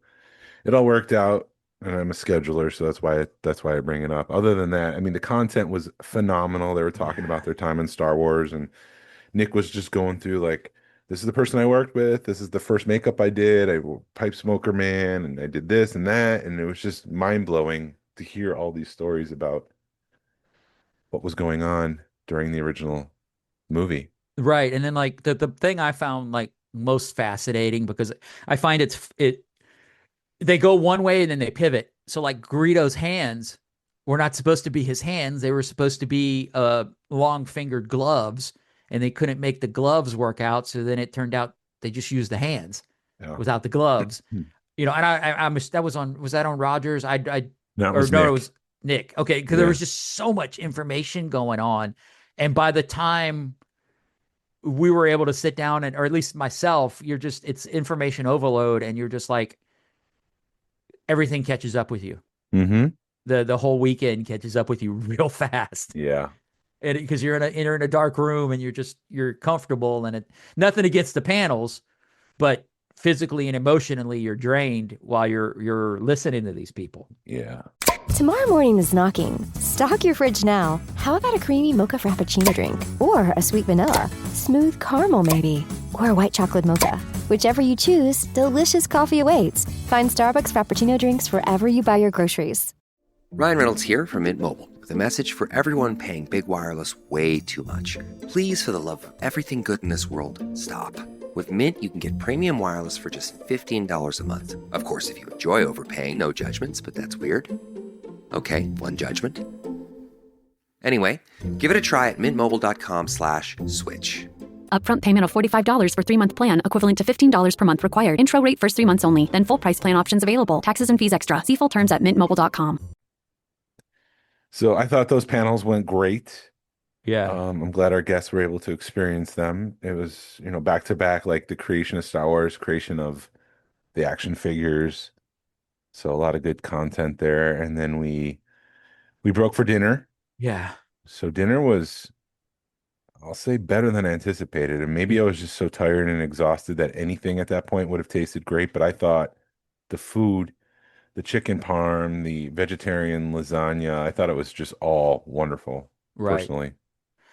[SPEAKER 10] it all worked out. And I'm a scheduler, so that's why I bring it up. Other than that, I mean, the content was phenomenal. They were talking about their time in Star Wars, and Nick was just going through like, this is the person I worked with. This is the first makeup I did. I Pipe Smoker Man, and I did this and that. And it was just mind blowing to hear all these stories about what was going on during the original movie.
[SPEAKER 9] Right. And then like the thing I found like most fascinating, because I find they go one way and then they pivot. So like Greedo's hands were not supposed to be his hands. They were supposed to be long fingered gloves. And they couldn't make the gloves work out, so then it turned out they just used the hands without the gloves. And was that on Rogers? It was Nick. Okay, because there was just so much information going on, and by the time we were able to sit down or at least myself, it's information overload, and you're just like, everything catches up with you.
[SPEAKER 10] Mm-hmm.
[SPEAKER 9] The whole weekend catches up with you real fast.
[SPEAKER 10] Yeah.
[SPEAKER 9] Because you're in a dark room and you're comfortable, and nothing against the panels, but physically and emotionally you're drained while you're listening to these people.
[SPEAKER 10] Yeah.
[SPEAKER 13] Tomorrow morning is knocking. Stock your fridge now. How about a creamy mocha frappuccino drink? Or a sweet vanilla? Smooth caramel maybe? Or a white chocolate mocha? Whichever you choose, delicious coffee awaits. Find Starbucks Frappuccino drinks wherever you buy your groceries.
[SPEAKER 14] Ryan Reynolds here from Mint Mobile. with a message for everyone paying big wireless way too much. Please, for the love of everything good in this world, stop. With Mint, you can get premium wireless for just $15 a month. Of course, if you enjoy overpaying, no judgments, but that's weird. Okay, one judgment. Anyway, give it a try at mintmobile.com/switch.
[SPEAKER 15] Upfront payment of $45 for 3-month plan, equivalent to $15 per month required. Intro rate first 3 months only, then full price plan options available. Taxes and fees extra. See full terms at mintmobile.com.
[SPEAKER 10] So I thought those panels went great.
[SPEAKER 9] Yeah.
[SPEAKER 10] I'm glad our guests were able to experience them. It was, back to back, like the creation of Star Wars, creation of the action figures. So a lot of good content there. And then we broke for dinner.
[SPEAKER 9] Yeah.
[SPEAKER 10] So dinner was, I'll say, better than anticipated. And maybe I was just so tired and exhausted that anything at that point would have tasted great. But I thought the food, the chicken parm, the vegetarian lasagna, I thought it was just all wonderful, personally.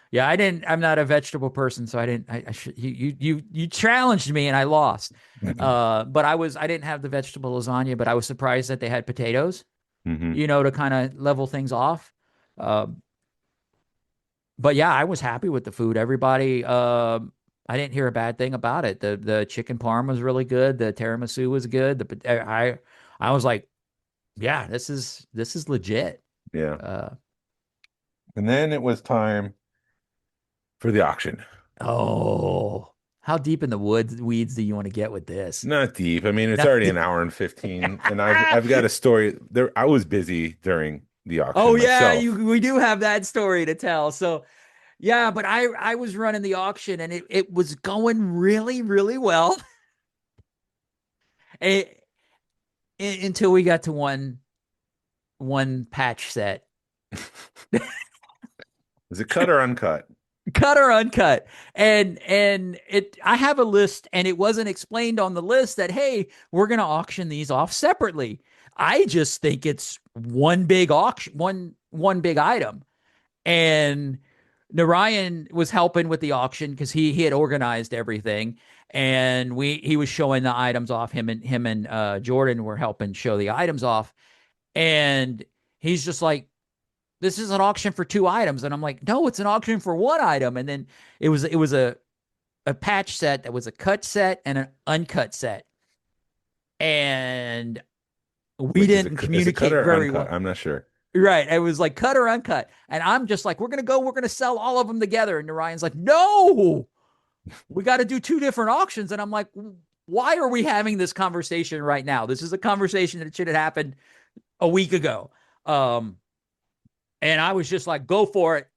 [SPEAKER 9] Yeah, I'm not a vegetable person, so you challenged me and I lost. But I didn't have the vegetable lasagna, but I was surprised that they had potatoes, to kind of level things off. But yeah, I was happy with the food. Everybody, I didn't hear a bad thing about it. The chicken parm was really good. The tiramisu was good. I was like, yeah, this is legit.
[SPEAKER 10] Yeah. And then it was time for the auction.
[SPEAKER 9] Oh, how deep in the weeds do you want to get with this?
[SPEAKER 10] Not deep. I mean, it's already an hour and 15, and I've got a story there. I was busy during the auction.
[SPEAKER 9] Oh
[SPEAKER 10] myself.
[SPEAKER 9] yeah, we do have that story to tell. So yeah, but I was running the auction and it was going really, really well. Until we got to one patch set.
[SPEAKER 10] Is it cut or uncut?
[SPEAKER 9] Cut or uncut. And I have a list, and it wasn't explained on the list that, hey, we're going to auction these off separately. I just think it's one big auction, one big item. And Narayan was helping with the auction because he had organized everything, and he was showing the items off. Him and Jordan were helping show the items off, and he's just like, this is an auction for 2 items. And I'm like, no, it's an auction for 1 item. And then it was a patch set that was a cut set and an uncut set. And we didn't communicate very well.
[SPEAKER 10] I'm not sure.
[SPEAKER 9] Right. It was like cut or uncut. And I'm just like, we're going to sell all of them together. And Narayan's like, no, we got to do 2 different auctions. And I'm like, why are we having this conversation right now? This is a conversation that should have happened a week ago. And I was just like, go for it.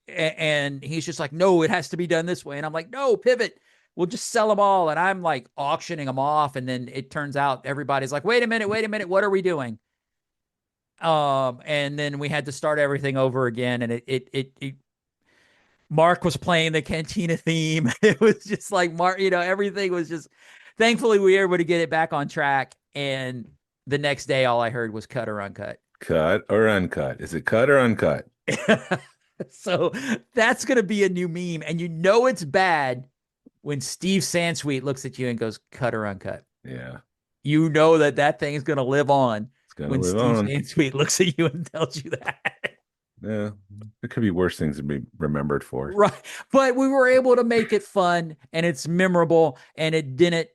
[SPEAKER 9] And he's just like, no, it has to be done this way. And I'm like, no, pivot. We'll just sell them all. And I'm like auctioning them off. And then it turns out everybody's like, wait a minute. What are we doing? And then we had to start everything over again. And it Mark was playing the Cantina theme. It was just like Mark, everything was just, thankfully we were able to get it back on track. And the next day, all I heard was cut or uncut.
[SPEAKER 10] Cut or uncut? Is it cut or uncut?
[SPEAKER 9] So that's going to be a new meme. And it's bad when Steve Sansweet looks at you and goes, cut or uncut.
[SPEAKER 10] Yeah.
[SPEAKER 9] That thing is going to live on when Steve
[SPEAKER 10] on.
[SPEAKER 9] Sansweet looks at you and tells you that.
[SPEAKER 10] Yeah. It could be worse things to be remembered for.
[SPEAKER 9] Right. But we were able to make it fun, and it's memorable, and it didn't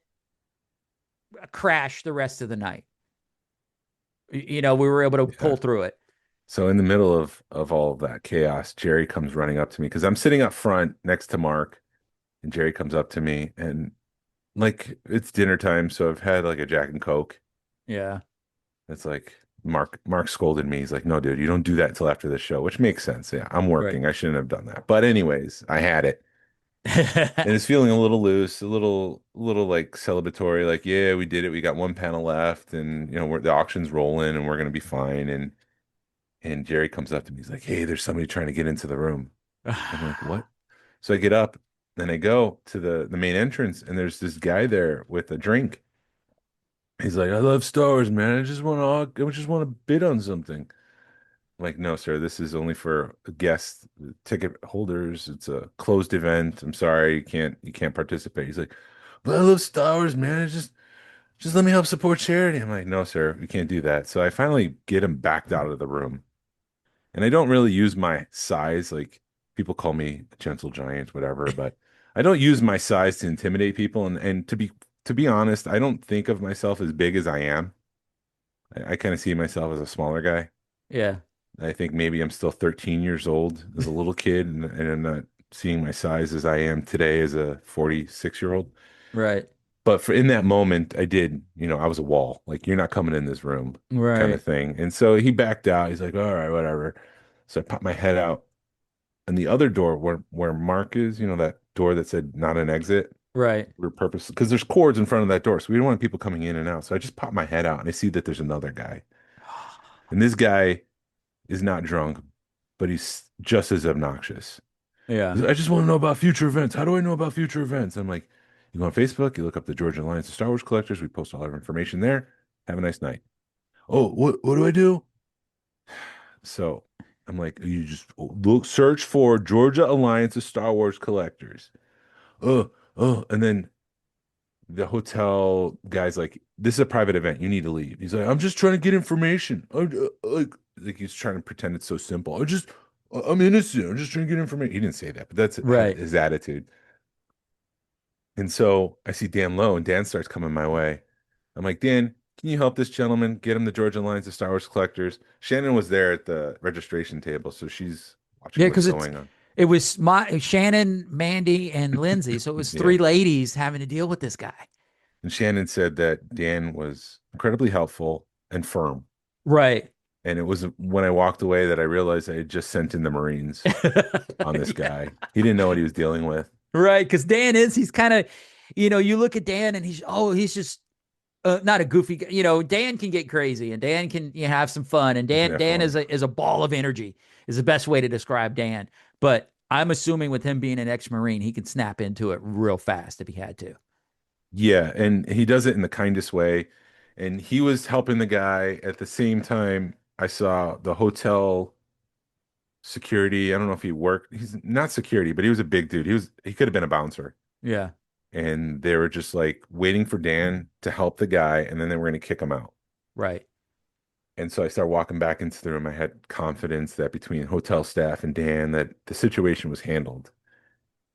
[SPEAKER 9] crash the rest of the night. We were able to pull through it.
[SPEAKER 10] So in the middle of all of that chaos, Jerry comes running up to me because I'm sitting up front next to Mark, and Jerry comes up to me, and like it's dinner time, so I've had like a Jack and Coke.
[SPEAKER 9] Yeah.
[SPEAKER 10] It's like Mark scolded me. He's like, no, dude, you don't do that until after the show, which makes sense. Yeah, I'm working. Right. I shouldn't have done that. But anyways, I had it. And it's feeling a little loose, a little like celebratory, like, yeah, we did it. We got 1 panel left, and the auction's rolling, and we're gonna be fine. And Jerry comes up to me. He's like, hey, there's somebody trying to get into the room. I'm like, what? So I get up, and I go to the main entrance, and there's this guy there with a drink. He's like, I love Star Wars, man. I just want to bid on something. I'm like, no, sir, this is only for guest ticket holders. It's a closed event. I'm sorry, you can't participate. He's like, but I love Star Wars, man. Just let me help support charity. I'm like, no, sir, we can't do that. So I finally get him backed out of the room. And I don't really use my size. Like people call me a gentle giant, whatever, but I don't use my size to intimidate people. And to be honest, I don't think of myself as big as I am. I kind of see myself as a smaller guy.
[SPEAKER 9] Yeah.
[SPEAKER 10] I think maybe I'm still 13 years old as a little kid, and I'm not seeing my size as I am today as a 46-year-old.
[SPEAKER 9] Right.
[SPEAKER 10] But in that moment, I did, I was a wall. Like, you're not coming in this room, kind of thing. And so he backed out. He's like, all right, whatever. So I popped my head out. And the other door where Mark is, that door that said not an exit.
[SPEAKER 9] Right.
[SPEAKER 10] We're purposely, because there's cords in front of that door. So we don't want people coming in and out. So I just pop my head out and I see that there's another guy. And this guy is not drunk, but he's just as obnoxious.
[SPEAKER 9] Yeah.
[SPEAKER 10] I just want to know about future events. How do I know about future events? I'm like, you go on Facebook, you look up the Georgia Alliance of Star Wars Collectors. We post all our information there. Have a nice night. Oh, what do I do? So I'm like, you just search for Georgia Alliance of Star Wars Collectors. And then the hotel guy's like, this is a private event. You need to leave. He's like, I'm just trying to get information. Like he's trying to pretend it's so simple. I'm innocent. I'm just trying to get information. He didn't say that, but that's his attitude. And so I see Dan Lowe, and Dan starts coming my way. I'm like, Dan, can you help this gentleman? Get him the Georgia Alliance of Star Wars Collectors. Shannon was there at the registration table, so she's watching what's going on.
[SPEAKER 9] It was Shannon, Mandy, and Lindsay. So it was three ladies having to deal with this guy.
[SPEAKER 10] And Shannon said that Dan was incredibly helpful and firm.
[SPEAKER 9] Right.
[SPEAKER 10] And it was when I walked away that I realized I had just sent in the Marines on this guy. He didn't know what he was dealing with.
[SPEAKER 9] Right. Because Dan he's kind of, you look at Dan and he's just not a goofy guy. Dan can get crazy and Dan can have some fun. And Dan is a ball of energy is the best way to describe Dan. But I'm assuming with him being an ex-Marine, he can snap into it real fast if he had to.
[SPEAKER 10] Yeah. And he does it in the kindest way. And he was helping the guy at the same time. I saw the hotel security. I don't know if he worked. He's not security, but he was a big dude. He could have been a bouncer.
[SPEAKER 9] Yeah.
[SPEAKER 10] And they were just like waiting for Dan to help the guy, and then they were going to kick him out.
[SPEAKER 9] Right.
[SPEAKER 10] And so I started walking back into the room. I had confidence that between hotel staff and Dan that the situation was handled.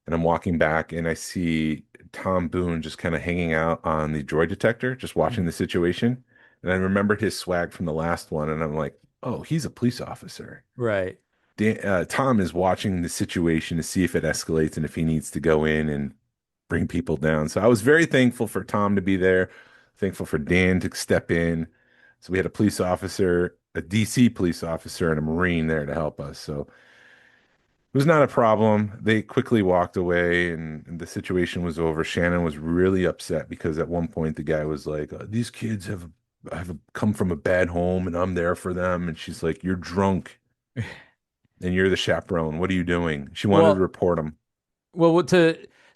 [SPEAKER 10] And I'm walking back and I see Tom Boone just kind of hanging out on the droid detector, just watching the situation. And I remembered his swag from the last one, and I'm like, oh, he's a police officer.
[SPEAKER 9] Right.
[SPEAKER 10] Tom is watching the situation to see if it escalates and if he needs to go in and bring people down. So I was very thankful for Tom to be there, thankful for Dan to step in. So we had a police officer, a DC police officer, and a Marine there to help us. So it was not a problem. They quickly walked away and the situation was over. Shannon was really upset because at one point the guy was like, these kids have come from a bad home and I'm there for them. And she's like, you're drunk and you're the chaperone. What are you doing? She wanted to report him.
[SPEAKER 9] Well,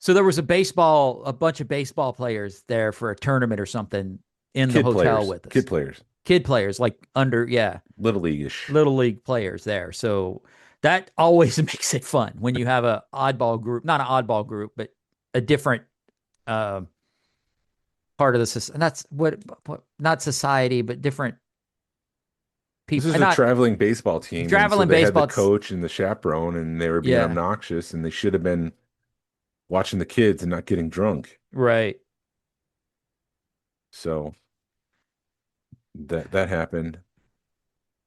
[SPEAKER 9] so there was a bunch of baseball players there for a tournament or something in the hotel with us. Kid players, like
[SPEAKER 10] Little League-ish.
[SPEAKER 9] Little League players there. So that always makes it fun when you have a oddball group, not an oddball group, but a different part of the society. And that's what not society, but different people.
[SPEAKER 10] This is a traveling baseball team. They had the coach and the chaperone, and they were being obnoxious, and they should have been watching the kids and not getting drunk.
[SPEAKER 9] Right.
[SPEAKER 10] So that happened.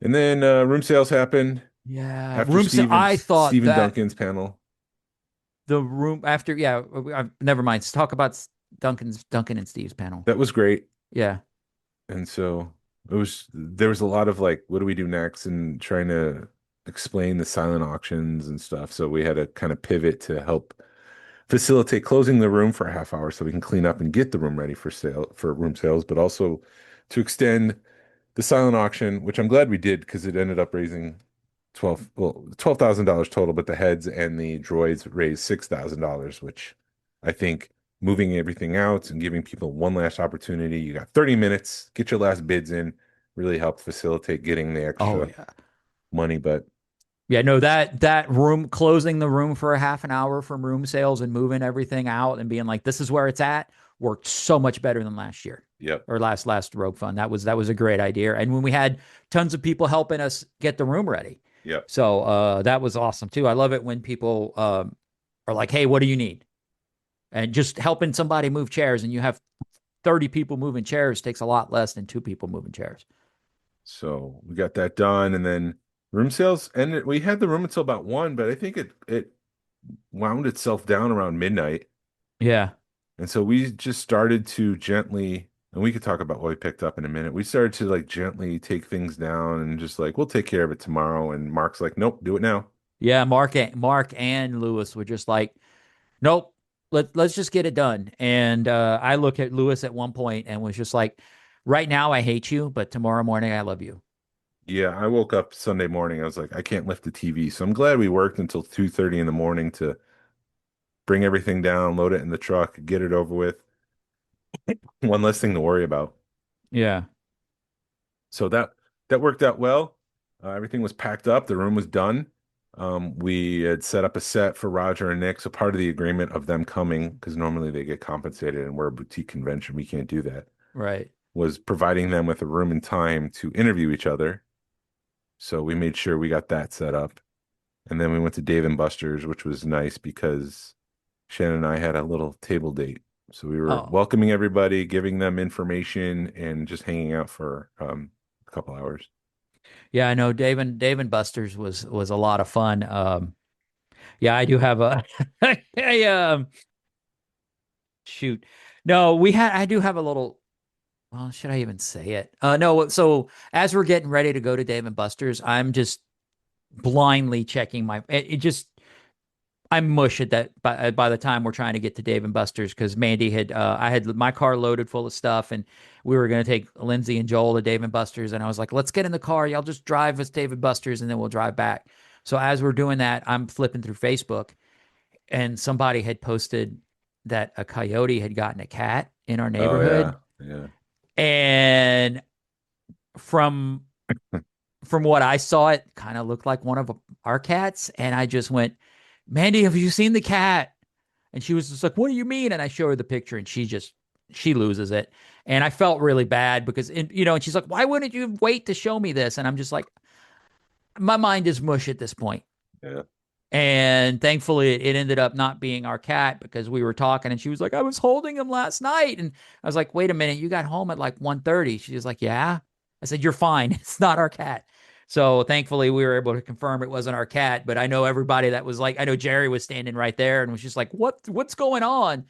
[SPEAKER 10] And then room sales happened.
[SPEAKER 9] Yeah.
[SPEAKER 10] After
[SPEAKER 9] I thought
[SPEAKER 10] Stephen
[SPEAKER 9] that
[SPEAKER 10] Duncan's panel.
[SPEAKER 9] The room after, never mind. Let's talk about Duncan and Steve's panel.
[SPEAKER 10] That was great.
[SPEAKER 9] Yeah.
[SPEAKER 10] And so there was a lot of like, what do we do next? And trying to explain the silent auctions and stuff. So we had to kind of pivot to help facilitate closing the room for a half hour so we can clean up and get the room ready for room sales, but also to extend the silent auction, which I'm glad we did because it ended up raising $12,000 total, but the heads and the droids raised $6,000, which I think moving everything out and giving people one last opportunity. You got 30 minutes, get your last bids in, really helped facilitate getting the extra money. But
[SPEAKER 9] that room, closing the room for a half an hour from room sales and moving everything out and being like, this is where it's at, worked so much better than last year.
[SPEAKER 10] Yep.
[SPEAKER 9] Or last Rogue Fun. That was a great idea. And when we had tons of people helping us get the room ready,
[SPEAKER 10] Yep.
[SPEAKER 9] So that was awesome too. I love it when people are like, hey, what do you need? And just helping somebody move chairs, and you have 30 people moving chairs takes a lot less than 2 people moving chairs.
[SPEAKER 10] So we got that done, and then room sales ended. We had the room until about 1, but I think it wound itself down around midnight.
[SPEAKER 9] Yeah.
[SPEAKER 10] And so we just started to gently, and we could talk about what we picked up in a minute. We started to like gently take things down and just like, we'll take care of it tomorrow. And Mark's like, nope, do it now.
[SPEAKER 9] Yeah, Mark and Lewis were just like, nope, let's just get it done. And I looked at Lewis at one point and was just like, right now I hate you, but tomorrow morning I love you.
[SPEAKER 10] Yeah, I woke up Sunday morning. I was like, I can't lift the TV. So I'm glad we worked until 2:30 in the morning to bring everything down, load it in the truck, get it over with. One less thing to worry about.
[SPEAKER 9] Yeah.
[SPEAKER 10] So that worked out well. Everything was packed up. The room was done. We had set up a set for Roger and Nick. So part of the agreement of them coming, because normally they get compensated and we're a boutique convention, we can't do that.
[SPEAKER 9] Right.
[SPEAKER 10] Was providing them with a room and time to interview each other. So we made sure we got that set up. And then we went to Dave & Buster's, which was nice because Shannon and I had a little table date. So we were welcoming everybody, giving them information, and just hanging out for a couple hours.
[SPEAKER 9] Yeah, I know Dave & Buster's was a lot of fun. Yeah, I do have a shoot. No, I do have a little. Well, should I even say it? No. So as we're getting ready to go to Dave & Buster's, I'm just blindly checking I'm mush at that by the time we're trying to get to Dave & Buster's, because Mandy I had my car loaded full of stuff, and we were going to take Lindsay and Joel to Dave & Buster's, and I was like, let's get in the car. Y'all just drive us to Dave & Buster's, and then we'll drive back. So as we're doing that, I'm flipping through Facebook, and somebody had posted that a coyote had gotten a cat in our neighborhood.
[SPEAKER 10] Oh, yeah.
[SPEAKER 9] And from what I saw, it kind of looked like one of our cats. And I just went, Mandy, have you seen the cat? And she was just like, what do you mean? And I show her the picture, and she loses it. And I felt really bad because, and she's like, why wouldn't you wait to show me this? And I'm just like, my mind is mush at this point.
[SPEAKER 10] Yeah.
[SPEAKER 9] And thankfully it ended up not being our cat, because we were talking and she was like, I was holding him last night. And I was like, wait a minute, you got home at like 1:30. She was like, yeah. I said, you're fine. It's not our cat. So thankfully we were able to confirm it wasn't our cat. But I know everybody that was like, I know Jerry was standing right there and was just like, what's going on?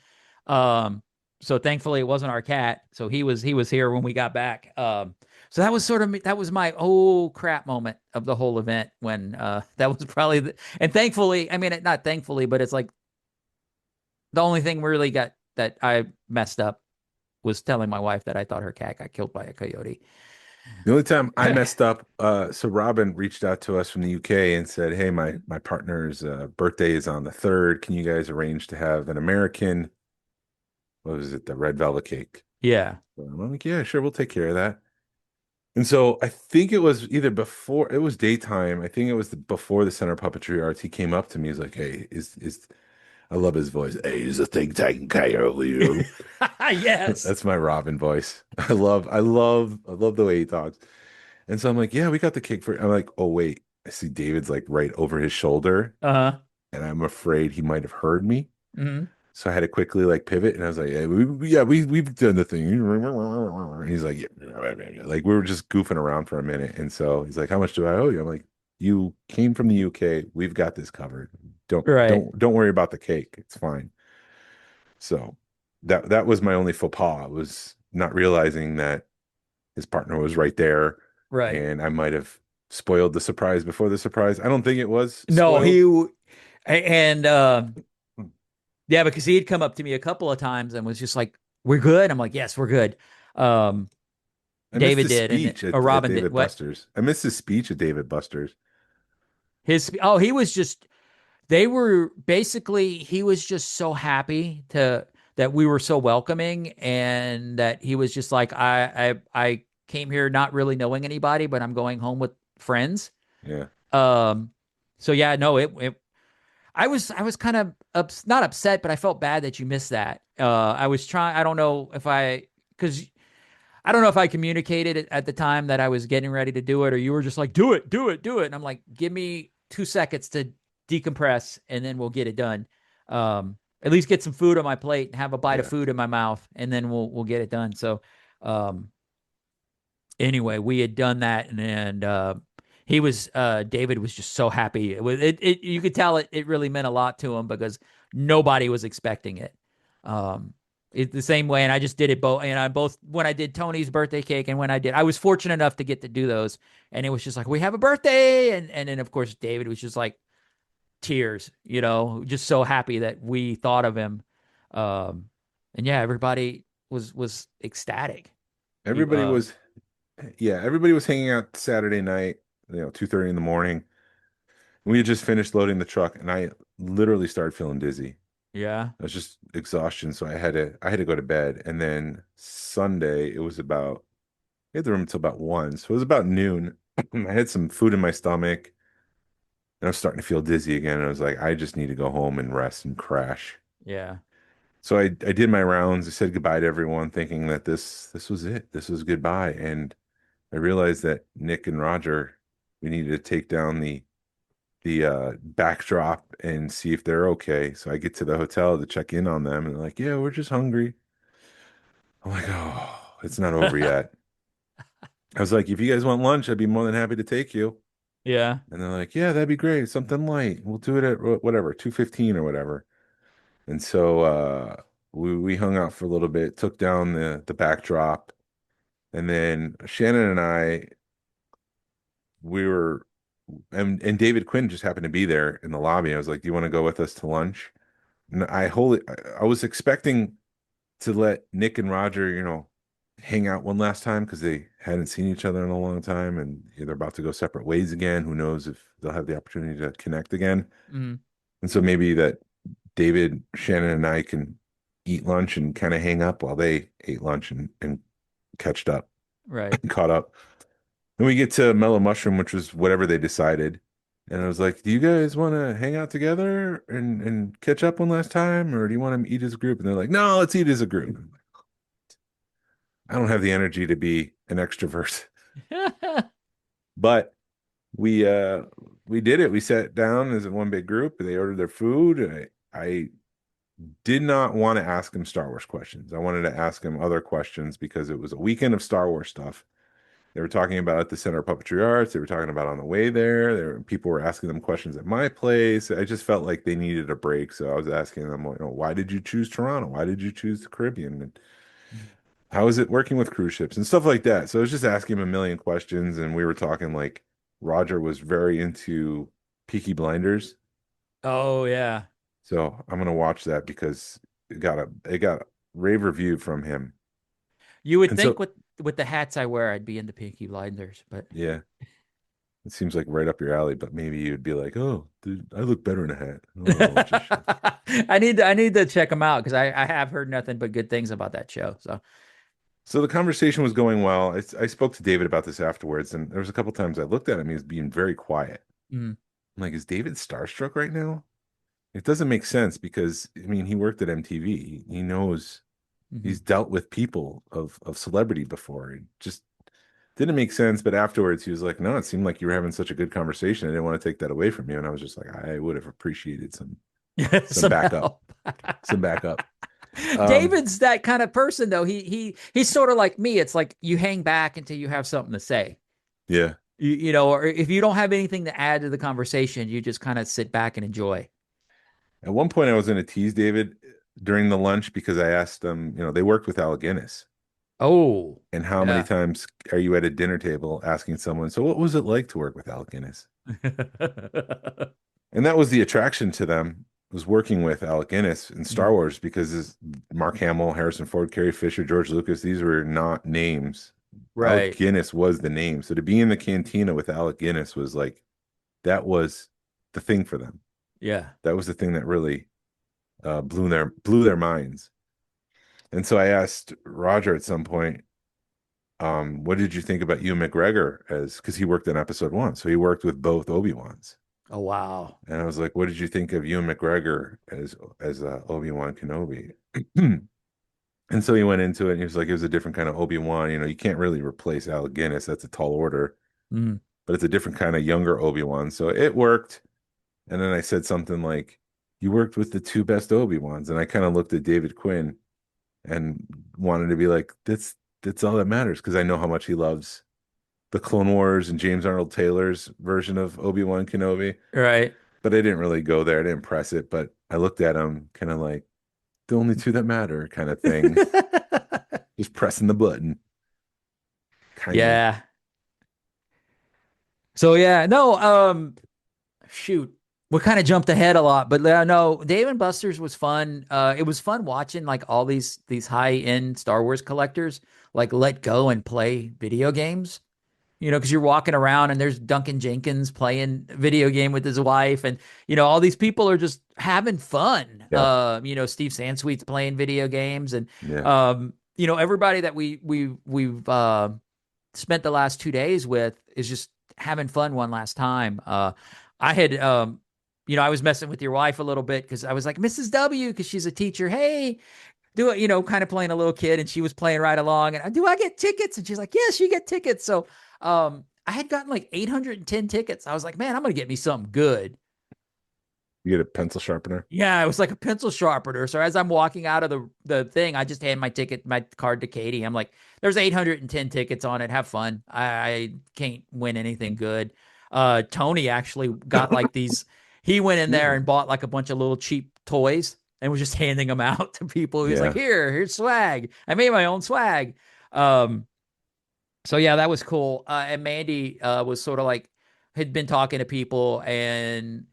[SPEAKER 9] So thankfully it wasn't our cat. So he was here when we got back. So that was my oh crap moment of the whole event, when that was probably and thankfully, I mean, not thankfully, but it's like the only thing really that I messed up was telling my wife that I thought her cat got killed by a coyote.
[SPEAKER 10] The only time I messed up, so Robin reached out to us from the UK and said, hey, my partner's birthday is on the 3rd. Can you guys arrange to have an American, what was it, the red velvet cake?
[SPEAKER 9] Yeah.
[SPEAKER 10] So I'm like, yeah, sure, we'll take care of that. And so I think it was either before, it was daytime. I think it was before the Center of Puppetry Arts. He came up to me. He's like, hey, I love his voice. Hey, is the thing taking care of you?
[SPEAKER 9] Yes.
[SPEAKER 10] That's my Robin voice. I love the way he talks. And so I'm like, yeah, we got the cake for, I'm like, oh, wait, I see David's like right over his shoulder.
[SPEAKER 9] Uh-huh.
[SPEAKER 10] And I'm afraid he might have heard me.
[SPEAKER 9] Mm-hmm.
[SPEAKER 10] So I had to quickly like pivot, and I was like, we've done the thing. And he's like, yeah. Like we were just goofing around for a minute. And so he's like, how much do I owe you? I'm like, you came from the UK. We've got this covered. Don't worry about the cake. It's fine. So that was my only faux pas, was not realizing that his partner was right there.
[SPEAKER 9] Right.
[SPEAKER 10] And I might have spoiled the surprise before the surprise. I don't think it was.
[SPEAKER 9] No, yeah, because he had come up to me a couple of times and was just like, we're good. I'm like, yes, we're good. David did. Or Robin did.
[SPEAKER 10] Buster's. I missed his speech at Dave & Buster's.
[SPEAKER 9] He was just, he was just so happy that we were so welcoming, and that he was just like, I came here not really knowing anybody, but I'm going home with friends.
[SPEAKER 10] Yeah.
[SPEAKER 9] So yeah, no, I was kind of not upset, but I felt bad that you missed that. I was trying, I don't know if because I don't know if I communicated it at the time that I was getting ready to do it, or you were just like, do it. And I'm like, give me 2 seconds to decompress and then we'll get it done. At least get some food on my plate and have a bite of food in my mouth, and then we'll get it done. So, anyway, we had done that, and he was, David was just so happy. You could tell it really meant a lot to him because nobody was expecting it. It's the same way. And I just did it both. And when I did Tony's birthday cake and I was fortunate enough to get to do those. And it was just like, we have a birthday. And then of course, David was just like tears, just so happy that we thought of him. And yeah, everybody was ecstatic.
[SPEAKER 10] Everybody was hanging out Saturday night, 2:30 in the morning. We had just finished loading the truck and I literally started feeling dizzy.
[SPEAKER 9] Yeah.
[SPEAKER 10] It was just exhaustion. So I had to go to bed. And then Sunday, we had the room until about 1. So it was about noon. I had some food in my stomach and I was starting to feel dizzy again. And I was like, I just need to go home and rest and crash.
[SPEAKER 9] Yeah.
[SPEAKER 10] So I did my rounds. I said goodbye to everyone thinking that this was it. This was goodbye. And I realized that Nick and Roger, we needed to take down the backdrop and see if they're okay. So I get to the hotel to check in on them and they're like, yeah, we're just hungry. I'm like, oh, it's not over yet. I was like, if you guys want lunch, I'd be more than happy to take you.
[SPEAKER 9] Yeah.
[SPEAKER 10] And they're like, yeah, that'd be great. Something light. We'll do it at whatever, 2:15 or whatever. And so we hung out for a little bit, took down the backdrop. And then Shannon and I, and David Quinn just happened to be there in the lobby. I was like, do you want to go with us to lunch? And I was expecting to let Nick and Roger, hang out one last time because they hadn't seen each other in a long time and they're about to go separate ways again. Who knows if they'll have the opportunity to connect again.
[SPEAKER 9] Mm-hmm.
[SPEAKER 10] And so maybe that David, Shannon, and I can eat lunch and kind of hang up while they ate lunch and catched up.
[SPEAKER 9] Right.
[SPEAKER 10] Caught up. Then we get to Mellow Mushroom, which was whatever they decided. And I was like, do you guys want to hang out together and catch up one last time? Or do you want to eat as a group? And they're like, no, let's eat as a group. I'm like, I don't have the energy to be an extrovert. But we did it. We sat down as one big group. They ordered their food. I did not want to ask them Star Wars questions. I wanted to ask them other questions because it was a weekend of Star Wars stuff. They were talking about at the Center of Puppetry Arts. They were talking about on the way there. People were asking them questions at my place. I just felt like they needed a break. So I was asking them, why did you choose Toronto? Why did you choose the Caribbean? And how is it working with cruise ships and stuff like that? So I was just asking him a million questions. And we were talking like Roger was very into Peaky Blinders.
[SPEAKER 9] Oh, yeah.
[SPEAKER 10] So I'm going to watch that because it got a rave review from him.
[SPEAKER 9] You would think with the hats I wear, I'd be into Peaky Blinders, but
[SPEAKER 10] yeah, it seems like right up your alley. But maybe you'd be like, "Oh, dude, I look better in a hat."
[SPEAKER 9] I need to check them out because I have heard nothing but good things about that show.
[SPEAKER 10] So the conversation was going well. I spoke to David about this afterwards, and there was a couple times I looked at him. He was being very quiet.
[SPEAKER 9] Mm.
[SPEAKER 10] I'm like, is David starstruck right now? It doesn't make sense because he worked at MTV. He knows. Mm-hmm. He's dealt with people of celebrity before. It just didn't make sense. But afterwards, he was like, no, it seemed like you were having such a good conversation. I didn't want to take that away from you. And I was just like, I would have appreciated some backup. Some backup.
[SPEAKER 9] David's that kind of person, though. He's sort of like me. It's like you hang back until you have something to say.
[SPEAKER 10] Yeah.
[SPEAKER 9] Or if you don't have anything to add to the conversation, you just kind of sit back and enjoy.
[SPEAKER 10] At one point, I was going to tease David during the lunch because I asked them, they worked with Alec Guinness.
[SPEAKER 9] Oh.
[SPEAKER 10] And how many times are you at a dinner table asking someone, so what was it like to work with Alec Guinness? And that was the attraction to them, was working with Alec Guinness in Star Wars because Mark Hamill, Harrison Ford, Carrie Fisher, George Lucas, these were not names.
[SPEAKER 9] Right.
[SPEAKER 10] Alec Guinness was the name. So to be in the cantina with Alec Guinness was like, that was the thing for them.
[SPEAKER 9] Yeah.
[SPEAKER 10] That was the thing that really blew their minds. And so I asked Roger at some point, what did you think about Ewan McGregor because he worked in episode 1. So he worked with both Obi-Wans.
[SPEAKER 9] Oh, wow.
[SPEAKER 10] And I was like, what did you think of Ewan McGregor as Obi-Wan Kenobi? And And so he went into it and he was like, it was a different kind of Obi-Wan. You know, you can't really replace Alec Guinness. That's a tall order.
[SPEAKER 9] Mm.
[SPEAKER 10] But it's a different kind of younger Obi-Wan. So it worked. And then I said something like, you worked with the two best Obi-Wans. And I kind of looked at David Quinn and wanted to be like, that's all that matters, because I know how much he loves the Clone Wars and James Arnold Taylor's version of Obi-Wan Kenobi.
[SPEAKER 9] Right.
[SPEAKER 10] But I didn't really go there. I didn't press it. But I looked at him kind of like, the only two that matter kind of thing. Just pressing the button.
[SPEAKER 9] Yeah. So yeah, no, shoot. We kind of jumped ahead a lot, but no, Dave and Buster's was fun. It was fun watching like all these high-end Star Wars collectors like let go and play video games. You know, because you're walking around and there's Duncan Jenkins playing a video game with his wife, and you know all these people are just having fun.
[SPEAKER 10] Yeah.
[SPEAKER 9] You know, Steve Sansweet's playing video games, and
[SPEAKER 10] Yeah.
[SPEAKER 9] you know, everybody that we've spent the last 2 days with is just having fun one last time. I had you know, I was messing with your wife a little bit because I was like, Mrs. W, because she's a teacher. Hey, do it, you know, kind of playing a little kid, and she was playing right along. And do I get tickets? And she's like, yes, you get tickets. So I had gotten like 810 tickets. I was like, man, I'm going to get me something good.
[SPEAKER 10] You get a pencil sharpener?
[SPEAKER 9] Yeah, it was like a pencil sharpener. So as I'm walking out of the thing, I just hand my card to Katie. I'm like, there's 810 tickets on it. Have fun. I can't win anything good. Tony actually got like these, he went in there and bought like a bunch of little cheap toys and was just handing them out to people. He was like, here's swag. I made my own swag. So yeah, that was cool. And Mandy was sort of like, had been talking to people, and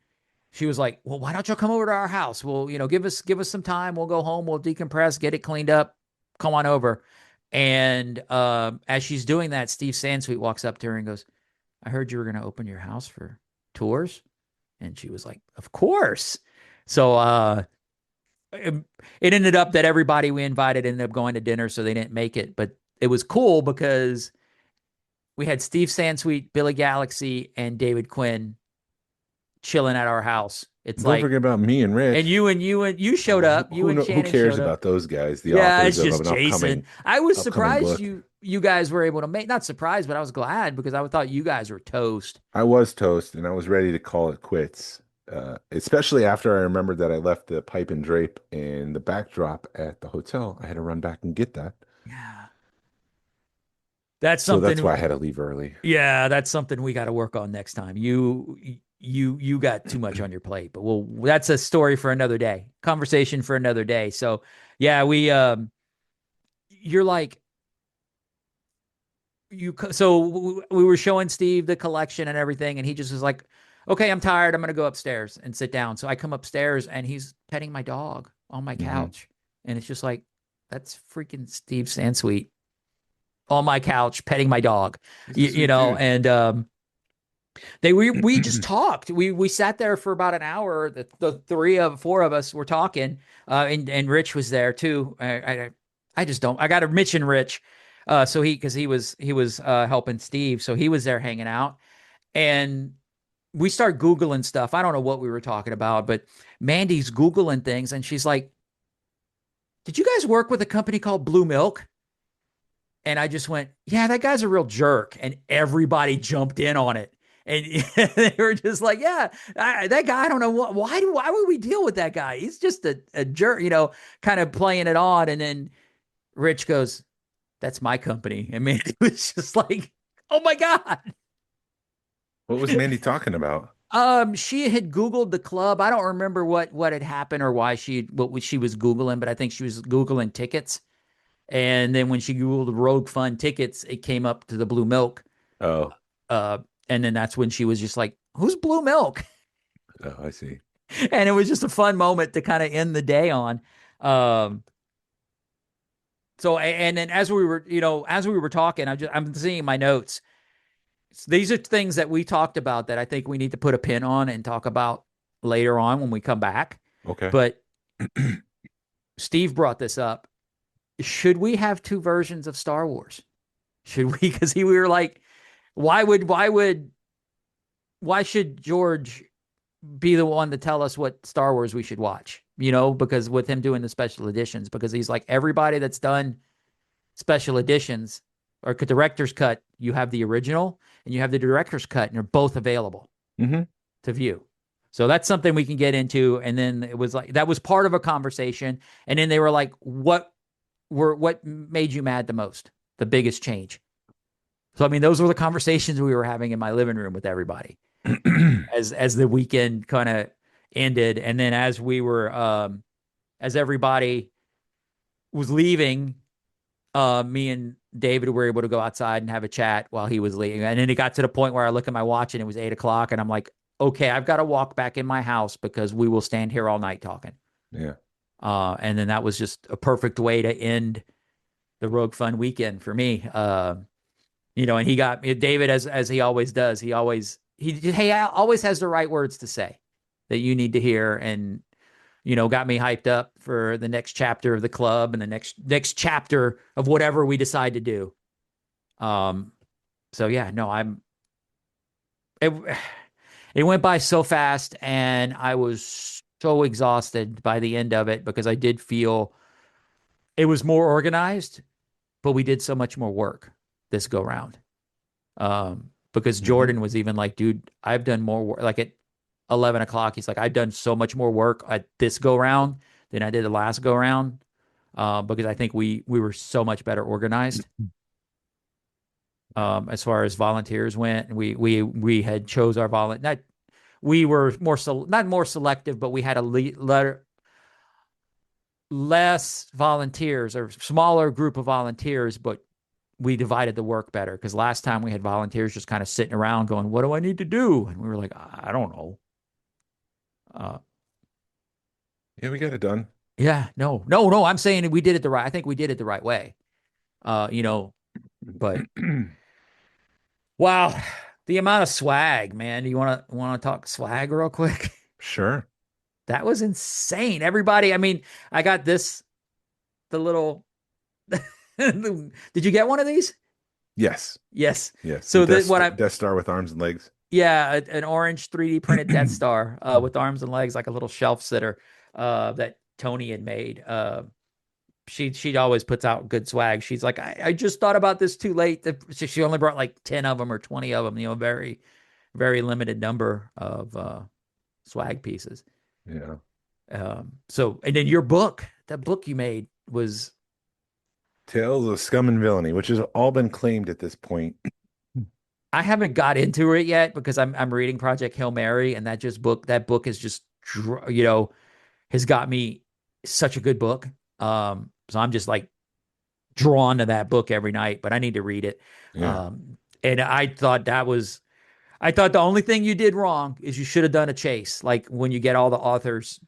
[SPEAKER 9] she was like, well, why don't you come over to our house? Well, you know, give us some time. We'll go home. We'll decompress, get it cleaned up. Come on over. And as she's doing that, Steve Sansweet walks up to her and goes, I heard you were going to open your house for tours. And she was like, of course. So it ended up that everybody we invited ended up going to dinner, so they didn't make it. But it was cool because we had Steve Sansweet, Billy Galaxy, and David Quinn chilling at our house. It's
[SPEAKER 10] Don't
[SPEAKER 9] like,
[SPEAKER 10] forget about me and Rich.
[SPEAKER 9] and you showed up. You and Shannon
[SPEAKER 10] who cares
[SPEAKER 9] showed up.
[SPEAKER 10] about those guys? The
[SPEAKER 9] Yeah,
[SPEAKER 10] authors
[SPEAKER 9] it's just
[SPEAKER 10] of an
[SPEAKER 9] Jason. I was surprised
[SPEAKER 10] book.
[SPEAKER 9] you guys were able to make, not surprised, but I was glad because I thought you guys were toast.
[SPEAKER 10] I was toast, and I was ready to call it quits. Especially after I remembered that I left the pipe and drape and the backdrop at the hotel. I had to run back and get that.
[SPEAKER 9] Yeah. That's something.
[SPEAKER 10] So that's why I had to leave early.
[SPEAKER 9] Yeah, that's something we got to work on next time. You got too much on your plate, but that's a story for another day. Conversation for another day. So, yeah, you're like, so we were showing Steve the collection and everything, and he just was like, okay, I'm tired. I'm going to go upstairs and sit down. So I come upstairs and he's petting my dog on my couch. And it's just like, that's freaking Steve Sansweet on my couch, petting my dog, you know, and, we just talked. We sat there for about an hour. The four of us were talking, and Rich was there too. I got to mention Rich. So he was helping Steve. So he was there hanging out, and we start Googling stuff. I don't know what we were talking about, but Mandy's Googling things, and she's like, did you guys work with a company called Blue Milk? And I just went, yeah, that guy's a real jerk. And everybody jumped in on it. And they were just like, yeah, that guy, I don't know why would we deal with that guy? He's just a jerk, you know, kind of playing it on. And then Rich goes, that's my company. And Mandy was just like, oh my God.
[SPEAKER 10] What was Mandy talking about?
[SPEAKER 9] She had Googled the club. I don't remember what had happened or what she was Googling, but I think she was Googling tickets. And then when she Googled Rogue Fun tickets, it came up to the Blue Milk.
[SPEAKER 10] Oh.
[SPEAKER 9] And then that's when she was just like, who's Blue Milk?
[SPEAKER 10] Oh, I see.
[SPEAKER 9] And it was just a fun moment to kind of end the day on. So, and then as we were talking, I'm seeing my notes. These are things that we talked about that I think we need to put a pin on and talk about later on when we come back.
[SPEAKER 10] Okay.
[SPEAKER 9] But Steve brought this up. Should we have two versions of Star Wars? Should we? Because we were like, why should George be the one to tell us what Star Wars we should watch, because with him doing the special editions, because he's like, everybody that's done special editions or director's cut, you have the original and you have the director's cut, and they're both available to view. So that's something we can get into. And then it was like, that was part of a conversation. And then they were like, what made you mad the most? The biggest change. So, I mean, those were the conversations we were having in my living room with everybody as the weekend kind of ended. And then as we were, as everybody was leaving, me and David were able to go outside and have a chat while he was leaving. And then it got to the point where I look at my watch and it was 8:00, and I'm like, okay, I've got to walk back in my house because we will stand here all night talking.
[SPEAKER 10] Yeah.
[SPEAKER 9] And then that was just a perfect way to end the Rogue Fun weekend for me. And he got David, as he always does. He always has the right words to say that you need to hear, and got me hyped up for the next chapter of the club and the next chapter of whatever we decide to do. So yeah, no, it went by so fast, and I was so exhausted by the end of it because I did feel it was more organized, but we did so much more work this go round. Because Jordan was even like, dude, I've done more work. Like at 11:00, he's like, I've done so much more work at this go round than I did the last go round. Because I think we were so much better organized. As far as volunteers went, we had chose our volunteer. We were not more selective, but we had less volunteers or smaller group of volunteers, but we divided the work better. Because last time we had volunteers just kind of sitting around going, what do I need to do? And we were like, I don't know.
[SPEAKER 10] Yeah, we got it done.
[SPEAKER 9] Yeah, no. I'm saying we did it I think we did it the right way. But wow, the amount of swag, man. Do you want to talk swag real quick?
[SPEAKER 10] Sure.
[SPEAKER 9] That was insane. Everybody, I mean, I got the little, did you get one of these?
[SPEAKER 10] Yes.
[SPEAKER 9] So
[SPEAKER 10] Death Star with arms and legs.
[SPEAKER 9] Yeah, an orange 3D printed Death Star with arms and legs, like a little shelf sitter that Tony had made. She always puts out good swag. She's like, I just thought about this too late. She only brought like 10 of them or 20 of them, very, very limited number of swag pieces.
[SPEAKER 10] Yeah.
[SPEAKER 9] So, and then your book, that book you made was
[SPEAKER 10] Tales of Scum and Villainy, which has all been claimed at this point.
[SPEAKER 9] I haven't got into it yet because I'm reading Project Hail Mary, and that book is just, has got me such a good book. So I'm just like drawn to that book every night, but I need to read it.
[SPEAKER 10] Yeah.
[SPEAKER 9] And I thought the only thing you did wrong is you should have done a chase. Like when you get all the authors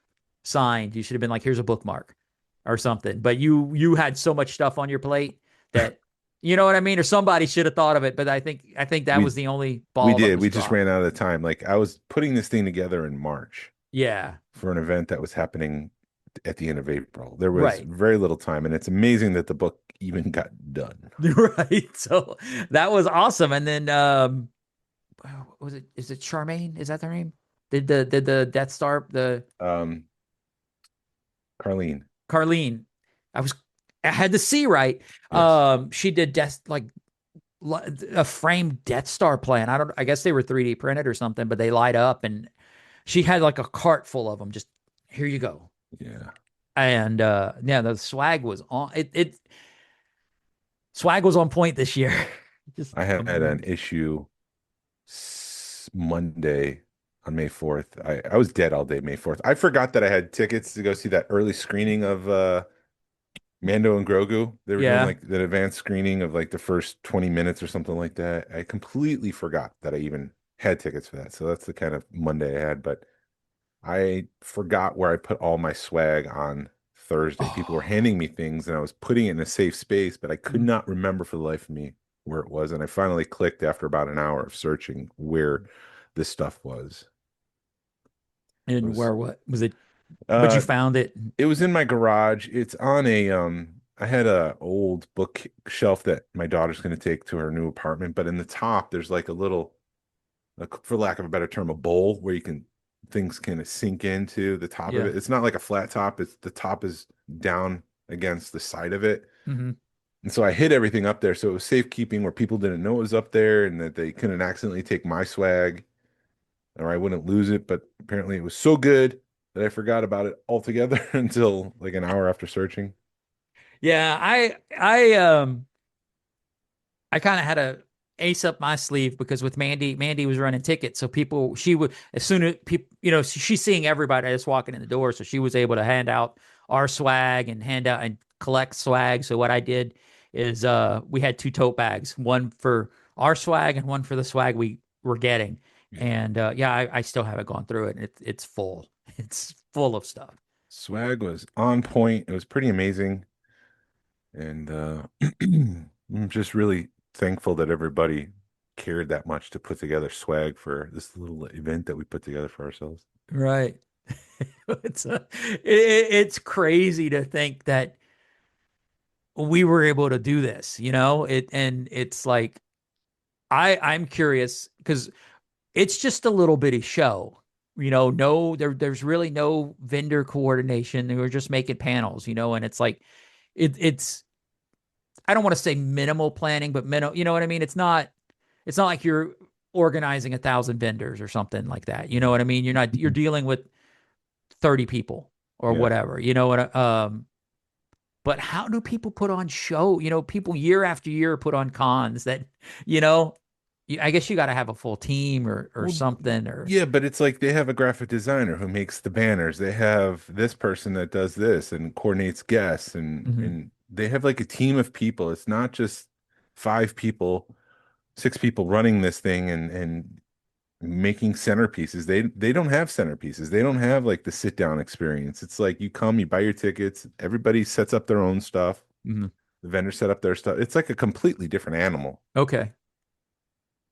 [SPEAKER 9] signed, you should have been like, here's a bookmark or something. But you had so much stuff on your plate that, you know what I mean? Or somebody should have thought of it. But I think that was the only ball.
[SPEAKER 10] We did. We just ran out of time. Like I was putting this thing together in March.
[SPEAKER 9] Yeah.
[SPEAKER 10] For an event that was happening at the end of April. There was very little time, and it's amazing that the book even got done.
[SPEAKER 9] Right. So that was awesome. And then is it Charmaine? Is that their name? Did the Death Star
[SPEAKER 10] Carlene.
[SPEAKER 9] I had to see right. Yes. She did a framed Death Star plan. I guess they were 3D printed or something, but they light up, and she had like a cart full of them. Just here you go.
[SPEAKER 10] Yeah.
[SPEAKER 9] And the swag was on it. Swag was on point this year.
[SPEAKER 10] I had an issue Monday on May 4th. I was dead all day May 4th. I forgot that I had tickets to go see that early screening of Mando and Grogu. They were doing like the advanced screening of like the first 20 minutes or something like that. I completely forgot that I even had tickets for that. So that's the kind of Monday I had, but I forgot where I put all my swag on Thursday. People were handing me things and I was putting it in a safe space, but I could not remember for the life of me where it was. And I finally clicked after about an hour of searching where this stuff was.
[SPEAKER 9] And where what was it? But you found it?
[SPEAKER 10] It was in my garage. It's on I had a old bookshelf that my daughter's going to take to her new apartment, but in the top there's like a little, for lack of a better term, a bowl where you can things kind of sink into the top of it. It's not like a flat top. It's the top is down against the side of it.
[SPEAKER 9] Mm-hmm.
[SPEAKER 10] And so I hid everything up there. So it was safekeeping where people didn't know it was up there and that they couldn't accidentally take my swag or I wouldn't lose it. But apparently it was so good that I forgot about it altogether until like an hour after searching.
[SPEAKER 9] Yeah, I kind of had a ace up my sleeve because with Mandy was running tickets. So she would, as soon as people, she's seeing everybody just walking in the door. So she was able to hand out our swag and hand out and collect swag. So what I did is, we had 2 tote bags, one for our swag and one for the swag we were getting. And, I still haven't gone through it. It's full. It's full of stuff.
[SPEAKER 10] Swag was on point. It was pretty amazing. And, I'm just really thankful that everybody cared that much to put together swag for this little event that we put together for ourselves.
[SPEAKER 9] Right. It's crazy to think that we were able to do this, and it's like, I'm curious because it's just a little bitty show, there's really no vendor coordination. They were just making panels, and it's like, it's, I don't want to say minimal planning, but you know what I mean? It's not like you're organizing 1,000 vendors or something like that. You know what I mean? You're dealing with 30 people or whatever, but how do people put on show? People year after year put on cons that, I guess you got to have a full team or something.
[SPEAKER 10] Yeah, but it's like they have a graphic designer who makes the banners. They have this person that does this and coordinates guests and they have like a team of people. It's not just 5 people, 6 people running this thing and making centerpieces. They don't have centerpieces. They don't have like the sit down experience. It's like you come, you buy your tickets, everybody sets up their own stuff.
[SPEAKER 9] Mm-hmm.
[SPEAKER 10] The vendors set up their stuff. It's like a completely different animal.
[SPEAKER 9] Okay.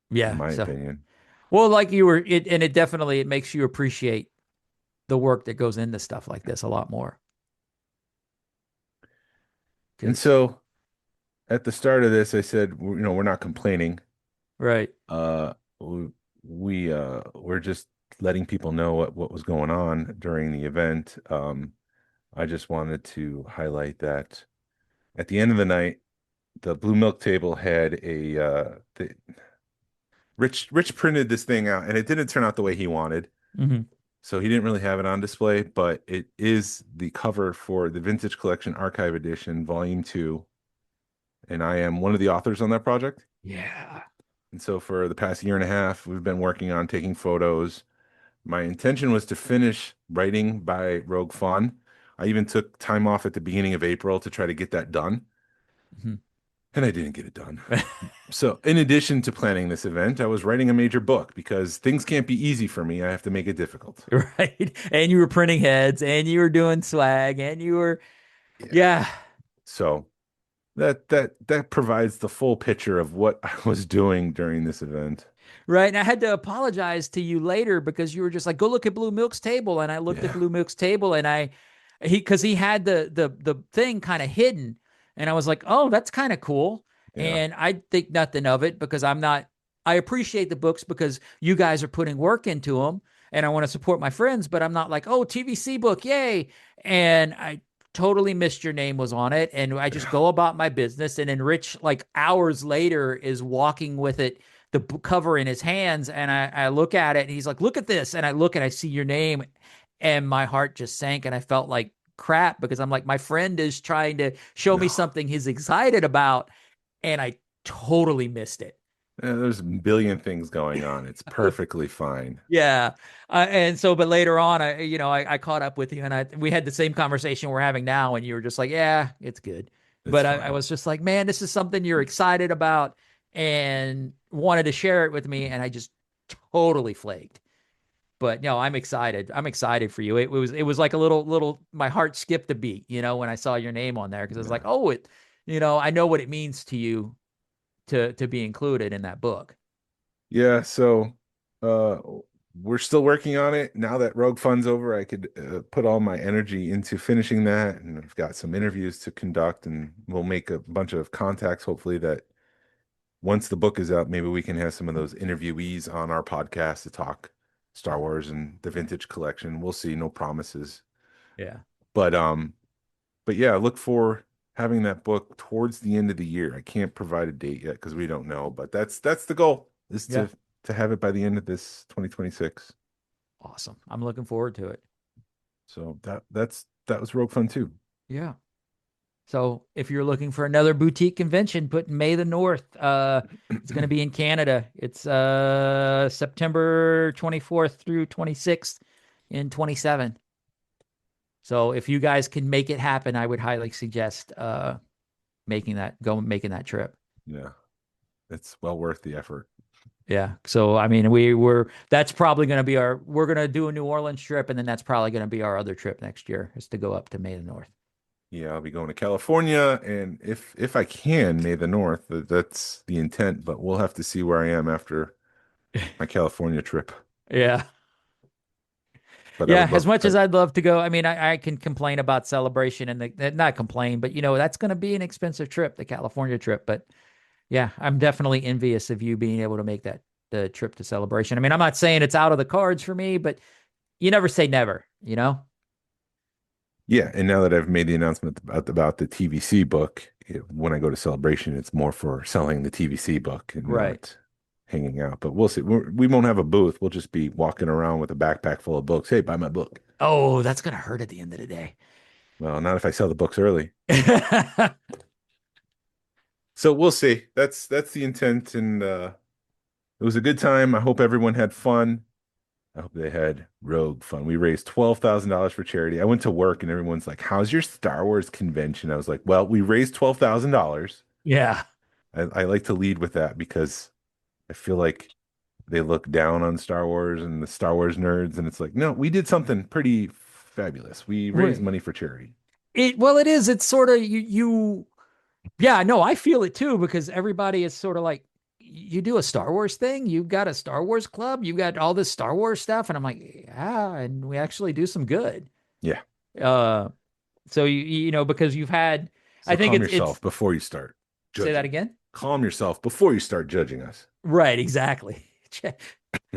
[SPEAKER 9] Yeah.
[SPEAKER 10] In my opinion.
[SPEAKER 9] Well, like it definitely, it makes you appreciate the work that goes into stuff like this a lot more.
[SPEAKER 10] And so at the start of this, I said, we're not complaining.
[SPEAKER 9] Right.
[SPEAKER 10] We're just letting people know what was going on during the event. I just wanted to highlight that at the end of the night, the Blue Milk table had Rich printed this thing out and it didn't turn out the way he wanted.
[SPEAKER 9] Mm-hmm.
[SPEAKER 10] So he didn't really have it on display, but it is the cover for the Vintage Collection Archive Edition, Volume 2. And I am one of the authors on that project.
[SPEAKER 9] Yeah.
[SPEAKER 10] And so for the past year and a half, we've been working on taking photos. My intention was to finish writing by Rogue Fun. I even took time off at the beginning of April to try to get that done.
[SPEAKER 9] Mm-hmm.
[SPEAKER 10] And I didn't get it done. So in addition to planning this event, I was writing a major book because things can't be easy for me. I have to make it difficult.
[SPEAKER 9] Right. And you were printing heads and you were doing swag and you were, yeah.
[SPEAKER 10] So that provides the full picture of what I was doing during this event.
[SPEAKER 9] Right. And I had to apologize to you later because you were just like, go look at Blue Milk's table. And I looked at Blue Milk's table and because he had the thing kind of hidden. And I was like, oh, that's kind of cool. Yeah. And I think nothing of it because I appreciate the books because you guys are putting work into them and I want to support my friends, but I'm not like, oh, TVC book, yay. And I totally missed your name was on it. And I just go about my business. And then Rich, like hours later, is walking with it, the cover in his hands. And I look at it and he's like, look at this. And I look and I see your name and my heart just sank. And I felt like crap because I'm like, my friend is trying to show me something he's excited about. And I totally missed it.
[SPEAKER 10] There's a billion things going on. It's perfectly fine.
[SPEAKER 9] Yeah. And so, but later on, I caught up with you and we had the same conversation we're having now. And you were just like, yeah, it's good. But I was just like, man, this is something you're excited about and wanted to share it with me. And I just totally flaked. But no, I'm excited. I'm excited for you. It was like a little, my heart skipped a beat, when I saw your name on there. Cause I was like, oh, I know what it means to you to be included in that book.
[SPEAKER 10] Yeah. So, we're still working on it. Now that Rogue Fun's over, I could put all my energy into finishing that. And I've got some interviews to conduct and we'll make a bunch of contacts. Hopefully that once the book is out, maybe we can have some of those interviewees on our podcast to talk Star Wars and the vintage collection. We'll see. No promises.
[SPEAKER 9] Yeah.
[SPEAKER 10] But yeah, look for having that book towards the end of the year. I can't provide a date yet because we don't know, but that's the goal, is to have it by the end of this 2026.
[SPEAKER 9] Awesome. I'm looking forward to it.
[SPEAKER 10] So that was Rogue Fun 2.
[SPEAKER 9] Yeah. So if you're looking for another boutique convention, put May the North. It's going to be in Canada. It's September 24th through 26th in 27. So if you guys can make it happen, I would highly suggest making that trip.
[SPEAKER 10] Yeah. It's well worth the effort.
[SPEAKER 9] Yeah. So, I mean, that's probably going to be we're going to do a New Orleans trip, and then that's probably going to be our other trip next year, is to go up to May the North.
[SPEAKER 10] Yeah, I'll be going to California, and if I can, May the North, that's the intent, but we'll have to see where I am after my California trip.
[SPEAKER 9] Yeah.
[SPEAKER 10] But
[SPEAKER 9] yeah, as much as I'd love to go, I mean, I can complain about Celebration and not complain, but that's going to be an expensive trip, the California trip. But yeah, I'm definitely envious of you being able to make the trip to Celebration. I mean, I'm not saying it's out of the cards for me, but you never say never,
[SPEAKER 10] Yeah, and now that I've made the announcement about the TVC book, when I go to Celebration, it's more for selling the TVC book and not hanging out. But we'll see. We won't have a booth. We'll just be walking around with a backpack full of books. Hey, buy my book.
[SPEAKER 9] Oh, that's going to hurt at the end of the day.
[SPEAKER 10] Well, not if I sell the books early. So we'll see. That's the intent, and it was a good time. I hope everyone had fun. I hope they had Rogue fun. We raised $12,000 for charity. I went to work and everyone's like, how's your Star Wars convention? I was like, well, we raised $12,000.
[SPEAKER 9] Yeah.
[SPEAKER 10] I like to lead with that because I feel like they look down on Star Wars and the Star Wars nerds. And it's like, no, we did something pretty fabulous. We raised money for charity.
[SPEAKER 9] It is. It's sort of yeah, no, I feel it too, because everybody is sort of like, you do a Star Wars thing, you've got a Star Wars club, you got all this Star Wars stuff. And I'm like, yeah, and we actually do some good.
[SPEAKER 10] Yeah.
[SPEAKER 9] So because you've had,
[SPEAKER 10] so I think calm yourself before you start judging.
[SPEAKER 9] Say that again.
[SPEAKER 10] Calm yourself before you start judging us.
[SPEAKER 9] Right. Exactly.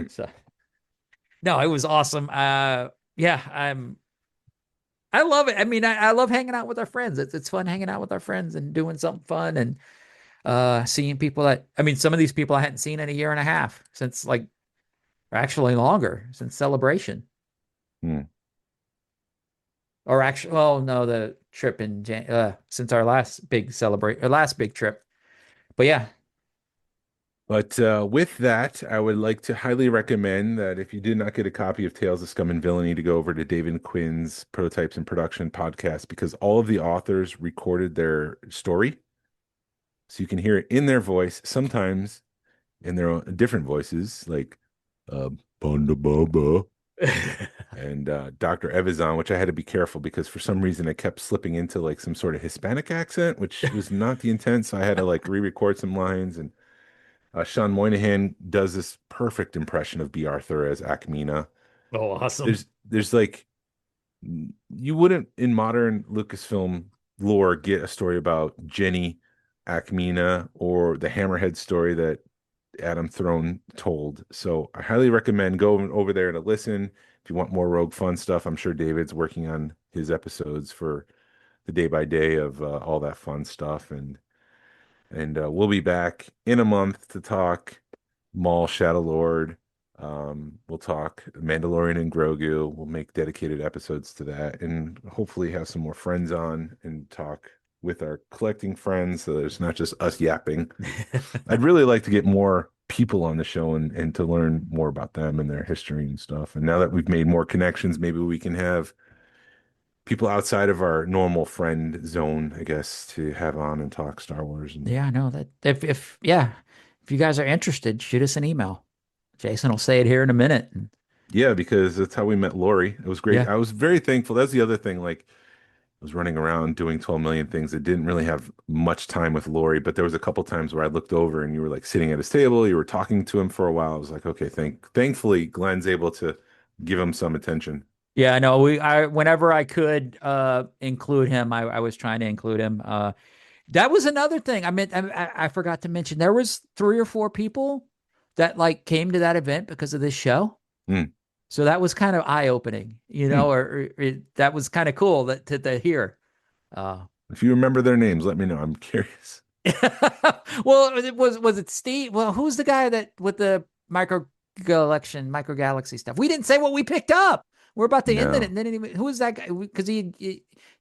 [SPEAKER 9] So, no, it was awesome. Yeah, I love it. I mean, I love hanging out with our friends. It's fun hanging out with our friends and doing something fun and seeing people some of these people I hadn't seen in a year and a half since actually longer, since Celebration. Or actually, no, the trip in since our last big trip. But yeah.
[SPEAKER 10] But with that, I would like to highly recommend that if you did not get a copy of Tales of Scum and Villainy, to go over to David Quinn's Prototypes in Production podcast, because all of the authors recorded their story. So you can hear it in their voice, sometimes in their own different voices, like Bonda Baba and Dr. Evazan, which I had to be careful because for some reason I kept slipping into some sort of Hispanic accent, which was not the intent. So I had to re-record some lines. And Sean Moynihan does this perfect impression of B. Arthur as Ackmena.
[SPEAKER 9] Oh, awesome.
[SPEAKER 10] There's you wouldn't in modern Lucasfilm lore get a story about Jenny Ackmena or the Hammerhead story that Adam Throne told. So I highly recommend going over there to listen. If you want more Rogue Fun stuff, I'm sure David's working on his episodes for the day by day of all that fun stuff. And we'll be back in a month to talk Maul, Shadow Lord. We'll talk Mandalorian and Grogu. We'll make dedicated episodes to that and hopefully have some more friends on and talk with our collecting friends, so there's not just us yapping. I'd really like to get more people on the show and to learn more about them and their history and stuff. And now that we've made more connections, maybe we can have people outside of our normal friend zone, I guess, to have on and talk Star Wars. And
[SPEAKER 9] yeah, I know that if you guys are interested, shoot us an email. Jason will say it here in a minute.
[SPEAKER 10] Yeah, because that's how we met Lori. It was great.
[SPEAKER 9] Yeah.
[SPEAKER 10] I was very thankful. That's the other thing. I was running around doing 12 million things. I didn't really have much time with Lori, but there was a couple times where I looked over and you were sitting at his table. You were talking to him for a while. I was like, okay, thankfully Glenn's able to give him some attention.
[SPEAKER 9] Yeah, no, whenever I could include him, I was trying to include him. That was another thing. I forgot to mention, there was 3 or 4 people that came to that event because of this show. So that was kind of eye-opening, or that was kind of cool to hear.
[SPEAKER 10] If you remember their names, let me know. I'm curious.
[SPEAKER 9] Well, was it Steve? Well, who's the guy that with the micro galaxy stuff? We didn't say what we picked up. We're about to end it, and then who was that guy? Because he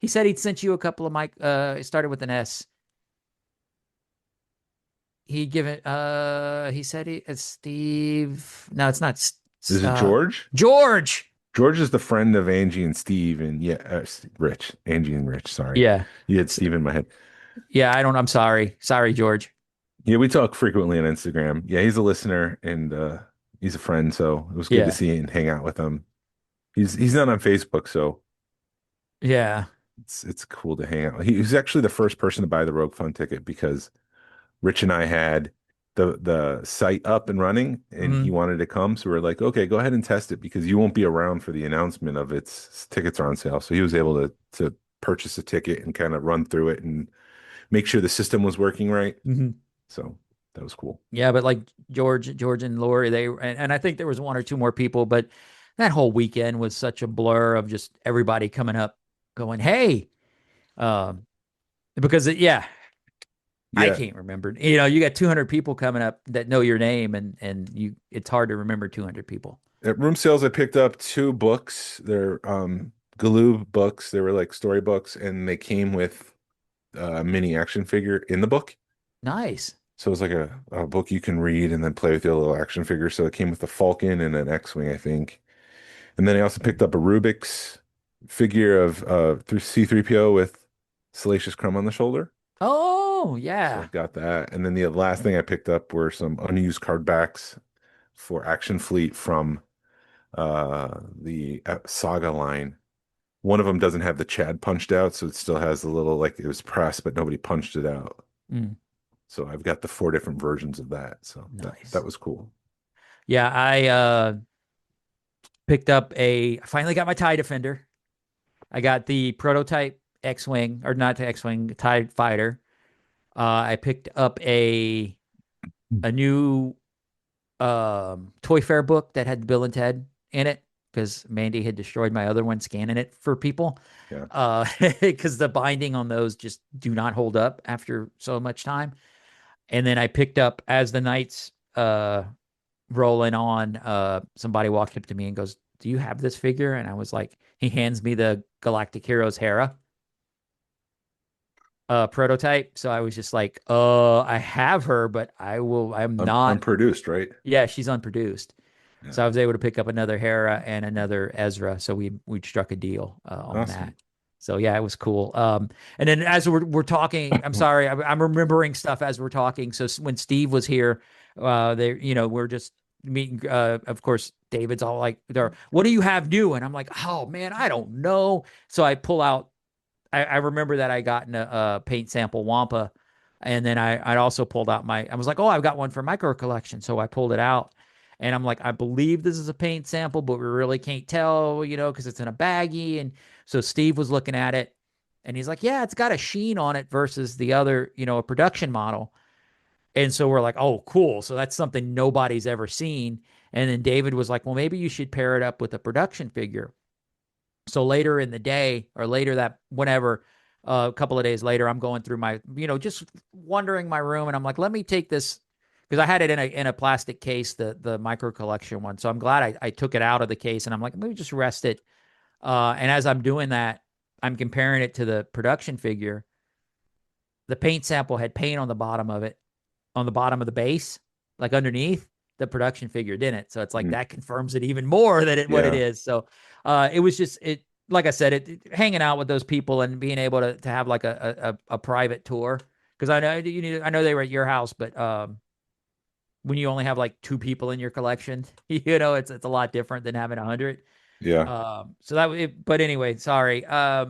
[SPEAKER 9] said he'd sent you a couple of it started with an S. He said it's Steve. No, it's not.
[SPEAKER 10] Is it George?
[SPEAKER 9] George.
[SPEAKER 10] George is the friend of Angie and Steve, and Rich. Angie and Rich. Sorry.
[SPEAKER 9] Yeah.
[SPEAKER 10] You had Steve in my head.
[SPEAKER 9] Yeah, I'm sorry. Sorry, George.
[SPEAKER 10] Yeah, we talk frequently on Instagram. Yeah, he's a listener and he's a friend, so it was good to see and hang out with him. He's not on Facebook, so
[SPEAKER 9] yeah,
[SPEAKER 10] it's cool to hang out. He was actually the first person to buy the Rogue Fun ticket because Rich and I had the site up and running, and he wanted to come, so we're like, okay, go ahead and test it because you won't be around for the announcement of its tickets are on sale. So he was able to purchase a ticket and kind of run through it and make sure the system was working right. So that was cool.
[SPEAKER 9] Yeah, but like George and Lori, and I think there was one or two more people, but that whole weekend was such a blur of just everybody coming up going, hey, because I can't remember. You got 200 people coming up that know your name, and it's hard to remember 200 people.
[SPEAKER 10] At room sales, I picked up 2 books. They're Galoob books. They were like storybooks, and they came with a mini action figure in the book.
[SPEAKER 9] Nice.
[SPEAKER 10] So it's like a book you can read and then play with your little action figure. So it came with a Falcon and an X-Wing, I think. And then I also picked up a Rubik's figure of C-3PO with Salacious Crumb on the shoulder.
[SPEAKER 9] Oh, yeah.
[SPEAKER 10] So I got that. And then the last thing I picked up were some unused card backs for Action Fleet from the Saga line. One of them doesn't have the Chad punched out, so it still has the little, like it was pressed, but nobody punched it out. So I've got the 4 different versions of that. So
[SPEAKER 9] nice.
[SPEAKER 10] that was cool.
[SPEAKER 9] Yeah, I picked up I finally got my TIE Defender. I got the prototype X-Wing, or not the X-Wing, TIE Fighter. I picked up a new Toy Fair book that had Bill and Ted in it because Mandy had destroyed my other one scanning it for people.
[SPEAKER 10] Yeah.
[SPEAKER 9] Because the binding on those just do not hold up after so much time. And then I picked up, as the night's rolling on, somebody walked up to me and goes, do you have this figure? And I was like, he hands me the Galactic Heroes Hera prototype. So I was just like, I have her, but I'm not
[SPEAKER 10] unproduced, right?
[SPEAKER 9] Yeah, she's unproduced.
[SPEAKER 10] Yeah.
[SPEAKER 9] So I was able to pick up another Hera and another Ezra. So we struck a deal on that. So yeah, it was cool. And then as we're talking, I'm sorry, I'm remembering stuff as we're talking. So when Steve was here, we're just meeting. Of course, David's all like, "What do you have new?" And I'm like, "Oh man, I don't know." So I pull out. I remember that I got in a paint sample Wampa, and then I also pulled out I was like, "Oh, I've got one for micro collection." So I pulled it out. And I'm like, I believe this is a paint sample, but we really can't tell, because it's in a baggie. And so Steve was looking at it and he's like, yeah, it's got a sheen on it versus the other, a production model. And so we're like, oh, cool. So that's something nobody's ever seen. And then David was like, well, maybe you should pair it up with a production figure. So later in the day, or later that whenever, a couple of days later, I'm going through my, just wandering my room. And I'm like, let me take this. Because I had it in a plastic case, the micro collection one. So I'm glad I took it out of the case, and I'm like, let me just rest it. And as I'm doing that, I'm comparing it to the production figure. The paint sample had paint on the bottom of it, on the bottom of the base, like underneath. The production figure didn't. So it's like that confirms it even more that what it is. So it was just like I said, hanging out with those people and being able to have like a private tour. Because I know they were at your house, but when you only have like 2 people in your collection, it's a lot different than having 100.
[SPEAKER 10] Yeah.
[SPEAKER 9] But anyway, sorry. Yeah,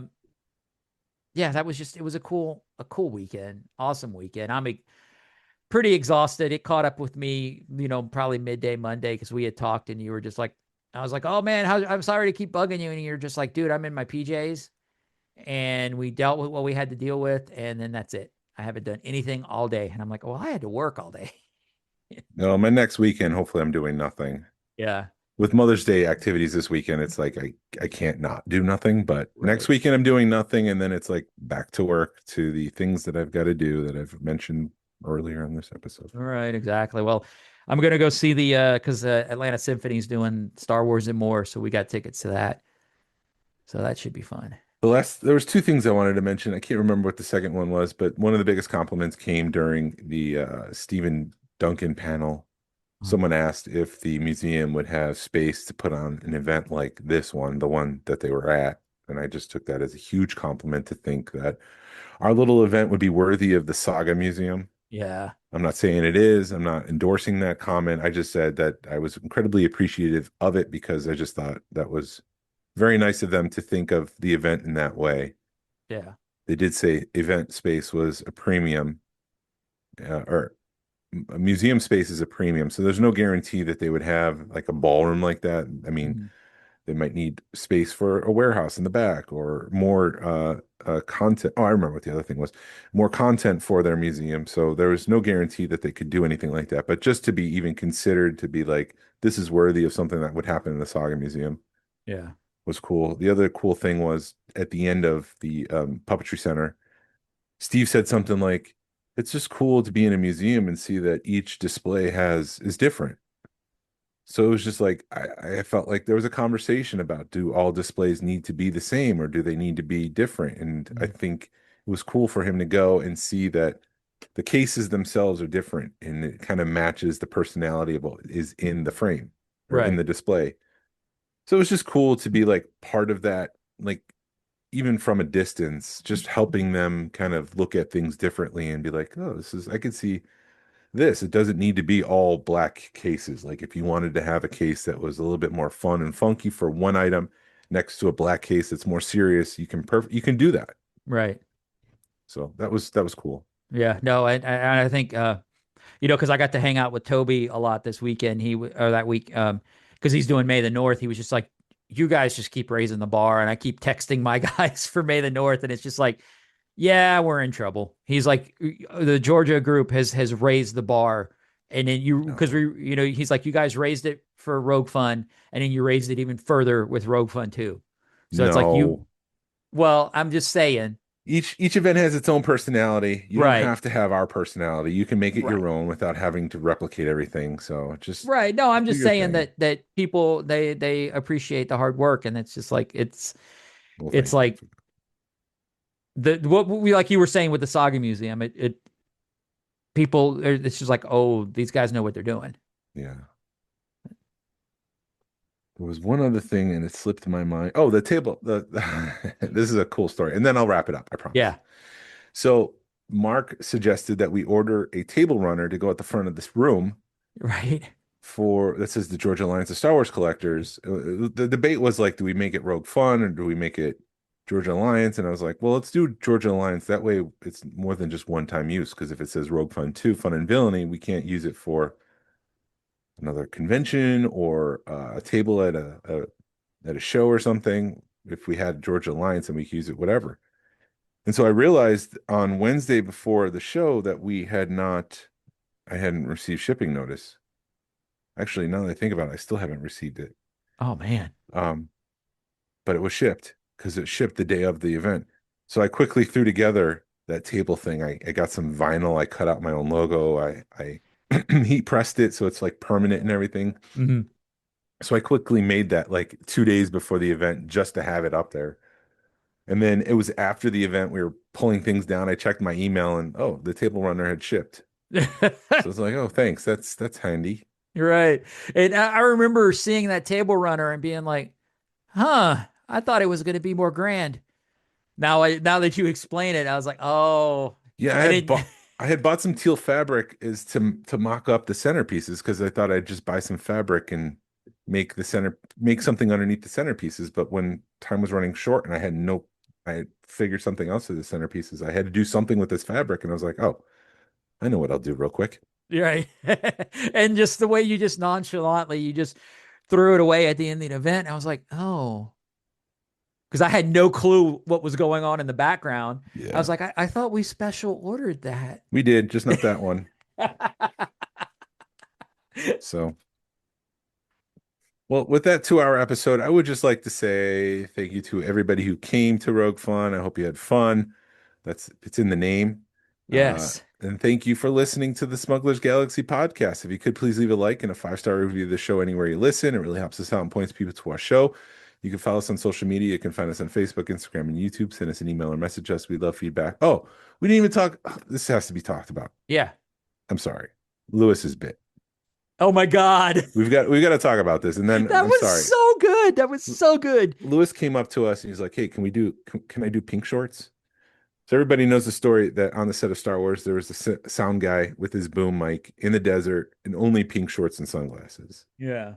[SPEAKER 9] that was it was a cool weekend. Awesome weekend. I'm pretty exhausted. It caught up with me, probably midday Monday, because we had talked and you were just like, I was like, oh man, I'm sorry to keep bugging you. And you're just like, dude, I'm in my PJs, and we dealt with what we had to deal with. And then that's it. I haven't done anything all day. And I'm like, well, I had to work all day.
[SPEAKER 10] No, my next weekend, hopefully I'm doing nothing.
[SPEAKER 9] Yeah.
[SPEAKER 10] with Mother's Day activities this weekend, it's like I can't not do nothing. But next weekend I'm doing nothing, and then it's like back to work to the things that I've got to do that I've mentioned earlier in this episode.
[SPEAKER 9] All right, exactly. Well, I'm gonna go see the because Atlanta Symphony's doing Star Wars and more, so we got tickets to that. So that should be fun.
[SPEAKER 10] There was two things I wanted to mention. I can't remember what the second one was, but one of the biggest compliments came during the Stephen Duncan panel. Someone asked if the museum would have space to put on an event like this one, the one that they were at. And I just took that as a huge compliment to think that our little event would be worthy of the Saga Museum.
[SPEAKER 9] Yeah.
[SPEAKER 10] I'm not saying it is. I'm not endorsing that comment. I just said that I was incredibly appreciative of it because I just thought that was very nice of them to think of the event in that way.
[SPEAKER 9] Yeah.
[SPEAKER 10] They did say event space was a premium, or a museum space is a premium. So there's no guarantee that they would have like a ballroom like that. I mean, they might need space for a warehouse in the back or more content. Oh, I remember what the other thing was, more content for their museum. So there was no guarantee that they could do anything like that. But just to be even considered to be like, this is worthy of something that would happen in the Saga Museum.
[SPEAKER 9] Yeah.
[SPEAKER 10] Was cool. The other cool thing was at the end of the Puppetry Center, Steve said something like, it's just cool to be in a museum and see that each display is different. So it was just like, I felt like there was a conversation about, do all displays need to be the same or do they need to be different? And I think it was cool for him to go and see that the cases themselves are different and it kind of matches the personality of what is in the frame or in the display. So it was just cool to be like part of that, like even from a distance, just helping them kind of look at things differently and be like, oh, I could see this. It doesn't need to be all black cases. Like if you wanted to have a case that was a little bit more fun and funky for one item next to a black case that's more serious, you can do that.
[SPEAKER 9] Right.
[SPEAKER 10] So that was cool.
[SPEAKER 9] Yeah. No, I think because I got to hang out with Toby a lot this weekend. That week, because he's doing May the North. He was just like, you guys just keep raising the bar, and I keep texting my guys for May the North, and it's just like, yeah, we're in trouble. He's like, the Georgia group has raised the bar, and then he's like, you guys raised it for Rogue Fun, and then you raised it even further with Rogue Fun too. So it's like well, I'm just saying.
[SPEAKER 10] Each event has its own personality. You don't have to have our personality. You can make it your own without having to replicate everything. So just
[SPEAKER 9] No, I'm just saying that people they appreciate the hard work, and it's just like it's like like you were saying with the Saga Museum. It's just like, oh, these guys know what they're doing.
[SPEAKER 10] Yeah. There was one other thing, and it slipped my mind. Oh, the table. This is a cool story, and then I'll wrap it up. I promise.
[SPEAKER 9] Yeah.
[SPEAKER 10] So Mark suggested that we order a table runner to go at the front of this room.
[SPEAKER 9] Right.
[SPEAKER 10] That says the Georgia Alliance of Star Wars Collectors. The debate was like, do we make it Rogue Fun or do we make it Georgia Alliance? And I was like, well, let's do Georgia Alliance. That way, it's more than just one-time use. Because if it says Rogue Fun 2, Fun and Villainy, we can't use it for another convention or a table at a show or something. If we had Georgia Alliance, and we could use it, whatever. And so I realized on Wednesday before the show that I hadn't received shipping notice. Actually, now that I think about it, I still haven't received it.
[SPEAKER 9] Oh man.
[SPEAKER 10] But it was shipped because it shipped the day of the event. So I quickly threw together that table thing. I got some vinyl. I cut out my own logo. I heat pressed it so it's like permanent and everything.
[SPEAKER 9] Mm-hmm.
[SPEAKER 10] So I quickly made that like 2 days before the event just to have it up there. And then it was after the event, we were pulling things down. I checked my email and the table runner had shipped. So I was like, oh, thanks. That's handy.
[SPEAKER 9] You're right. And I remember seeing that table runner and being like, I thought it was going to be more grand. Now that you explain it, I was like, oh.
[SPEAKER 10] Yeah, I had bought some teal fabric to mock up the centerpieces because I thought I'd just buy some fabric and make something underneath the centerpieces. But when time was running short and I had figured something else for the centerpieces, I had to do something with this fabric, and I was like, oh, I know what I'll do real quick.
[SPEAKER 9] Right. And just the way you just nonchalantly, you just threw it away at the end of the event. I was like, oh, because I had no clue what was going on in the background.
[SPEAKER 10] Yeah.
[SPEAKER 9] I was like, I thought we special ordered that.
[SPEAKER 10] We did, just not that one. So Well, with that 2-hour episode, I would just like to say thank you to everybody who came to Rogue Fun. I hope you had fun. It's in the name.
[SPEAKER 9] Yes.
[SPEAKER 10] And thank you for listening to the Smugglers Galaxy podcast. If you could please leave a like and a 5-star review of the show anywhere you listen. It really helps us out and points people to our show. You can follow us on social media. You can find us on Facebook, Instagram, and YouTube. Send us an email or message us. We love feedback. Oh, we didn't even talk. Oh, this has to be talked about.
[SPEAKER 9] Yeah.
[SPEAKER 10] I'm sorry. Lewis's bit.
[SPEAKER 9] Oh my God.
[SPEAKER 10] We've got to talk about this. And then
[SPEAKER 9] that was so good. That was so good.
[SPEAKER 10] Lewis came up to us and he's like, "Hey, can I do pink shorts?" So everybody knows the story that on the set of Star Wars, there was a sound guy with his boom mic in the desert and only pink shorts and sunglasses.
[SPEAKER 9] Yeah.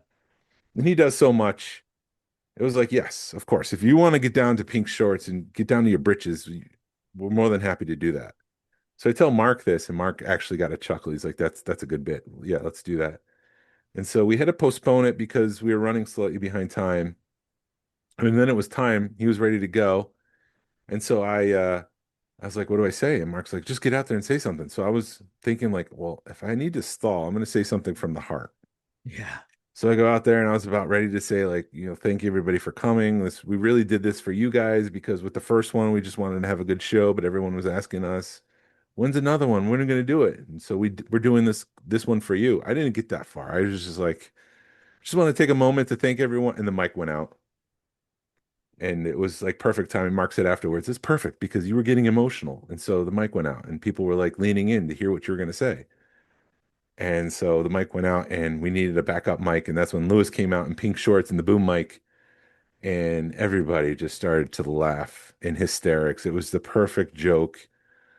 [SPEAKER 10] And he does so much. It was like, yes, of course. If you want to get down to pink shorts and get down to your britches, we're more than happy to do that. So I tell Mark this, and Mark actually got a chuckle. He's like, that's a good bit. Yeah, let's do that. And so we had to postpone it because we were running slightly behind time. And then it was time. He was ready to go. And so I was like, what do I say? And Mark's like, just get out there and say something. So I was thinking like, well, if I need to stall, I'm going to say something from the heart.
[SPEAKER 9] Yeah.
[SPEAKER 10] So I go out there and I was about ready to say like, thank you everybody for coming. We really did this for you guys because with the first one, we just wanted to have a good show, but everyone was asking us, when's another one? When are we going to do it? And so we're doing this one for you. I didn't get that far. I was just like, just want to take a moment to thank everyone. And the mic went out. And it was like perfect timing. Mark said afterwards, it's perfect because you were getting emotional. And so the mic went out and people were like leaning in to hear what you were going to say. And so the mic went out and we needed a backup mic. And that's when Lewis came out in pink shorts and the boom mic. And everybody just started to laugh in hysterics. It was the perfect joke.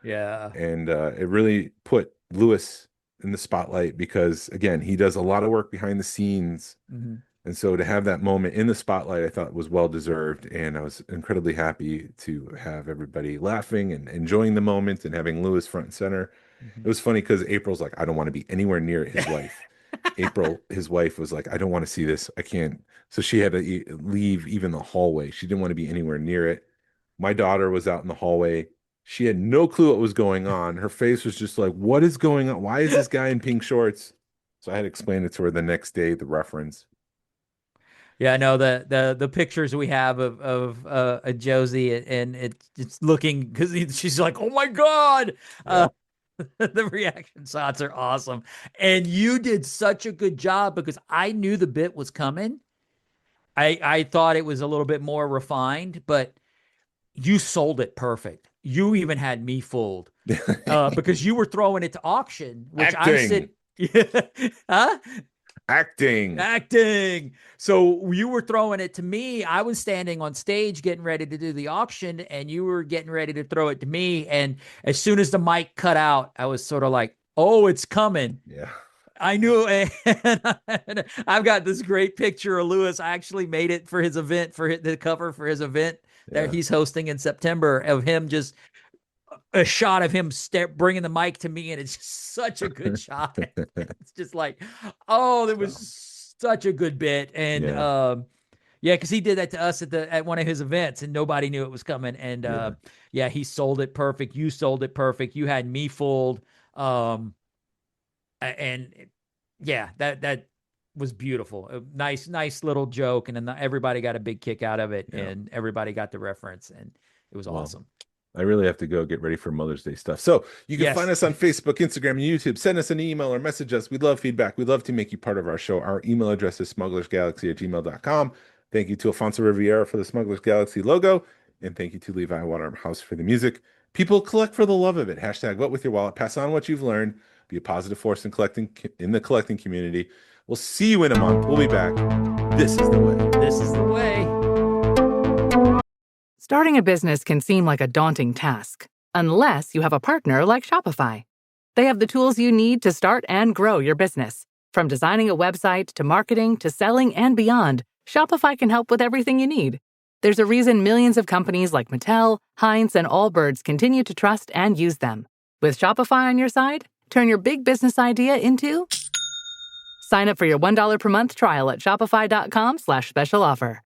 [SPEAKER 9] Yeah.
[SPEAKER 10] And it really put Lewis in the spotlight because, again, he does a lot of work behind the scenes.
[SPEAKER 9] Mm-hmm.
[SPEAKER 10] And so to have that moment in the spotlight, I thought was well-deserved. And I was incredibly happy to have everybody laughing and enjoying the moment and having Lewis front and center. Mm-hmm. It was funny because April's like, I don't want to be anywhere near his wife. April, his wife, was like, I don't want to see this. I can't. So she had to leave even the hallway. She didn't want to be anywhere near it. My daughter was out in the hallway. She had no clue what was going on. Her face was just like, what is going on? Why is this guy in pink shorts? So I had to explain it to her the next day, the reference.
[SPEAKER 9] Yeah, no, the pictures we have of Josie and it's looking because she's like, oh my God. Yeah. The reaction shots are awesome. And you did such a good job because I knew the bit was coming. I thought it was a little bit more refined, but you sold it perfect. You even had me fooled because you were throwing it to auction, which I said, huh? Acting. So you were throwing it to me. I was standing on stage getting ready to do the auction and you were getting ready to throw it to me. And as soon as the mic cut out, I was sort of like, oh, it's coming.
[SPEAKER 10] Yeah.
[SPEAKER 9] I knew. And I've got this great picture of Lewis. I actually made it for his event, for the cover for his event that he's hosting in September, of him just a shot of him bringing the mic to me, and it's just such a good shot. It's just like, oh, that was such a good bit. And because he did that to us at one of his events, and nobody knew it was coming. And he sold it perfect. You sold it perfect. You had me fooled. That was beautiful. A nice little joke, and then everybody got a big kick out of it, and everybody got the reference, and it was awesome.
[SPEAKER 10] I really have to go get ready for Mother's Day stuff. So you can find us on Facebook, Instagram, and YouTube. Send us an email or message us. We'd love feedback. We'd love to make you part of our show. Our email address is smugglersgalaxy@gmail.com. Thank you to Alfonso Riviera for the Smugglers Galaxy logo. And thank you to Levi Waterhouse for the music. People, collect for the love of it. # vote with your wallet. Pass on what you've learned. Be a positive force in the collecting community. We'll see you in a month. We'll be back. This is the way.
[SPEAKER 9] This is the way.
[SPEAKER 16] Starting a business can seem like a daunting task, unless you have a partner like Shopify. They have the tools you need to start and grow your business. From designing a website to marketing to selling and beyond, Shopify can help with everything you need. There's a reason millions of companies like Mattel, Heinz, and Allbirds continue to trust and use them. With Shopify on your side, turn your big business idea into... Sign up for your $1 per month trial at shopify.com/special offer.